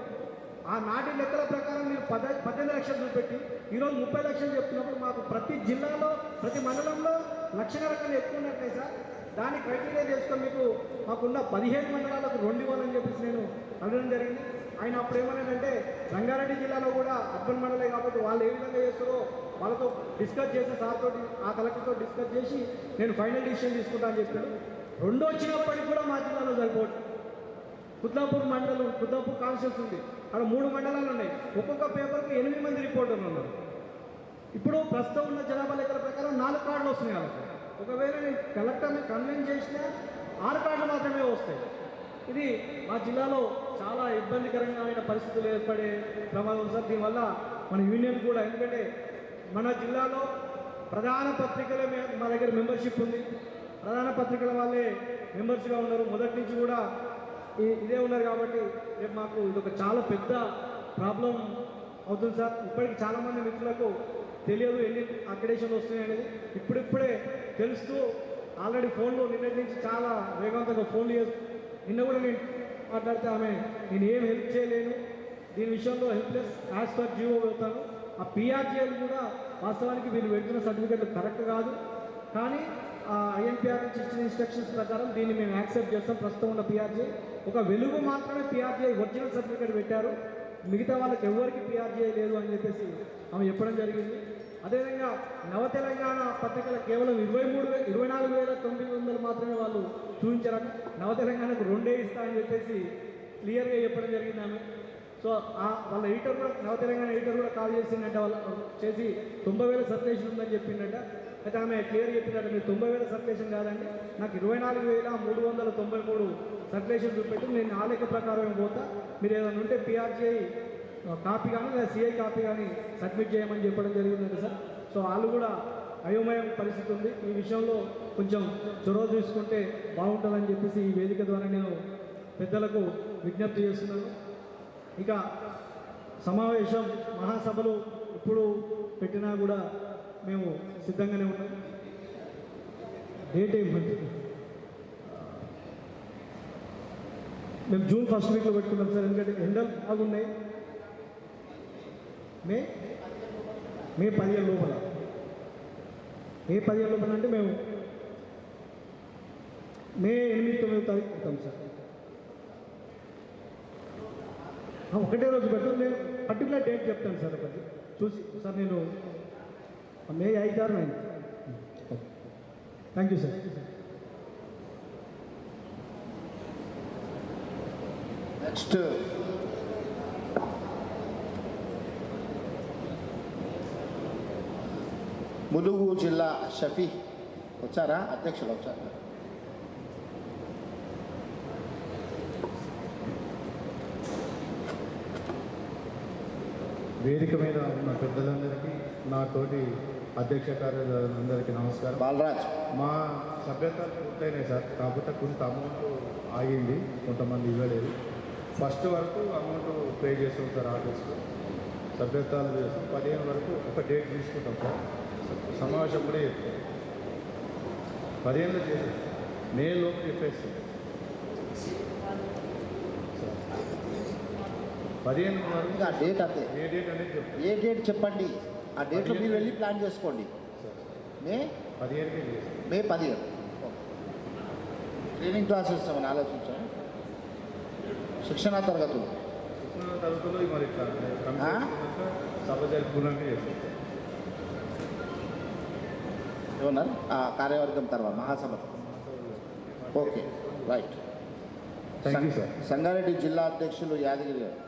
ఆ నాటి లెక్కల ప్రకారం మీరు 18 లక్షలు చూపెట్టి ఈరోజు 30 లక్షలు చెప్తున్నప్పుడు మాకు ప్రతి జిల్లాలో ప్రతి మండలంలో 1,00,000 కన్నా ఎక్కువ ఉన్నట్లే సార్. దాని క్రైటీరియా చేసుకొని మీకు మాకున్న 15 మండలాలకు 2 ఇవ్వాలని చెప్పేసి నేను అడగడం జరిగింది. ఆయన అప్పుడు ఏమన్నాడంటే రంగారెడ్డి జిల్లాలో కూడా అర్బన్ మండలే కాబట్టి వాళ్ళు ఏ విధంగా చేస్తారో వాళ్ళతో డిస్కస్ చేసి సార్ తోటి ఆ కలెక్టర్తో డిస్కస్ చేసి నేను ఫైనల్ డిసిషన్ తీసుకుంటా అని చెప్పాను. 2 వచ్చినప్పటికీ కూడా మా జిల్లాలో సరిపోతుంది. కుత్లాపూర్ మండలం, కుత్లాపూర్ కాన్స్టిట్యూన్సీ ఉంది, అక్కడ 3 మండలాలు ఉన్నాయి. ఒక్కొక్క పేపర్కి 8 మంది రిపోర్టర్లు ఉన్నారు. ఇప్పుడు ప్రస్తుతం ఉన్న జనాభా లెక్కల ప్రకారం 4 కార్డులు వస్తున్నాయి వాళ్ళకి. ఒకవేళ నేను కలెక్టర్ని కన్విన్స్ చేసినా 6 కార్డులు మాత్రమే వస్తాయి. ఇది మా జిల్లాలో చాలా ఇబ్బందికరమైన పరిస్థితులు ఏర్పడే ప్రమాదం సార్. దీనివల్ల మన యూనియన్ కూడా, ఎందుకంటే మన జిల్లాలో ప్రధాన పత్రికల మా దగ్గర మెంబర్షిప్ ఉంది. ప్రధాన పత్రికల వాళ్ళే మెంబర్స్గా ఉన్నారు. మొదటి నుంచి కూడా ఇదే ఉన్నారు. కాబట్టి రేపు మాకు ఇదొక చాలా పెద్ద ప్రాబ్లం అవుతుంది సార్. ఇప్పటికి చాలామంది మిత్రులకు తెలియదు ఎన్ని అక్రిడేషన్లు వస్తున్నాయి అనేది. ఇప్పుడిప్పుడే తెలుస్తూ ఆల్రెడీ ఫోన్లో నిన్నటి నుంచి చాలా వేగవంతంగా ఫోన్లు చేస్తూ నిన్న కూడా నేను మాట్లాడితే ఆమె నేను ఏం హెల్ప్ చేయలేను, దీని విషయంలో హెల్ప్లెస్ యాజ్ పర్ జియో అవుతాను. ఆ పిఆర్జీఎల్ కూడా వాస్తవానికి వీళ్ళు పెడుతున్న సర్టిఫికెట్లు కరెక్ట్ కాదు. కానీ ఐఎన్పిఆర్ నుంచి ఇచ్చిన ఇన్స్ట్రక్షన్స్ ప్రకారం దీన్ని మేము యాక్సెప్ట్ చేస్తాం. ప్రస్తుతం ఉన్న పిఆర్జీ ఒక వెలుగు మాత్రమే పిఆర్జీఐ ఒరిజినల్ సర్టిఫికేట్ పెట్టారు, మిగతా వాళ్ళకి ఎవరికి పిఆర్జీఐ లేదు అని చెప్పేసి ఆమె చెప్పడం జరిగింది. అదేవిధంగా నవ తెలంగాణ పత్రికల కేవలం 24,900 మాత్రమే వాళ్ళు చూపించారట. నవ తెలంగాణకు 2 ఇస్తా అని చెప్పేసి క్లియర్గా చెప్పడం జరిగింది ఆమె. సో వాళ్ళ ఎడిటర్ కూడా, నవ తెలంగాణ ఎడిటర్ కూడా కాల్ చేసిందంటే వాళ్ళు చేసి 90,000 సర్క్యులేషన్ ఉందని చెప్పిందట. అయితే ఆమె క్లియర్ చెప్పిందట, మీరు 90,000 సర్క్యులేషన్ కాదండి, నాకు 24,393 సర్క్యులేషన్ చూపెట్టి నేను ఆ లెక్క ప్రకారం పోతా, మీరు ఏదైనా ఉంటే పిఆర్జీఐ కాపీ కానీ లేదా సిఐ కాపీ కానీ సబ్మిట్ చేయమని చెప్పడం జరిగిందండి సార్. సో వాళ్ళు కూడా అయోమయం పరిస్థితి ఉంది. ఈ విషయంలో కొంచెం చొరవ తీసుకుంటే బాగుంటుందని చెప్పేసి ఈ వేదిక ద్వారా నేను పెద్దలకు విజ్ఞప్తి చేస్తున్నాను. ఇక సమావేశం మహాసభలు ఇప్పుడు పెట్టినా కూడా మేము సిద్ధంగానే ఉన్నాం. డేట్ ఏమంటే మేము జూన్ 1st వీక్లో పెట్టుకున్నాం సార్. ఎందుకంటే ఎండలు బాగున్నాయి. మే 15 లోపల, మే 15 లోపల అంటే మేము మే 8-9 తారీఖు పెడతాం సార్. ఒకటే రోజు పెట్టు, నేను పర్టికులర్ డేట్ చెప్తాను సార్. ఒకటి చూసి సార్ నేను మే 5 or 9. Thank you sir. Next Mulugu జిల్లా షఫీ వచ్చారా? అధ్యక్షులు వచ్చారా? వేదిక మీద ఉన్న పెద్దలందరికీ నాతోటి అధ్యక్ష కార్యదర్శులందరికీ నమస్కారం. బాలరాజ్ మా సభ్యతలు పూర్తయినాయి సార్, కాకపోతే కొంత అమౌంట్ ఆగింది, కొంతమంది ఇవ్వలేదు. ఫస్ట్ వరకు అమౌంట్ పే చేస్తాం సార్. ఆగస్టు సభ్యత్వాలు చేస్తాం. 15 వరకు ఒక డేట్ తీసుకుంటాం సార్. సమావేశం కూడా చెప్తాం. 15లో చేస్తాం, మే లోపు చెప్పేస్తాం. 15 వరకు ఇంకా డేట్ అంతే, ఏ డేట్ అనేది చెప్తాం. ఏ డేట్ చెప్పండి, ఆ డేట్లో మీరు వెళ్ళి ప్లాన్ చేసుకోండి. మే 15కే చేస్తాం. మే 15 ట్రైనింగ్ క్లాసెస్ ఏమైనా ఆలోచించాం, శిక్షణ తరగతులు తరగతులు మరి ఇట్లా సభ జరుపుకున్నాక చేస్తాం. ఏమన్నారు కార్యవర్గం తర్వాత మహాసభ. Okay right. Thank you sir. Sangareddy జిల్లా అధ్యక్షులు యాదగిరి గారు.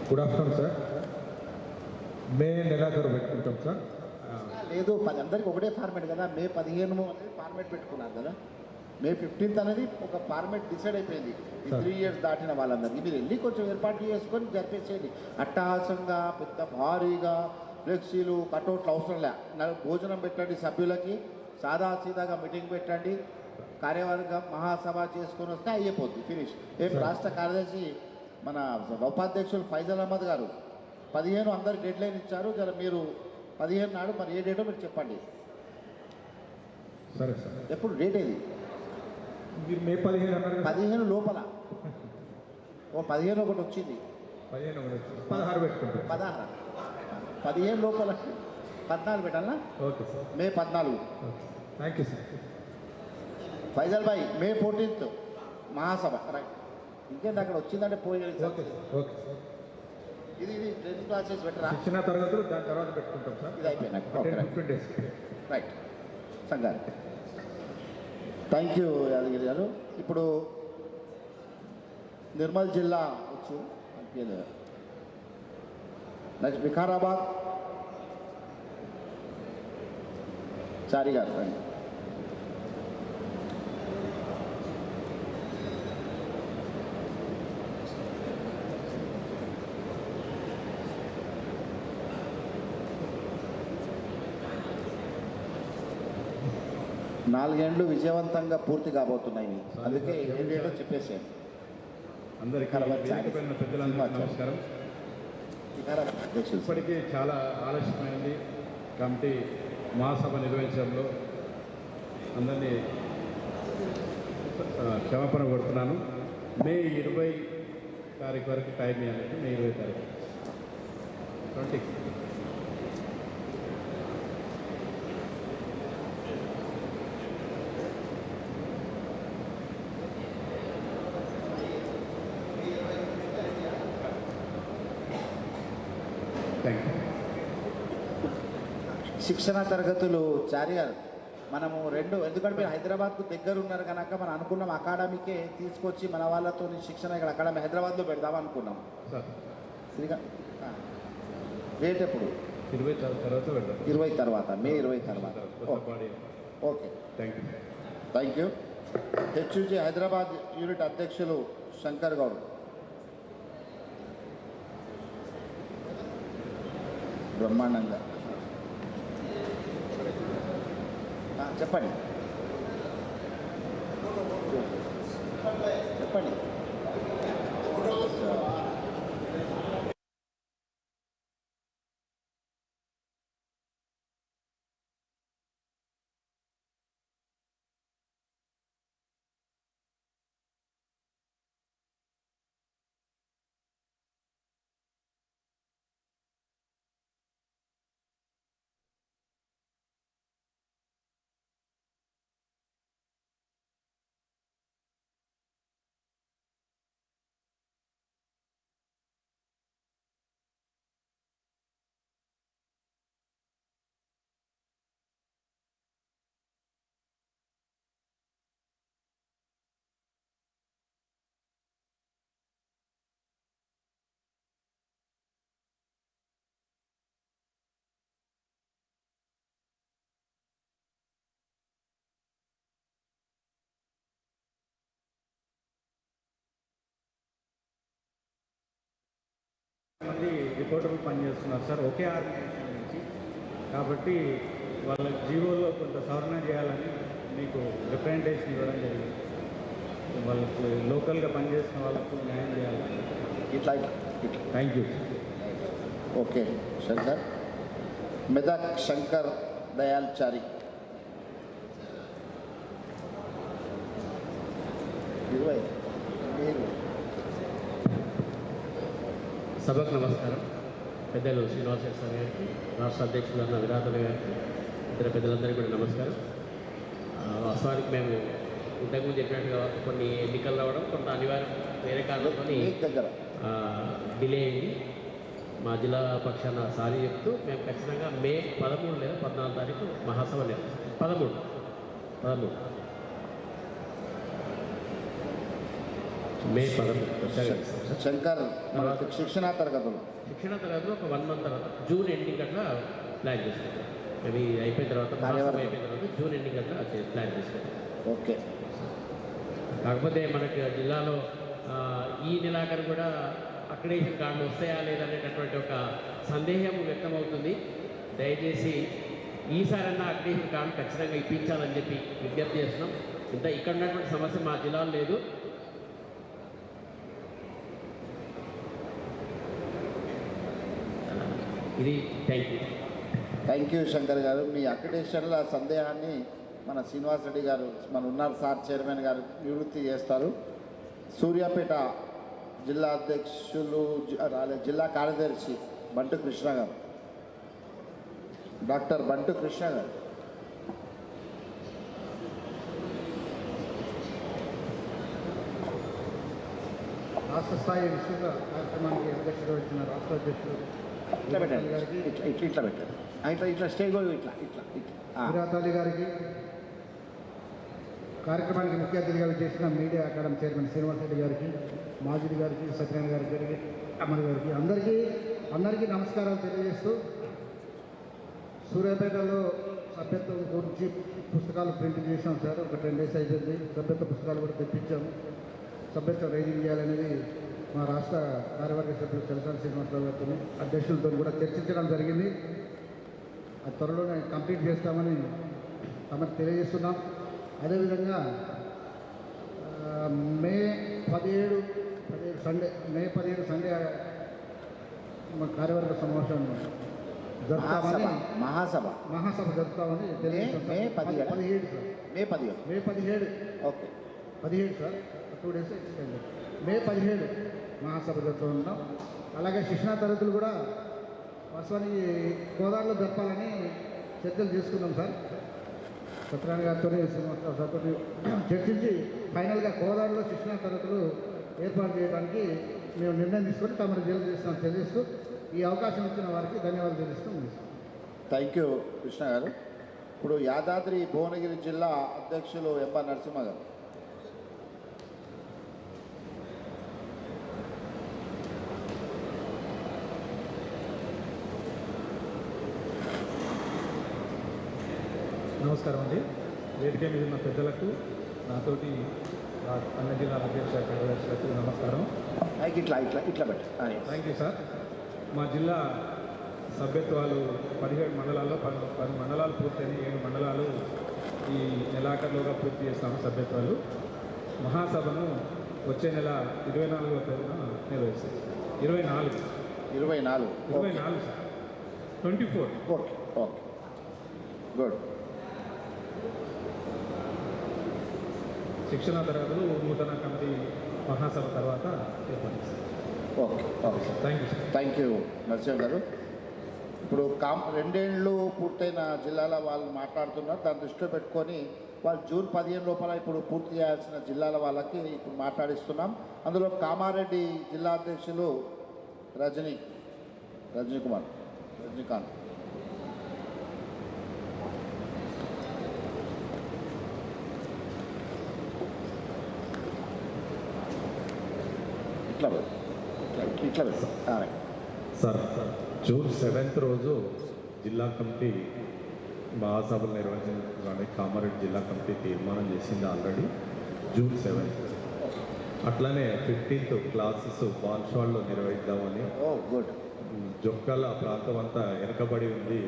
Good afternoon sir. మే నెలాఖరు పెట్టుకుంటాం సార్. లేదు, అందరికి ఒకటే ఫార్మేట్ కదా. మే 15 అనేది ఫార్మేట్ పెట్టుకున్నారు కదా. మే 15 అనేది ఒక ఫార్మేట్ డిసైడ్ అయిపోయింది. ఈ 3 years దాటిన వాళ్ళందరికీ మీరు వెళ్ళి కొంచెం ఏర్పాటు చేసుకొని జరిపేసేయండి. అట్టహాసంగా పెద్ద భారీగా ఫ్లెక్సీలు కటౌట్లు అవసరం లే. భోజనం పెట్టండి, సభ్యులకి సాదా సీదాగా మీటింగ్ పెట్టండి, కార్యవర్గం మహాసభ చేసుకొని వస్తే అయిపోద్ది, ఫినిష్. రాష్ట్ర కార్యదర్శి మన ఉపాధ్యక్షులు ఫైజల్ అహ్మద్ గారు 15 అందరికి డెడ్ లైన్ ఇచ్చారు. జర మీరు 15 నాడు మరి ఏ డేటో మీరు చెప్పండి. సరే సార్. ఎప్పుడు డేట్ ఏది? మీరు మే 15 అన్నారు. 15 లోపల ఓ 15 ఒకటి వచ్చింది, 16 పెట్టుకుంటాం. 15 లోపల 14 పెట్టాలా? Okay sir. May 14. Thank you sir. Faizal bhai May 14 మహాసభ. రైట్. ఇంకేంటి అక్కడ వచ్చిందంటే పోయి ఓకే ఓకే సార్. ఇది ట్రైనింగ్ క్లాసెస్ పెట్టరా? శిక్షణ తరగతులు దాని తర్వాత పెట్టుకుంటాం సార్. ఇది అయిపోయినాక 15 days. Right. Sangareddy. Thank you Yadagiri గారు. ఇప్పుడు నిర్మల్ జిల్లా వచ్చు నెక్స్ట్ వికారాబాద్ చారి గారు రండి. నాలుగేండ్లు విజయవంతంగా పూర్తి కాబోతున్నాయి, అందుకే ఏంటో చెప్పేసాను. అందరికీ పెద్దలందరికీ నమస్కారం. ఇప్పటికీ చాలా ఆలస్యమైంది. కమిటీ మహాసభ నిర్వహించడంలో అందరినీ క్షమాపణ కొడుతున్నాను. మే 20 తారీఖు వరకు టైం ఇవ్వాలంటే మే 20 తారీఖు 20. శిక్షణ తరగతులు చారి గారు మనము ఎందుకంటే మీరు హైదరాబాద్కు దగ్గర ఉన్నారు కనుక మనం అనుకున్నాం అకాడమీకే తీసుకొచ్చి మన వాళ్ళతో శిక్షణ ఇక్కడ అకాడమీ హైదరాబాద్లో పెడదాం అనుకున్నాం. డేట్ ఎప్పుడు? 20 తర్వాత పెడదాం. 20 తర్వాత, మే 20 తర్వాత. Okay thank you. HUJ Hyderabad unit అధ్యక్షులు శంకర్ గౌడ్. బ్రహ్మాండంగా చెప్పండి చెప్పండి. రిపోర్టర్లు పనిచేస్తున్నారు సార్ ఒకే ఆర్గనైజేషన్ నుంచి. కాబట్టి వాళ్ళ జీవోలో కొంత సవరణ చేయాలని మీకు రిప్రజెంటేషన్ ఇవ్వడం జరిగింది. వాళ్ళకు లోకల్గా పనిచేస్తున్న వాళ్ళకు న్యాయం చేయాలని. ఇట్లా thank you. Okay Shankar. Medak Shankar Dayal Chari. సభకు నమస్కారం. పెద్దలు శ్రీనివాసరెడ్డి సార్ గారికి, రాష్ట్ర అధ్యక్షులు అన్న విరాతల గారికి, ఇతర పెద్దలందరికీ కూడా నమస్కారం. వాస్తవానికి మేము ఇంతకుముందు చెప్పినట్టుగా కొన్ని ఎన్నికలు రావడం కొంత అనివార్యం వేరే కారణంతో డిలే అయింది. మా జిల్లా పక్షాన సారీ చెప్తూ మేము ఖచ్చితంగా మే 13 లేదా 14 తారీఖు మహాసభ నిర్వహిస్తాం. 13 మే 13 శంకర్ శిక్షణా తరగతులు ఒక 1 మంత్ తర్వాత జూన్ ఎండింగ్ అట్లా ప్లాన్ చేసుకుంటాం. మేబీ అయిపోయిన తర్వాత జూన్ ఎండింగ్ అట్లా ప్లాన్ చేసుకుంటాం. ఓకే. కాకపోతే మనకి జిల్లాలో ఈ నెలాఖరు కూడా అక్రిడేషన్ కార్డులు వస్తాయా లేదనేటటువంటి ఒక సందేహం వ్యక్తమవుతుంది. దయచేసి ఈసారన్నా అక్రిడేషన్ కార్డు ఖచ్చితంగా ఇప్పించాలని చెప్పి విజ్ఞప్తి చేస్తున్నాం. ఇక్కడ ఉన్నటువంటి సమస్య మా జిల్లాలో లేదు. ఇది థ్యాంక్ యూ శంకర్ గారు. మీ అక్రిడేషన్ల సందేహాన్ని మన శ్రీనివాసరెడ్డి గారు మన ఉన్నారు సార్ చైర్మన్ గారు నివృత్తి చేస్తారు. సూర్యాపేట జిల్లా అధ్యక్షులు జిల్లా కార్యదర్శి బంటు కృష్ణ గారు, డాక్టర్ బంటు కృష్ణ గారు. రాష్ట్ర స్థాయి విస్తృత కార్యక్రమానికి అధ్యక్షుడు వచ్చిన రాష్ట్ర అధ్యక్షుడు ఇట్లా పెట్టండి గారికి ఇట్లా పెట్టండి. ఇట్లా స్టేజ్ కూడా ఇట్లా విరాతాలి గారికి, కార్యక్రమానికి ముఖ్య అతిథిగా చేసిన మీడియా అకాడమీ చైర్మన్ శ్రీనివాసరెడ్డి గారికి, మాజీ గారికి, సత్యనారాయణ గారికి, అమర్ గారికి, అందరికీ నమస్కారాలు తెలియజేస్తూ, సూర్యాపేటలో సభ్యత్వం గురించి పుస్తకాలు ప్రింట్ చేసాం సార్. ఒక 10 days అయిపోయింది. సభ్యత్వ పుస్తకాలు కూడా తెప్పించాము. సభ్యత్వం రైజింగ్ చేయాలనేది మా రాష్ట్ర కార్యవర్గ సభ్యులు చలసాని శ్రీనివాసరావు గారితో అధ్యక్షులతో కూడా చర్చించడం జరిగింది. అది త్వరలోనే కంప్లీట్ చేస్తామని తమకు తెలియజేస్తున్నాం. అదేవిధంగా మే 17 సండే మా కార్యవర్గ సమావేశం జరుపుతామని మహాసభ జరుపుతామని మే 17 ఓకే 17 సార్. 2 days మే 17 మహాసభ జరుపుతున్నాం. అలాగే శిక్షణా తరగతులు కూడా వాస్తవానికి గోదావరిలో జరపాలని చర్చలు చేసుకున్నాం సార్. సత్యనారాయణ గారితో శ్రీనివాసరావు సార్తో చర్చించి ఫైనల్గా గోదావరిలో శిక్షణా తరగతులు ఏర్పాటు చేయడానికి మేము నిర్ణయం తీసుకొని తమను చేస్తున్నాం తెలియజేస్తూ ఈ అవకాశం ఇచ్చిన వారికి ధన్యవాదాలు తెలుస్తూ ముగిస్తాం. థ్యాంక్ యూ కృష్ణ గారు. ఇప్పుడు యాదాద్రి భువనగిరి జిల్లా అధ్యక్షులు ఎంప నరసింహ గారు. నమస్కారం అండి. వేదిక మీద ఉన్న పెద్దలకు, నాతోటి అన్న జిల్లా అధ్యక్ష కార్యదర్శులకు నమస్కారం. Thank you sir. మా జిల్లా సభ్యత్వాలు 17 మండలాల్లో 10 మండలాలు పూర్తయినాయి. 7 మండలాలు ఈ నెలాఖరులోగా పూర్తి చేస్తాము సభ్యత్వాలు. మహాసభను వచ్చే నెల 24వ తేదీన నిర్వహిస్తాం. 24 సార్. 24. Okay okay good. శిక్షణా తరగతులు నూతన కమిటీ మహాసభ తర్వాత ఏర్పాటు చేస్తాం. Okay okay sir. Thank you sir. Thank you Narasimha గారు. ఇప్పుడు 2 ఏళ్ళు పూర్తయిన జిల్లాల వాళ్ళు మాట్లాడుతున్నారు. దాన్ని దృష్టిలో పెట్టుకొని వాళ్ళు జూన్ 15 లోపల ఇప్పుడు పూర్తి చేయాల్సిన జిల్లాల వాళ్ళకి ఇప్పుడు మాట్లాడిస్తున్నాం. అందులో కామారెడ్డి జిల్లా అధ్యక్షులు రజనీకాంత్. సార్, జూన్ 7th రోజు జిల్లా కమిటీ మహాసభలు నిర్వహించడానికి కామారెడ్డి జిల్లా కమిటీ తీర్మానం చేసింది ఆల్రెడీ. June 7th. అట్లానే 15th క్లాసెస్ బాన్స్వాడ్లో నిర్వహిద్దామని జొక్కల ప్రాంతం అంతా వెనకబడి ఉంది.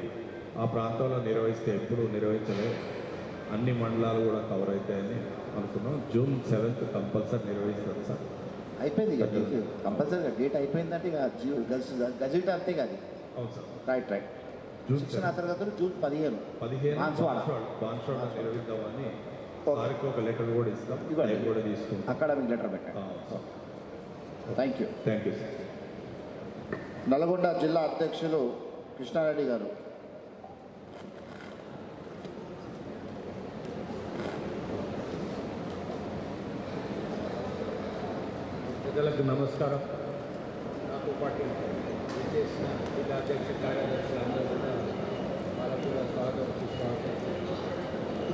ఆ ప్రాంతంలో నిర్వహిస్తే ఎప్పుడు నిర్వహించలే, అన్ని మండలాలు కూడా కవర్ అవుతాయని అనుకున్నాం. జూన్ 7th కంపల్సరీ నిర్వహిస్తాం సార్. అయిపోయింది ఇక డేట్ కంపల్సరీగా డేట్ అయిపోయిందంటే ఇక గజెట్ అంతే కాదు. అవును సార్. Right right. జూన్ శిక్షణ తరగతులు జూన్ 15 బాన్స్వాడ నిర్వహిద్దామని సార్కి ఒక లెటర్ కూడా ఇస్తాం. ఇవ్వండి. టైం కూడా తీసుకుంటాం. అకాడమిక్ లెటర్ పెట్టండి. Thank you. Thank you sir. Nalgonda జిల్లా అధ్యక్షులు కృష్ణారెడ్డి గారు. పెద్దలకు నమస్కారం. నాతో పాటు చేసిన జిల్లా అధ్యక్ష కార్యదర్శులు అందరూ కూడా వాళ్ళకు కూడా స్వాగతం.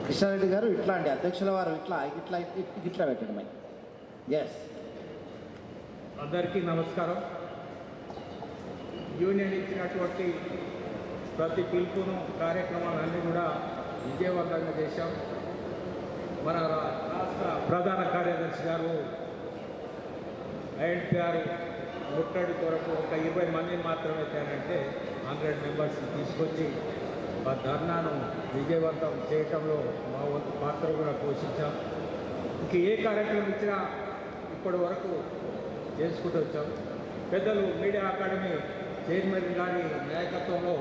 కృష్ణారెడ్డి గారు ఇట్లా అండి, అధ్యక్షుల వారు ఇట్లా ఇట్లా ఇట్లా పెట్టండి మై. ఎస్. అందరికీ నమస్కారం. యూనియన్ ఇచ్చినటువంటి ప్రతి పిలుపును కార్యక్రమాలన్నీ కూడా విజయవంతంగా చేశాం. మన రాష్ట్ర ప్రధాన కార్యదర్శి గారు ఐఎన్పిఆర్ ముట్టడి కొరకు ఒక 20 మందిని మాత్రమే తేనంటే 100 మెంబర్స్ని తీసుకొచ్చి మా ధర్నాను విజయవంతం చేయటంలో మా వంతు పాత్ర కూడా పోషించాం. ఇంక ఏ కార్యక్రమం ఇచ్చినా ఇప్పటి వరకు చేసుకుంటూ వచ్చాం. పెద్దలు మీడియా అకాడమీ చైర్మన్ గారి నాయకత్వంలో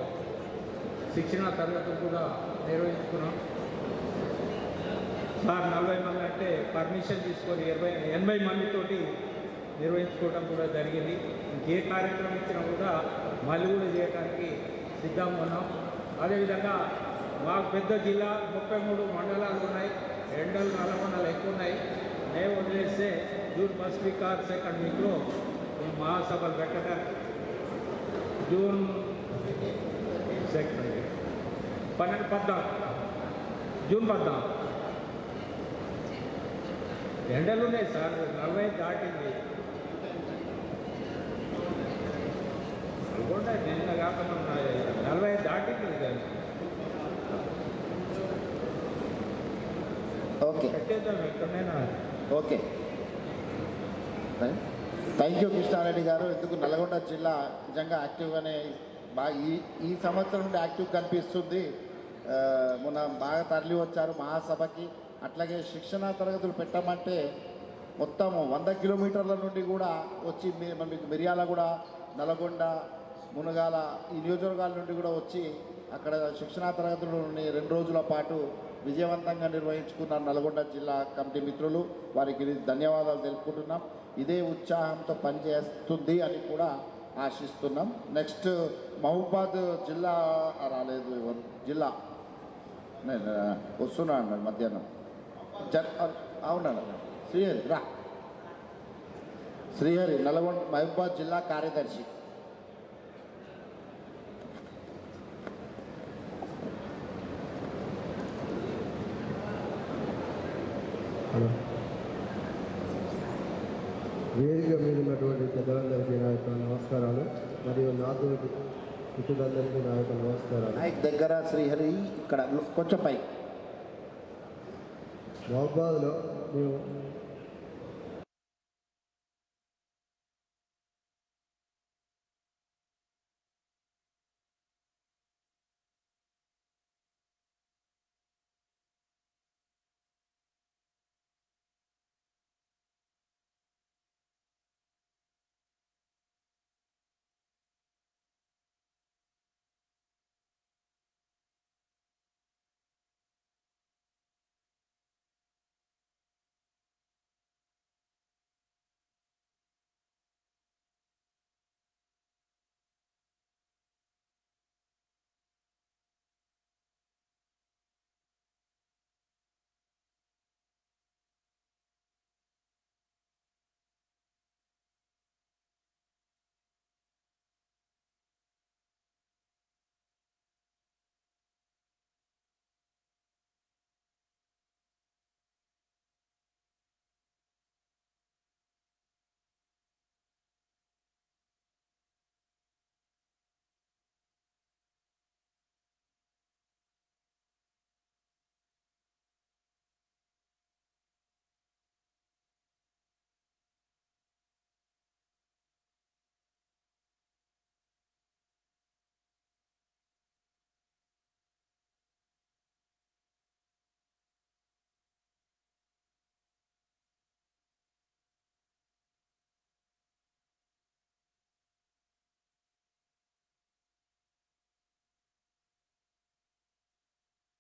శిక్షణ తరగతులు కూడా నిర్వహించుకున్నాం. సార్ 40 మంది అంటే పర్మిషన్ తీసుకొని 80 మందితోటి నిర్వహించుకోవడం కూడా జరిగింది. ఇంకే కార్యక్రమం ఇచ్చినా కూడా మళ్ళీ కూడా చేయడానికి సిద్ధంగా ఉన్నాం. అదేవిధంగా మాకు పెద్ద జిల్లా 33 మండలాలు ఉన్నాయి. ఎండలు నల్లగొండలు ఎక్కువ ఉన్నాయి. మేము వదిలేస్తే June 1st week or 2nd వీక్లో ఈ మహాసభలు పెట్టడానికి జూన్ 14 జూన్ 14 ఎండలు ఉన్నాయి సార్. 40 దాటింది. అనుకోండి నిన్న కాకుండా 40 దాటింది. ఓకే పెట్టేద్దాం ఎక్కడైనా. ఓకే. థ్యాంక్ యూ కృష్ణారెడ్డి గారు. ఎందుకు నల్గొండ జిల్లా నిజంగా యాక్టివ్గానే బాగా ఈ సంవత్సరం నుండి యాక్టివ్ కనిపిస్తుంది. మొన్న బాగా తరలి వచ్చారు మహాసభకి. అట్లాగే శిక్షణ తరగతులు పెట్టమంటే మొత్తం 100 కిలోమీటర్ల నుండి కూడా వచ్చి మీకు మిర్యాలగూడ, నల్గొండ, మునగాల ఈ నియోజకవర్గాల నుండి కూడా వచ్చి అక్కడ శిక్షణా తరగతులు 2 రోజుల పాటు విజయవంతంగా నిర్వహించుకున్న నల్గొండ జిల్లా కమిటీ మిత్రులు వారికి ధన్యవాదాలు తెలుపుకుంటున్నాం. ఇదే ఉత్సాహంతో పనిచేస్తుంది అని కూడా ఆశిస్తున్నాం. నెక్స్ట్ మహబూబాద్ జిల్లా రాలేదు. జిల్లా వస్తున్నా అన్నాడు మధ్యాహ్నం. అవునాడు శ్రీహరి రా. శ్రీహరి నల్గొండ మహబూబాద్ జిల్లా కార్యదర్శి. వేదిక మీద ఉన్నటువంటి పెద్దలందరికీ నా యొక్క నమస్కారాలు, మరియు నాతో మిత్రులందరికీ నా యొక్క నమస్కారాలు. దగ్గర శ్రీహరి ఇక్కడ కొంచెం పై మహబాద్లో మేము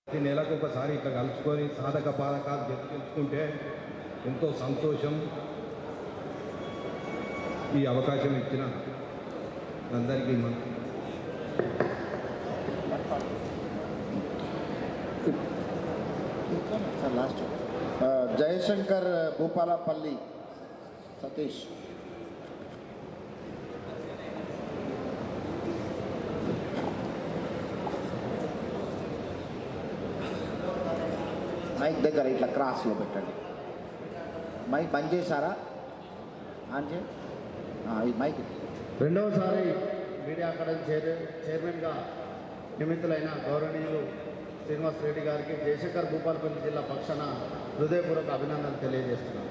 ప్రతి నెలకు ఒకసారి ఇట్లా కలుసుకొని సాధక బాధకాలు చర్చించుకుంటే ఎంతో సంతోషం. ఈ అవకాశం ఇచ్చిన అందరికీ లాస్ట్ జయశంకర్ భూపాలపల్లి సతీష్. మైక్ దగ్గర ఇట్లా క్రాస్లో పెట్టండి. మైక్ బంద్ చేశారా? ఆన్ చే ఈ మైక్. రెండవసారి మీడియా అకాడమీ చైర్మన్గా నియమితులైన గౌరవనీయులు శ్రీనివాస్ రెడ్డి గారికి జయశంకర్ భూపాలపల్లి జిల్లా పక్షాన హృదయపూర్వక అభినందనలు తెలియజేస్తున్నాను.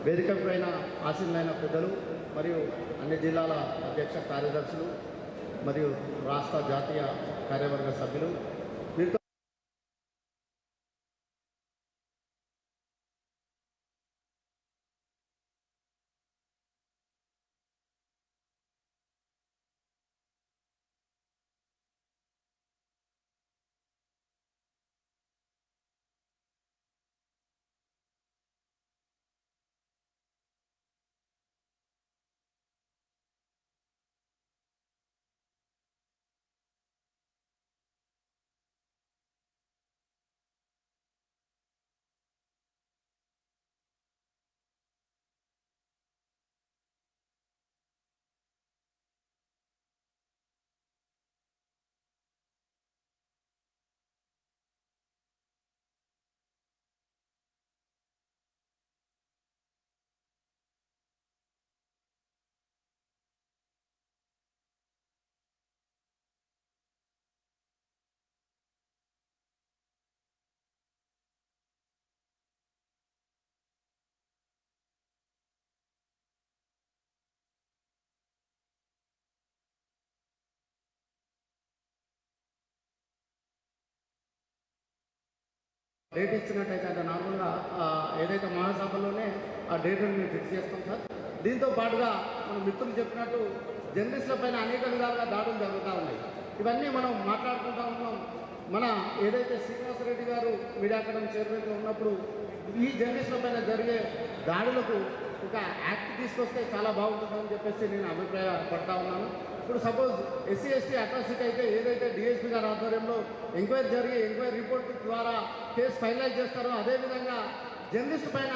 వేదిక పైన ఆసీనులైన పెద్దలు మరియు అన్ని జిల్లాల అధ్యక్ష కార్యదర్శులు మరియు రాష్ట్ర జాతీయ కార్యవర్గ సభ్యులు, వీరితో డేట్ ఇచ్చినట్టయితే అంటే నార్మల్గా ఏదైతే మహాసభలోనే ఆ డేట్ని మేము ఫిక్స్ చేస్తాం సార్. దీంతో పాటుగా మన మిత్రులు చెప్పినట్టు జర్నలిస్టుల పైన అనేక విధాలుగా దాడులు జరుగుతూ ఉన్నాయి. ఇవన్నీ మనం మాట్లాడుకుంటా ఉన్నాం. మన ఏదైతే శ్రీనివాసరెడ్డి గారు మీడియా అకాడమీ చైర్మన్గా ఉన్నప్పుడు ఈ జర్నలిస్టుల పైన జరిగే దాడులకు ఒక యాక్ట్ తీసుకొస్తే చాలా బాగుంటుందని చెప్పేసి నేను అభిప్రాయపడతా ఉన్నాను. ఇప్పుడు సపోజ్ ఎస్సీ ఎస్టీ అట్రాసిటీ అయితే ఏదైతే డిఎస్పీ గారి ఆధ్వర్యంలో ఎంక్వైరీ జరిగి ఎంక్వైరీ రిపోర్ట్ ద్వారా కేసు ఫైనలైజ్ చేస్తారో అదేవిధంగా జర్నలిస్ట్ పైన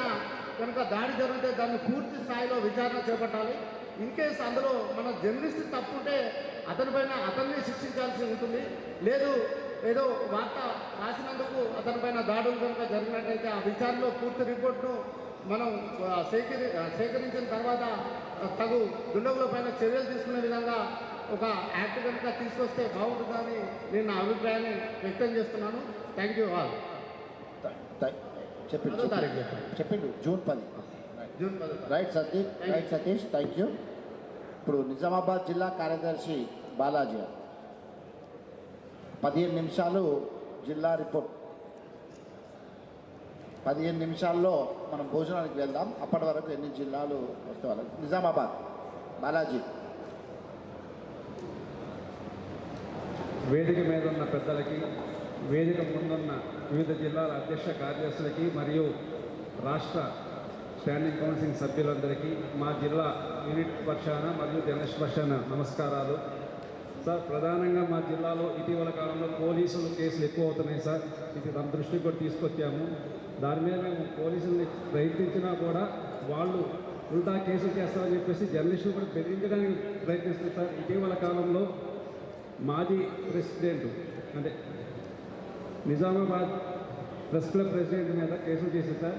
కనుక దాడి జరిగితే దాన్ని పూర్తి స్థాయిలో విచారణ చేపట్టాలి. ఇన్ కేసు అందులో మన జర్నలిస్ట్ తప్పుంటే అతన్ని శిక్షించాల్సి ఉంటుంది. లేదు ఏదో వార్త రాసినందుకు అతనిపైన దాడులు కనుక జరిగినట్టయితే ఆ విచారణలో పూర్తి రిపోర్ట్ను మనం సేకరించిన తర్వాత తగు దుండగుల పైన చర్యలు తీసుకునే విధంగా ఒక యాక్ట్ కనుక తీసుకొస్తే బాగుంటుందని నేను నా అభిప్రాయాన్ని వ్యక్తం చేస్తున్నాను. Thank you all. చెప్పిండు June 10. Right Satish thank you. ఇప్పుడు నిజామాబాద్ జిల్లా కార్యదర్శి బాలాజీ 15 నిమిషాలు జిల్లా రిపోర్ట్. 15 నిమిషాల్లో మనం భోజనానికి వెళ్దాం. అప్పటి వరకు ఎన్ని జిల్లాలు వస్తే వాళ్ళకి. నిజామాబాద్ బాలాజీ. వేదిక మీద ఉన్న పెద్దలకి, వేదిక ముందున్న వివిధ జిల్లాల అధ్యక్ష కార్యదర్శులకి మరియు రాష్ట్ర స్టాండింగ్ కౌన్సిల్ సభ్యులందరికీ మా జిల్లా యూనిట్ పక్షాన మరియు జర్నలిస్ట్ పక్షాన నమస్కారాలు. సార్, ప్రధానంగా మా జిల్లాలో ఇటీవల కాలంలో పోలీసులు కేసులు ఎక్కువ అవుతున్నాయి సార్. ఇది తమ దృష్టికి కూడా తీసుకొచ్చాము. దాని మీద మేము పోలీసుల్ని ప్రయత్నించినా కూడా వాళ్ళు ఉల్టా కేసులు చేస్తామని చెప్పేసి జర్నలిస్టులు కూడా బెదిరించడానికి ప్రయత్నిస్తారు సార్. ఇటీవల కాలంలో మాజీ ప్రెసిడెంట్ అంటే నిజామాబాద్ ప్రెస్ క్లబ్ ప్రెసిడెంట్ మీద కేసులు చేశారు సార్.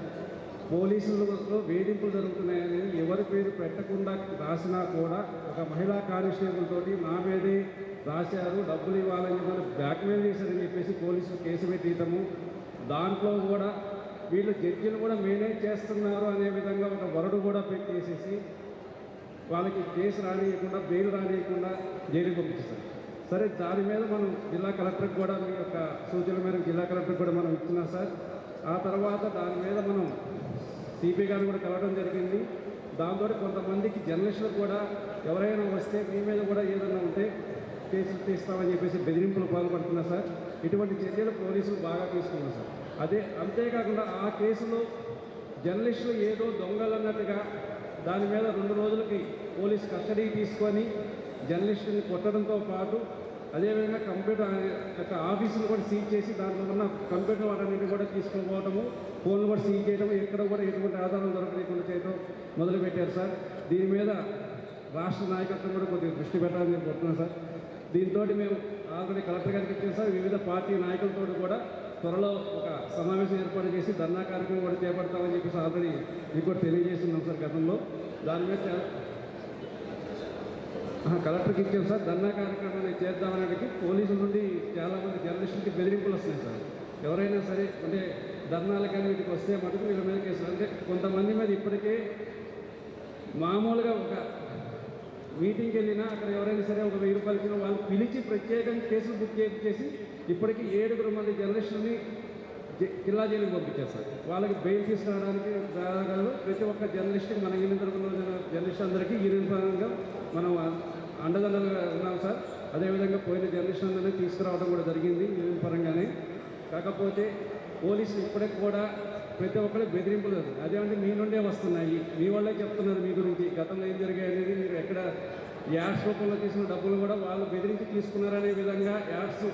పోలీసులతో వేధింపులు జరుగుతున్నాయని ఎవరి పేరు పెట్టకుండా రాసినా కూడా ఒక మహిళా కానిస్టేబుల్ తోటి నా మీదే రాశారు, డబ్బులు ఇవ్వాలని చెప్పి బ్లాక్మెయిల్ చేశారని చెప్పేసి పోలీసులు కేసు పెట్టియటము. దాంట్లో కూడా వీళ్ళు జడ్జిలు కూడా మేనేజ్ చేస్తున్నారు అనే విధంగా ఒక వరడు కూడా పెట్టేసేసి వాళ్ళకి కేసు రానియకుండా, బెయిల్ రానియకుండా జైలుకి పంపించారు. సరే, దాని మీద మనం జిల్లా కలెక్టర్కి కూడా మీ యొక్క సూచనల మేరకు జిల్లా కలెక్టర్కి కూడా మనం ఇచ్చినాం సార్. ఆ తర్వాత దాని మీద మనం సిపి గారిని కూడా కలవడం జరిగింది. దాంతో కొంతమందికి జర్నలిస్టులకు కూడా ఎవరైనా వస్తే మీ మీద కూడా ఏదైనా ఉంటే కేసులు తీస్తామని చెప్పేసి బెదిరింపులు పాల్పడుతున్నారు సార్. ఇటువంటి చర్యలు పోలీసులు బాగా తీసుకున్నారు సార్. అదే అంతేకాకుండా ఆ కేసులో జర్నలిస్టులు ఏదో దొంగలు అన్నట్టుగా దాని మీద 2 రోజులకి పోలీస్ కస్టడీ తీసుకొని జర్నలిస్టుని కొట్టడంతో పాటు అదేవిధంగా కంప్యూటర్ యొక్క ఆఫీసులు కూడా సీజ్ చేసి దాంట్లో ఉన్న కంప్యూటర్ వాటన్నిటిని కూడా తీసుకుపోవడము, ఫోన్లు కూడా సీజ్ చేయడం, ఎక్కడ కూడా ఎటువంటి ఆధారం దొరకలేకుండా చేయడం మొదలుపెట్టారు సార్. దీని మీద రాష్ట్ర నాయకత్వం కూడా కొద్దిగా దృష్టి పెట్టాలని నేను కోరుతున్నాను సార్. దీంతో మేము ఆల్రెడీ కలెక్టర్ గారికి ఇచ్చాం సార్. వివిధ పార్టీ నాయకులతో కూడా త్వరలో ఒక సమావేశం ఏర్పాటు చేసి ధర్నా కార్యక్రమం కూడా చేపడతామని చెప్పేసి ఆల్రెడీ మీకు కూడా తెలియజేస్తున్నాం సార్ గతంలో. దాని మీద కలెక్టర్కి ఇచ్చాం సార్. ధర్నా కార్యక్రమాన్ని చేద్దామనడానికి పోలీసుల నుండి చాలామంది జర్నలిస్టులకి బెదిరింపులు వస్తున్నాయి సార్. ఎవరైనా సరే అంటే ధర్నాలు కానీ వీటికి వస్తే మటుకు వీళ్ళ మీద కేసులు, అంటే కొంతమంది మీద ఇప్పటికే మామూలుగా ఒక మీటింగ్కి వెళ్ళినా అక్కడ ఎవరైనా సరే ఒక 1000 రూపాయలు ఇచ్చినా వాళ్ళు పిలిచి ప్రత్యేకంగా కేసులు బుక్ చేసి ఇప్పటికీ 7 మంది జర్నలిస్టులని జిల్లా జైలుకి పంపించారు సార్. వాళ్ళకి బెయిల్ తీసుకురావడానికి రాగలరు. ప్రతి ఒక్క జర్నలిస్ట్కి మన యూనియన్ తరఫున జర్నలిస్ట్ అందరికీ యూనియన్ పరంగా మనం అండదండలుగా ఉన్నాం సార్. అదేవిధంగా పోయిన జర్నలిస్ట్ అందరినీ తీసుకురావడం కూడా జరిగింది యూనియన్ పరంగానే. కాకపోతే పోలీసులు ఇప్పటికి కూడా ప్రతి ఒక్కరికి బెదిరింపులు అదేమంటే మీ నుండే వస్తున్నాయి, మీ వాళ్ళే చెప్తున్నారు మీ గురించి గతంలో ఏం జరిగాయి అనేది. మీరు ఎక్కడ యాడ్స్ రూపంలో తీసిన డబ్బులు కూడా వాళ్ళు బెదిరించి తీసుకున్నారనే విధంగా యాడ్స్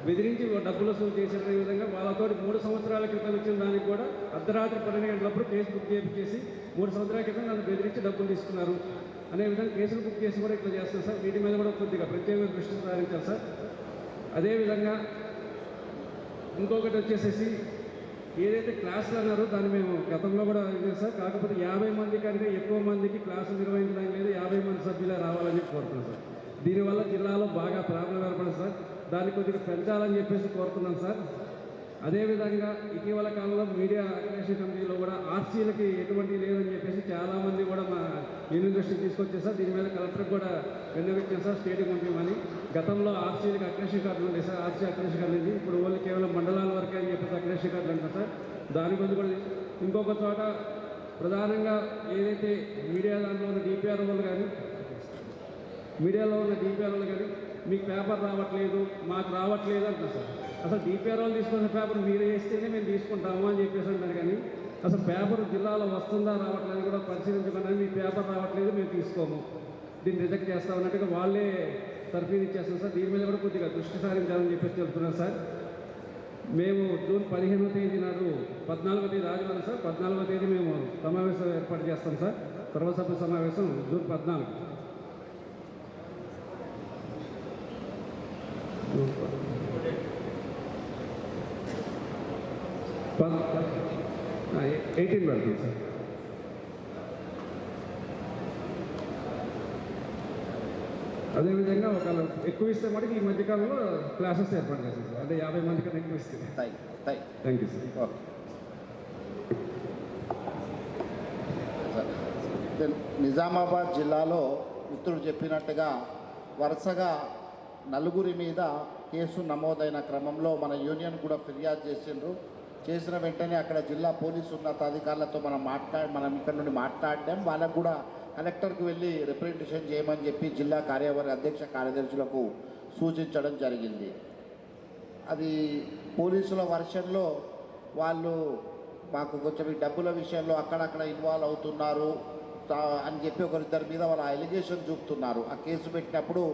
బెదిరించి డబ్బులు వసూలు చేసిన విధంగా వాళ్ళతో 3 సంవత్సరాల క్రితం ఇచ్చిన దానికి కూడా అర్ధరాత్రి 12 గంటలప్పుడు కేసు బుక్ చేసి 3 సంవత్సరాల క్రితం నన్ను బెదిరించి డబ్బులు తీసుకున్నారు అనే విధంగా కేసులు బుక్ చేసి కూడా ఇట్లా చేస్తారు సార్. వీటి మీద కూడా కొద్దిగా ప్రత్యేక దృష్టి సారించాలి సార్. అదేవిధంగా ఇంకొకటి వచ్చేసేసి ఏదైతే క్లాసులు అన్నారో దాన్ని మేము గతంలో కూడా ఇది సార్. కాకపోతే 50 మంది కంటే ఎక్కువ మందికి క్లాసులు నిర్వహించడానికి లేదు, 50 మంది సభ్యులే రావాలని కోరుతున్నాం సార్. దీనివల్ల జిల్లాలో బాగా ప్రాబ్లం ఏర్పడింది సార్. దాన్ని కొద్దిగా పెంచాలని చెప్పేసి కోరుతున్నాం సార్. అదేవిధంగా ఇటీవల కాలంలో మీడియా అక్రిడిటేషన్ కమిటీలో కూడా ఆర్సీలకి ఎటువంటి లేదని చెప్పేసి చాలామంది కూడా మా యూనియన్ దృష్టికి తీసుకొచ్చారు సార్. దీని మీద కలెక్టర్కి కూడా విన్నవించాం సార్ స్టేట్కి పంపించమని. గతంలో ఆర్సీలకి అక్రిడిటేషన్ కార్డులు ఉంటాయి సార్. ఆర్సీ అక్రిడిటేషన్ కార్డు ఉంది. ఇప్పుడు ఓన్లీ కేవలం మండలాల వరకే అని చెప్పేసి అక్రిడిటేషన్ కార్డులు అంటారు సార్. దాని గురించి కూడా ఇంకొక చోట ప్రధానంగా ఏదైతే మీడియా దాంట్లో ఉన్న డిపిఆర్ వాళ్ళు కానీ మీడియాలో ఉన్న డిపిఆర్ వాళ్ళు కానీ మీకు పేపర్ రావట్లేదు, మాకు రావట్లేదు అంటారు సార్. అసలు డిపిఆర్ వాళ్ళు తీసుకున్న పేపర్ మీరు వేస్తేనే మేము తీసుకుంటాము అని చెప్పేసి అంటారు. కానీ అసలు పేపర్ జిల్లాలో వస్తుందా రావట్లేదు కూడా పరిశీలించకుండా మీ పేపర్ రావట్లేదు మేము తీసుకోము, దీన్ని రిజెక్ట్ చేస్తామన్నట్టుగా వాళ్ళే తర్ఫీదు ఇచ్చేస్తాం సార్. దీని మీద కూడా కొద్దిగా దృష్టి సారించాలని చెప్పేసి చెప్తున్నాం సార్. మేము జూన్ 15వ తేదీ నాడు 14వ తేదీ రాజధాని సార్ 14వ తేదీ మేము సమావేశం ఏర్పాటు చేస్తాం సార్. సర్వసభ్య సమావేశం జూన్ 14. ఎయిటీన్ పడుతుంది సార్. అదేవిధంగా ఒక ఎక్కువ ఇస్తే మటుకు ఈ మధ్యకాలంలో క్లాసెస్ ఏర్పాటు చేస్తాం సార్. అంటే 50 మంది కన్నా ఎక్కువ ఇస్తే. Thank you sir. నిజామాబాద్ జిల్లాలో మిత్రుడు చెప్పినట్టుగా వరుసగా 4 మీద కేసు నమోదైన క్రమంలో మన యూనియన్ కూడా ఫిర్యాదు చేసిండ్రు. చేసిన వెంటనే అక్కడ జిల్లా పోలీసు ఉన్నతాధికారులతో మనం ఇక్కడ నుండి మాట్లాడడం, వాళ్ళకు కూడా కలెక్టర్కి వెళ్ళి రిప్రజెంటేషన్ చేయమని చెప్పి జిల్లా కార్యవర్గ అధ్యక్ష కార్యదర్శులకు సూచించడం జరిగింది. అది పోలీసుల వర్షన్లో వాళ్ళు మాకు కొంచెం ఈ డబ్బుల విషయంలో అక్కడక్కడ ఇన్వాల్వ్ అవుతున్నారు అని చెప్పి ఒకరిద్దరి మీద వాళ్ళ ఎలిగేషన్ చూపుతున్నారు. ఆ కేసు పెట్టినప్పుడు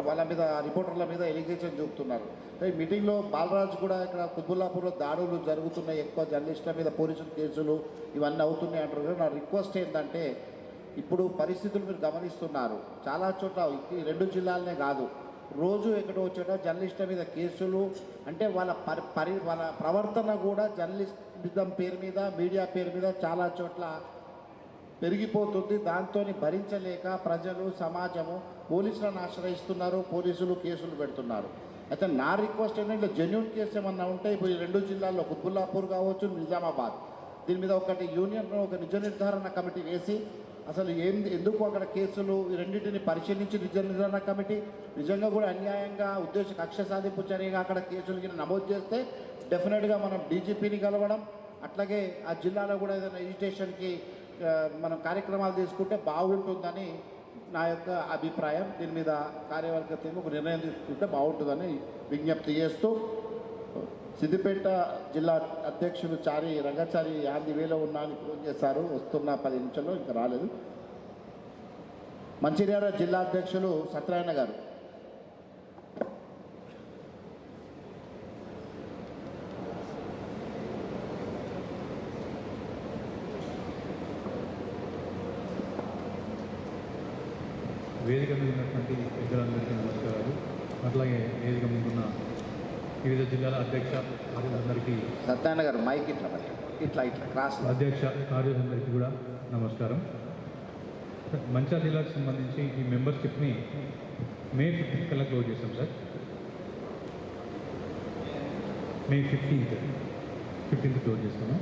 వాళ్ళ మీద రిపోర్టర్ల మీద ఎలిగేషన్ చూపుతున్నారు. ఈ మీటింగ్లో బాలరాజు కూడా ఇక్కడ కుత్బుల్లాపూర్లో దాడులు జరుగుతున్నాయి, ఎక్కువ జర్నలిస్టుల మీద పోలీసుల కేసులు ఇవన్నీ అవుతున్నాయి అంటారు. నా రిక్వెస్ట్ ఏంటంటే ఇప్పుడు పరిస్థితులు మీరు గమనిస్తున్నారు, చాలా చోట్ల ఈ 2 జిల్లాలనే కాదు, రోజు ఎక్కడో చోట జర్నలిస్టుల మీద కేసులు. అంటే వాళ్ళ వాళ్ళ ప్రవర్తన కూడా జర్నలిస్టిజం పేరు మీద మీడియా పేరు మీద చాలా చోట్ల పెరిగిపోతుంది. దాంతో భరించలేక ప్రజలు సమాజము పోలీసులను ఆశ్రయిస్తున్నారు, పోలీసులు కేసులు పెడుతున్నారు. అయితే నా రిక్వెస్ట్ ఏంటంటే జెన్యూన్ కేసు ఏమన్నా ఉంటే ఇప్పుడు ఈ 2 జిల్లాల్లో కుత్బుల్లాపూర్ కావచ్చు, నిజామాబాద్, దీని మీద ఒకటి యూనియన్ ఒక నిజ నిర్ధారణ కమిటీ వేసి అసలు ఎందుకు అక్కడ కేసులు ఈ రెండింటిని పరిశీలించి నిజ నిర్ధారణ కమిటీ నిజంగా కూడా అన్యాయంగా కక్ష సాధింపు చర్యగా అక్కడ కేసులు నమోదు చేస్తే డెఫినెట్గా మనం డీజీపీని కలవడం, అట్లాగే ఆ జిల్లాలో కూడా ఏదైనా ఎడ్యుకేషన్కి మనం కార్యక్రమాలు తీసుకుంటే బాగుంటుందని నా యొక్క అభిప్రాయం. దీని మీద కార్యవర్గ టీం ఒక నిర్ణయం తీసుకుంటే బాగుంటుందని విజ్ఞప్తి చేస్తూ, సిద్దిపేట జిల్లా అధ్యక్షులు రంగాచారి యాంది వేలో ఉన్నా అని ఫోన్ చేశారు, వస్తున్న 10 నిమిషాల్లో ఇంకా రాలేదు. మంచిర్యాల జిల్లా అధ్యక్షులు సత్యనారాయణ గారు. వేదిక మీద ఉన్నటువంటి పెద్దలందరికీ నమస్కారాలు. అట్లాగే వేదిక ముందున్న వివిధ జిల్లాల అధ్యక్ష కార్యదర్శులందరికీ సత్యనారాయణ గారు మైక్ ఇట్లా క్రాస్ అధ్యక్ష కార్యదర్శులందరికీ కూడా నమస్కారం. మంచిర్యాల జిల్లాకు సంబంధించి ఈ మెంబర్షిప్ని మే 15 కల్లా క్లోజ్ చేస్తాం సార్. మే 15th క్లోజ్ చేస్తాము.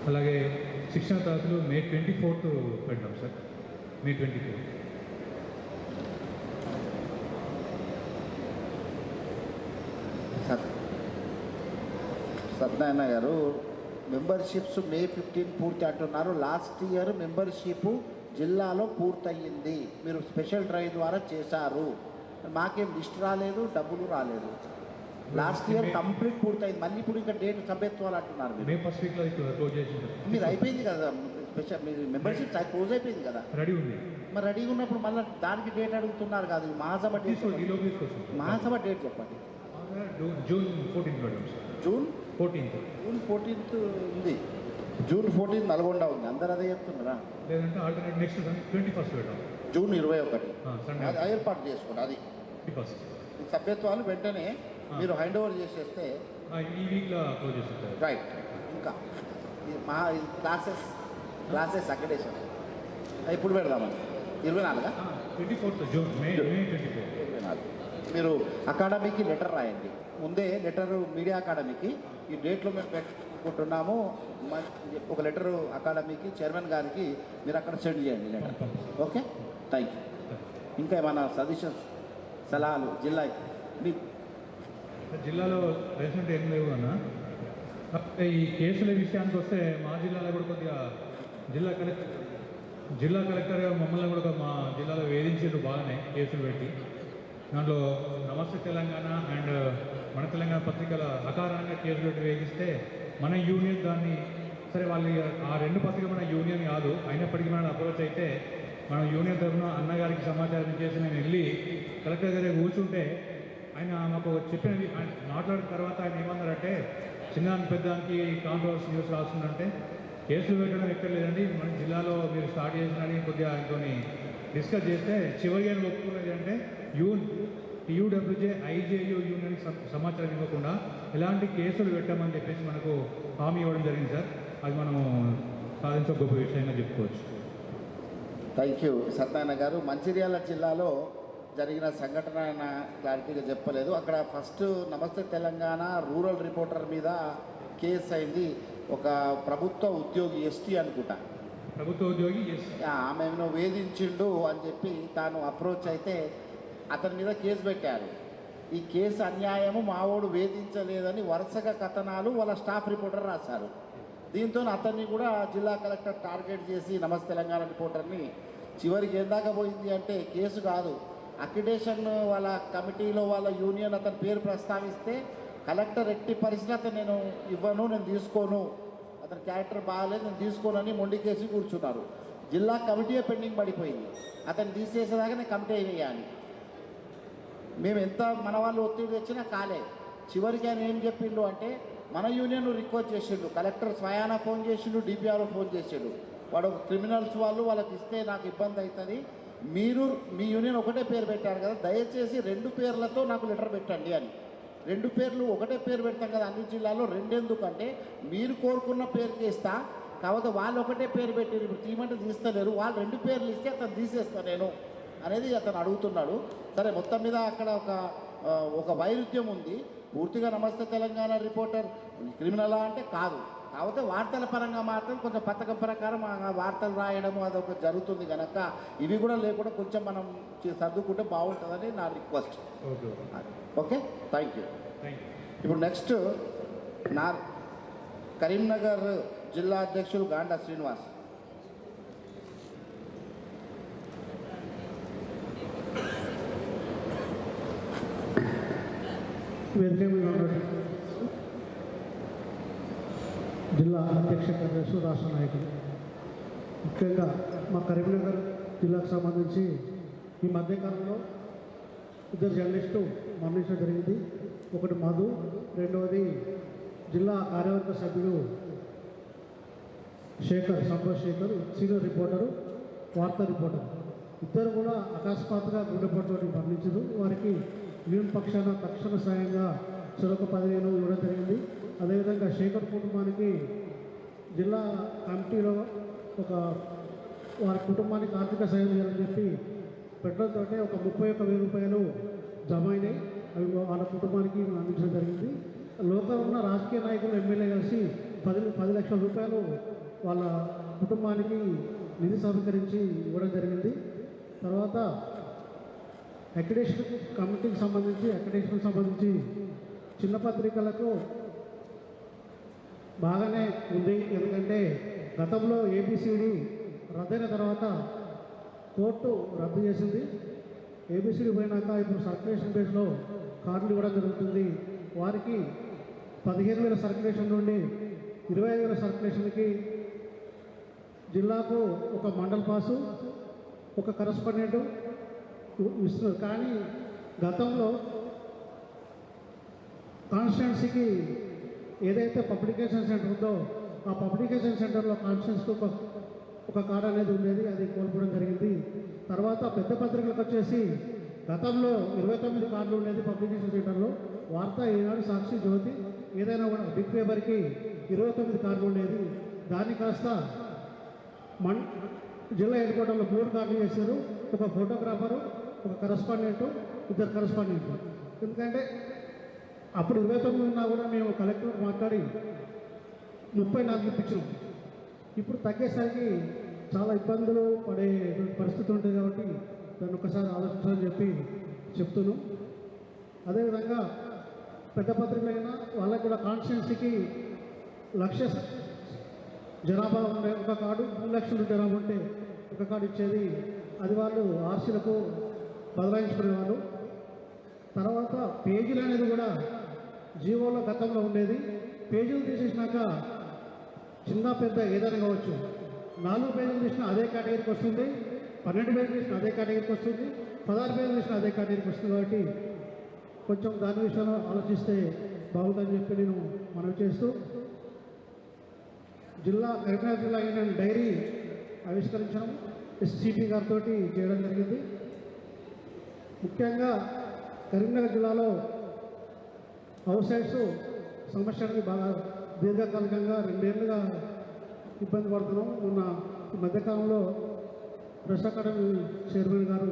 అలాగే శిక్షణ తరగతులు మే 24th పెడతాం సార్. మే 24th. సత్యనారాయణ గారు మెంబర్షిప్స్ మే 15 పూర్తి అంటున్నారు. లాస్ట్ ఇయర్ మెంబర్షిప్ జిల్లాలో పూర్తయింది, మీరు స్పెషల్ డ్రైవ్ ద్వారా చేశారు. మాకేం లిస్ట్ రాలేదు, డబ్బులు రాలేదు. లాస్ట్ ఇయర్ కంప్లీట్ పూర్తయింది. మళ్ళీ ఇప్పుడు ఇంకా డేట్ సభ్యత్వాలు అంటున్నారు మే ఫస్ట్ వీక్లో క్లోజ్ చేసి మీరు అయిపోయింది కదా స్పెషల్, మీరు మెంబర్షిప్ క్లోజ్ అయిపోయింది కదా, రెడీ ఉంది. మరి రెడీగా ఉన్నప్పుడు మళ్ళీ దానికి డేట్ అడుగుతున్నారు కాదు. మహాసభ డేట్ మహాసభ డేట్ చెప్పండి. June 14 madam. జూన్ 14th ఉంది. జూన్ 14 నల్గొండ ఉంది. అందరు అదే చెప్తున్నారా? లేదంటే ఆల్టర్నేట్ నెక్స్ట్ 21st పెట్టాం. జూన్ 21 అది ఏర్పాటు చేసుకోండి. అది సభ్యత్వాలు వెంటనే మీరు హ్యాండ్ ఓవర్ చేసేస్తే ఈ వీక్లో క్లోజ్ చేస్తారు. రైట్. ఇంకా మా క్లాసెస్ అక్కడేషన్ ఇప్పుడు పెడదామని 24th జూన్ మే 24. మీరు అకాడమీకి లెటర్ రాయండి. ముందే లెటరు మీడియా అకాడమీకి ఈ డేట్లో మేము పెట్టుకుంటున్నాము, ఒక లెటరు అకాడమీకి చైర్మన్ గారికి మీరు అక్కడ సెండ్ చేయండి లెటర్. Okay, thank you. ఇంకా ఏమైనా సజెషన్స్, సలహాలు జిల్లాలో రీసెంట్ ఏం లేవు అన్న. ఈ కేసుల విషయానికి వస్తే మా జిల్లాలో కూడా కొద్దిగా జిల్లా కలెక్టర్ మమ్మల్ని కూడా మా జిల్లాలో వేధించారు బాగానే కేసులు పెట్టి. దాంట్లో నమస్తే తెలంగాణ అండ్ మన తెలంగాణ పత్రికల అకారణంగా కేసులు పెట్టి వేధిస్తే మన యూనియన్ దాన్ని సరే వాళ్ళు ఆ 2 పత్రికలు మన యూనియన్ కాదు, అయినప్పటికీ మనం అప్రోచ్ అయితే మన యూనియన్ తరఫున అన్నగారికి సమాచారం చేసి నేను వెళ్ళి కలెక్టర్ దగ్గర కూర్చుంటే ఆయన మాకు చెప్పినవి మాట్లాడిన తర్వాత ఆయన ఏమన్నారంటే, చిన్నదానికి పెద్దదానికి కాంట్రవర్సీ న్యూస్ రాస్తుందంటే కేసులు పెట్టడం ఎక్కడ లేదండి, మన జిల్లాలో మీరు స్టార్ట్ చేసినని కొద్దిగా ఆయనతో డిస్కస్ చేస్తే చివరిగా ఒప్పుకున్నది అంటే యూడబ్ల్యూజే ఐజేయూ యూనియన్కి సమాచారం ఇవ్వకుండా ఎలాంటి కేసులు పెట్టామని చెప్పేసి మనకు హామీ ఇవ్వడం జరిగింది సార్. అది మనము సాధించే గొప్ప విషయంగా చెప్పుకోవచ్చు. థ్యాంక్ యూ సత్యనారాయణ గారు. మంచిర్యాల జిల్లాలో జరిగిన సంఘటన ఆయన క్లారిటీగా చెప్పలేదు. అక్కడ ఫస్ట్ నమస్తే తెలంగాణ రూరల్ రిపోర్టర్ మీద కేసు అయింది. ఒక ప్రభుత్వ ఉద్యోగి ఎస్టీ అనుకుంటా, ప్రభుత్వ ఉద్యోగి ఆమెను వేధించిండు అని చెప్పి తాను అప్రోచ్ అయితే అతని మీద కేసు పెట్టారు. ఈ కేసు అన్యాయము, మావోడు వేధించలేదని వరుసగా కథనాలు వాళ్ళ స్టాఫ్ రిపోర్టర్ రాశారు. దీంతో అతన్ని కూడా జిల్లా కలెక్టర్ టార్గెట్ చేసి నమస్తే తెలంగాణ రిపోర్టర్ని చివరికి ఏం దాకా పోయింది అంటే కేసు కాదు, అక్రిడేషన్ వాళ్ళ కమిటీలో వాళ్ళ యూనియన్ అతని పేరు ప్రస్తావిస్తే కలెక్టర్ ఎట్టి పరిస్థితి నేను ఇవ్వను, నేను తీసుకోను, అతని క్యారెక్టర్ బాగాలేదు, నేను తీసుకోనని మొండికేసి కూర్చున్నారు. జిల్లా కమిటీయే పెండింగ్ పడిపోయింది. అతను తీసేసేదాకా నేను కమిటీ వేయాలి. మేము ఎంత మన వాళ్ళు ఒత్తిడి తెచ్చినా కాలే. చివరికి ఆయన ఏం చెప్పిండు అంటే, మన యూనియన్ రిక్వెస్ట్ చేసిండు, కలెక్టర్ స్వయాన ఫోన్ చేసిండు, డిపిఆర్ ఫోన్ చేసిండు, వాడు క్రిమినల్స్ వాళ్ళు వాళ్ళకి ఇస్తే నాకు ఇబ్బంది అవుతుంది, మీరు మీ యూనియన్ ఒకటే పేరు పెట్టారు కదా, దయచేసి 2 పేర్లతో నాకు లెటర్ పెట్టండి అని. 2 పేర్లు ఒకటే పేరు పెడతాం కదా అన్ని జిల్లాలో, 2 ఎందుకంటే మీరు కోరుకున్న పేరుకి ఇస్తా, కాకపోతే వాళ్ళు ఒకటే పేరు పెట్టారు, ఇప్పుడు తీయమంటే తీస్తలేరు, వాళ్ళు 2 పేర్లు ఇస్తే అతను తీసేస్తాను నేను అనేది అతను అడుగుతున్నాడు. సరే, మొత్తం మీద అక్కడ ఒక వైరుధ్యం ఉంది. పూర్తిగా నమస్తే తెలంగాణ రిపోర్టర్ క్రిమినలా అంటే కాదు, కాకపోతే వార్తల పరంగా మాత్రం కొంచెం పథకం ప్రకారం వార్తలు రాయడము అదొక జరుగుతుంది కనుక ఇవి కూడా లేకుండా కొంచెం మనం సర్దుకుంటే బాగుంటుందని నా రిక్వెస్ట్. Okay, thank you. ఇప్పుడు నెక్స్ట్ కరీంనగర్ జిల్లా అధ్యక్షులు గాండా శ్రీనివాస్. వేదిక మీద ఉన్నటువంటి జిల్లా అధ్యక్ష కార్యదర్శులు, రాష్ట్ర నాయకులు, ముఖ్యంగా మా కరీంనగర్ జిల్లాకు సంబంధించి ఈ మధ్యకాలంలో ఇద్దరు జర్నలిస్టు మరణించడం జరిగింది. ఒకటి మధు, రెండవది జిల్లా కార్యవర్గ సభ్యుడు శేఖర్, సంతోష్ శేఖర్, సీనియర్ రిపోర్టరు, వార్తా రిపోర్టర్. ఇద్దరు కూడా అకస్మాత్తుగా గుండెపోటుతో మరణించారు. వారికి యూనియన్ పక్షాన తక్షణ సాయంగా చెరొక 10,000 ఇవ్వడం జరిగింది. అదేవిధంగా శేఖర్ కుటుంబానికి జిల్లా కమిటీలో వారి కుటుంబానికి ఆర్థిక సాయం చేయాలని చెప్పి పెట్టడంతో ఒక 31,000 రూపాయలు జమ అయినాయి. అవి వాళ్ళ కుటుంబానికి అందించడం జరిగింది. లోకల్ ఉన్న రాజకీయ నాయకులు, ఎమ్మెల్యే కలిసి 10 లక్షల రూపాయలు వాళ్ళ కుటుంబానికి నిధి సమీకరించి ఇవ్వడం జరిగింది. తర్వాత అక్రిడేషన్ కమిటీకి సంబంధించి చిన్న పత్రికలకు బాగానే ఉంది. ఎందుకంటే గతంలో ఏబిసిడి రద్దయిన తర్వాత కోర్టు రద్దు చేసింది. ఏబిసిడి పోయినాక ఇప్పుడు సర్క్యులేషన్ బేస్లో కార్డులు ఇవ్వడం జరుగుతుంది. వారికి 15,000 సర్క్యులేషన్ నుండి 25,000 సర్క్యులేషన్కి జిల్లాకు ఒక మండల్ పాసు, ఒక కరస్పాండెంట్ ఇస్తున్నారు. కానీ గతంలో కాన్స్టిట్యున్సీకి ఏదైతే పబ్లికేషన్ సెంటర్ ఉందో ఆ పబ్లికేషన్ సెంటర్లో కాన్స్టిట్యున్సీకి ఒక కార్డు అనేది ఉండేది. అది కోల్పోవడం జరిగింది. తర్వాత పెద్ద పత్రికలకు వచ్చేసి గతంలో 29 కార్డులు ఉండేది పబ్లికేషన్ సెంటర్లో. వార్త, ఈనాడు, సాక్షి, జ్యోతి ఏదైనా కూడా బిగ్ పేపర్కి 29 కార్డులు ఉండేది. దాన్ని కాస్త జిల్లా హెడ్ క్వార్టర్లో 3 కార్డులు చేశారు. ఒక ఫోటోగ్రాఫరు, ఒక కరస్పాండెంట్, 2 కరస్పాండెంట్లు. ఎందుకంటే అప్పుడు 29 ఉన్నా కూడా మేము కలెక్టర్ మాట్లాడి 34 ఇప్పించాం. ఇప్పుడు తగ్గేసరికి చాలా ఇబ్బందులు పడే పరిస్థితి ఉంటుంది. కాబట్టి దాన్ని ఒకసారి ఆలోచించాలని చెప్పి చెప్తున్నాం. అదేవిధంగా పెద్ద పత్రికలైనా వాళ్ళకి కూడా కాన్స్టిట్యున్సీకి 1,00,000 జనాభా ఉండే ఒక కార్డు, 3 లక్షలు జనాభా ఉంటే ఒక కార్డు ఇచ్చేది. అది వాళ్ళు ఆర్సీలకు బదలాయించుకునేవాళ్ళు. తర్వాత పేజీలు అనేది కూడా జీవోలో గతంలో ఉండేది. పేజీలు తీసేసినాక చిన్న పెద్ద ఏదైనా కావచ్చు, 4 పేజీలు తీసినా అదే కేటగిరీకి వస్తుంది, 12 పేజీలు తీసినా అదే కేటగిరీకి వస్తుంది, 16 పేజీలు తీసినా అదే కేటగిరీకి వస్తుంది. కాబట్టి కొంచెం దాని విషయంలో ఆలోచిస్తే బాగుందని చెప్పి నేను మనవి చేస్తూ, కరీంనగర్ జిల్లా యూనియన్ డైరీ ఆవిష్కరించడం ఎస్సిపి గారితో చేయడం జరిగింది. ముఖ్యంగా కరీంనగర్ జిల్లాలో హౌస్ సైడ్స్ సమస్యకి బాగా దీర్ఘకాలికంగా 2 ఏళ్ళుగా ఇబ్బంది పడుతున్నాం. మొన్న ఈ మధ్యకాలంలో ప్రెస్ అకాడమీ చైర్మన్ గారు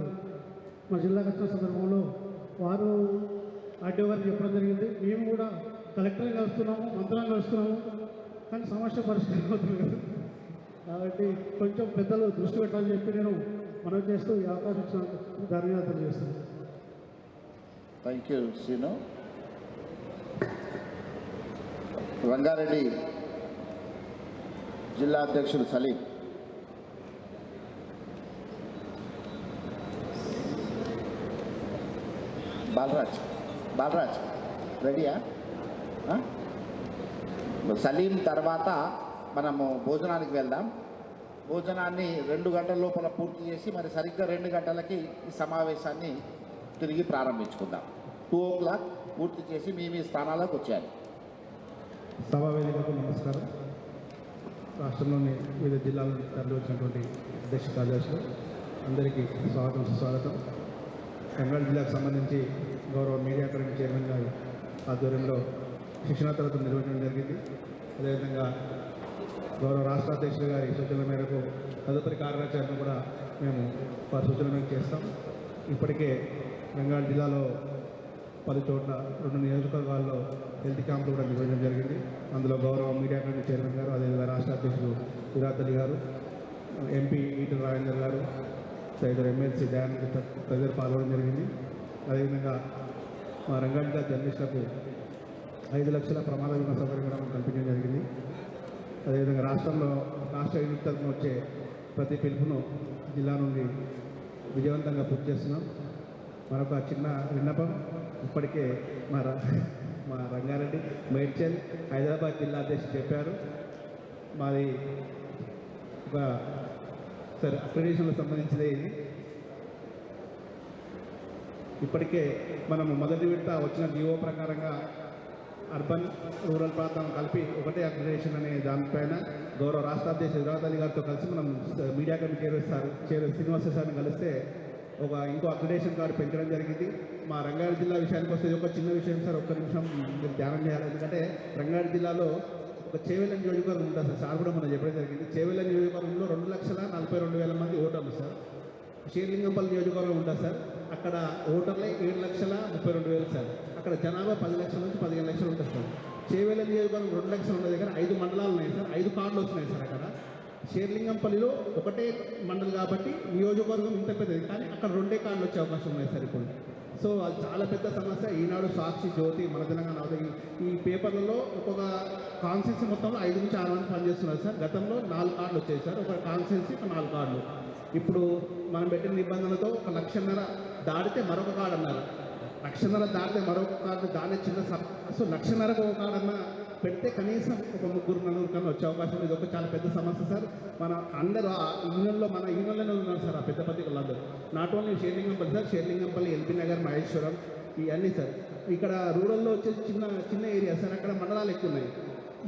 మా జిల్లాకు వచ్చిన సందర్భంలో వారు ఆర్డీఓ గారికి చెప్పడం జరిగింది. మేము కూడా కలెక్టర్ని కలుస్తున్నాము, మంత్రాన్ని కలుస్తున్నాము, కానీ సమస్య పరిష్కారం అవుతుంది కదా. కాబట్టి కొంచెం పెద్దలు దృష్టి పెట్టాలని చెప్పి నేను మనవి చేస్తూ ఈ అవకాశం ఇచ్చినందుకు ధన్యవాదాలు చేస్తున్నాను. Thank you Srinu. రంగారెడ్డి జిల్లా అధ్యక్షుడు సలీం. బాలరాజ్ రెడీయా? సలీం తర్వాత మనము భోజనానికి వెళ్దాం. భోజనాన్ని 2 గంటల లోపల పూర్తి చేసి మరి సరిగ్గా 2 గంటలకి ఈ సమావేశాన్ని తిరిగి ప్రారంభించుకుందాం. 2 o'clock పూర్తి చేసి మీ స్థానాలకు వచ్చారు. సభావేదికకు నమస్కారం. రాష్ట్రంలోని వివిధ జిల్లాల నుంచి తరలి వచ్చినటువంటి అధ్యక్ష కార్యదర్శులు అందరికీ సుస్వాగతం. రంగారెడ్డి జిల్లాకు సంబంధించి గౌరవ మీడియా అకాడమీ చైర్మన్ గారి ఆధ్వర్యంలో శిక్షణా తరగతులు నిర్వహించడం జరిగింది. అదేవిధంగా గౌరవ రాష్ట్ర అధ్యక్షులు గారి సూచనల మేరకు తదుపరి కార్యాచరణ కూడా మేము వారి సూచనల మేరకు చేస్తాం. ఇప్పటికే రంగారెడ్డి జిల్లాలో 10 చోట్ల 2 నియోజకవర్గాల్లో హెల్త్ క్యాంపులు కూడా నిర్వహించడం జరిగింది. అందులో గౌరవ మీడియా అకాడమీ చైర్మన్ గారు, అదేవిధంగా రాష్ట్ర అధ్యక్షులు విరాట్ అలీ గారు, ఎంపీ ఈటల రాజేందర్ గారు, తదితర ఎమ్మెల్సీ దయానంద్ తదితర పాల్గొనడం జరిగింది. అదేవిధంగా మా రంగారెడ్డి జిల్లా జర్నలిస్టులకు 5 లక్షల ప్రమాద బీమా సౌకర్యం కూడా కల్పించడం జరిగింది. అదేవిధంగా రాష్ట్రంలో రాష్ట్ర విద్యుత్ తరఫున వచ్చే ప్రతి పిలుపును జిల్లా నుండి విజయవంతంగా పూర్తి చేస్తున్నాం. మరొక చిన్న విన్నపం, ఇప్పటికే మా రంగారెడ్డి మేడ్చల్ హైదరాబాద్ జిల్లా అధ్యక్షుడు చెప్పారు. మాది ఒక సరే అక్రిడేషన్లకు సంబంధించినది ఇది. ఇప్పటికే మనము మొదటి విడత వచ్చిన జీవో ప్రకారంగా అర్బన్ రూరల్ ప్రాంతం కలిపి ఒకటే అక్రిడేషన్ అనే దానిపైన గౌరవ రాష్ట్ర అధ్యక్షుడు విరాట్ గారితో కలిసి మనం మీడియా కమిటీ శ్రీనివాస సార్ని కలిస్తే ఇంకో అక్రిడేషన్ కార్డు పెంచడం జరిగింది. మా రంగారెడ్డి జిల్లా విషయానికి వస్తే ఇది ఒక చిన్న విషయం సార్, ఒక్క నిమిషం మీరు ధ్యానం చేయాలి. ఎందుకంటే రంగారెడ్డి జిల్లాలో ఒక చేవెళ్ళ నియోజకవర్గం ఉంటుంది సార్ కూడా మనం చెప్పడం జరిగింది. చేవెళ్ళ నియోజకవర్గంలో 2,42,000 మంది ఓటర్లు సార్. షేర్లింగంపల్లి నియోజకవర్గం ఉంటుంది సార్, అక్కడ ఓటర్లే 7,32,000 సార్. అక్కడ జనాభా 10 లక్షల నుంచి 15 లక్షలు ఉంటుంది సార్. చేవెళ్ళ నియోజకవర్గం 2 లక్షలు ఉన్నది కానీ 5 మండలాలు ఉన్నాయి సార్, 5 కార్డులు వస్తున్నాయి సార్. అక్కడ షేర్లింగంపల్లిలో ఒకటే మండలి కాబట్టి నియోజకవర్గం ఇంత పెద్దది, కానీ అక్కడ 2 కార్డులు వచ్చే అవకాశం ఉన్నాయి సార్ ఇప్పుడు. సో అది చాలా పెద్ద సమస్య. ఈనాడు, సాక్షి, జ్యోతి, మన తెలంగాణ ఈ పేపర్లలో ఒక్కొక్క కాన్స్టిట్యూన్సీ మొత్తంలో 5 నుంచి 6 మంది పనిచేస్తున్నారు సార్. గతంలో 4 కార్డులు వచ్చాయి సార్, ఒక కాన్స్టిట్యూన్సీ 4 కార్డులు. ఇప్పుడు మనం పెట్టిన నిబంధనలతో 1,50,000 దాటితే మరొక కార్డు అన్నారు, 1,50,000 దాటితే మరొక కార్డు, దాని చిన్న సో 1,50,000కు ఒక కార్డు అన్న పెడితే కనీసం ఒక 3-4 కన్నా వచ్చే అవకాశం. ఇది ఒక చాలా పెద్ద సమస్య సార్. మన అందరూ యూనియన్లో మన యూనియన్లోనే ఉన్నారు సార్ ఆ పెద్ద పత్రికలందరూ. Not only Serilingampally sir, Serilingampally, LB Nagar, Maheshwaram ఇవన్నీ సార్. ఇక్కడ రూరల్లో వచ్చేసి చిన్న ఏరియా సార్, అక్కడ మండలాలు ఎక్కువ ఉన్నాయి.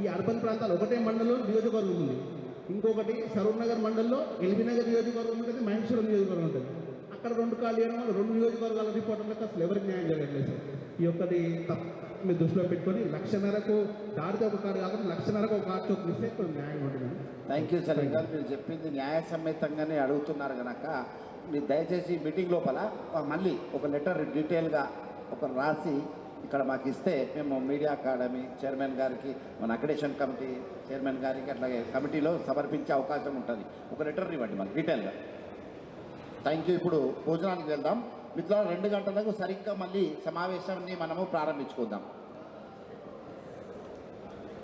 ఈ అర్బన్ ప్రాంతాలు ఒకటే మండలంలో నియోజకవర్గం ఉంది, ఇంకొకటి సరూర్ నగర్ మండలంలో ఎల్బీ నగర్ నియోజకవర్గం ఉంటుంది, మహేశ్వరం నియోజకవర్గం ఉంటుంది. అక్కడ 2 కార్డులు వేయడం వల్ల 2 నియోజకవర్గాల రిపోర్టర్లకు అసలు ఎవరికి న్యాయం జరగట్లేదు సార్. ఈ ఒక్కటి మీరు దృష్టిలో పెట్టుకొని 1,50,000కు దాడితే ఒక కార్డు కాకుండా 1,50,000కు ఒక కార్డు చూపిస్తే కొంచెం న్యాయం ఉంటుంది. Thank you sir. ఇంకా మీరు చెప్పింది న్యాయసమ్మతంగానే అడుగుతున్నారు కనుక మీరు దయచేసి మీటింగ్ లోపల మళ్ళీ ఒక లెటర్ డీటెయిల్గా రాసి ఇక్కడ మాకు ఇస్తే మేము మీడియా అకాడమీ చైర్మన్ గారికి, మన అక్రిడేషన్ కమిటీ చైర్మన్ గారికి అట్లాగే కమిటీలో సమర్పించే అవకాశం ఉంటుంది. ఒక లెటర్ ఇవ్వండి మాకు డీటెయిల్గా. Thank you. ఇప్పుడు భోజనానికి వెళ్దాం. మిత్రులు 2 గంటలకు సరిగ్గా మళ్ళీ సమావేశాన్ని మనము ప్రారంభించుకుందాం.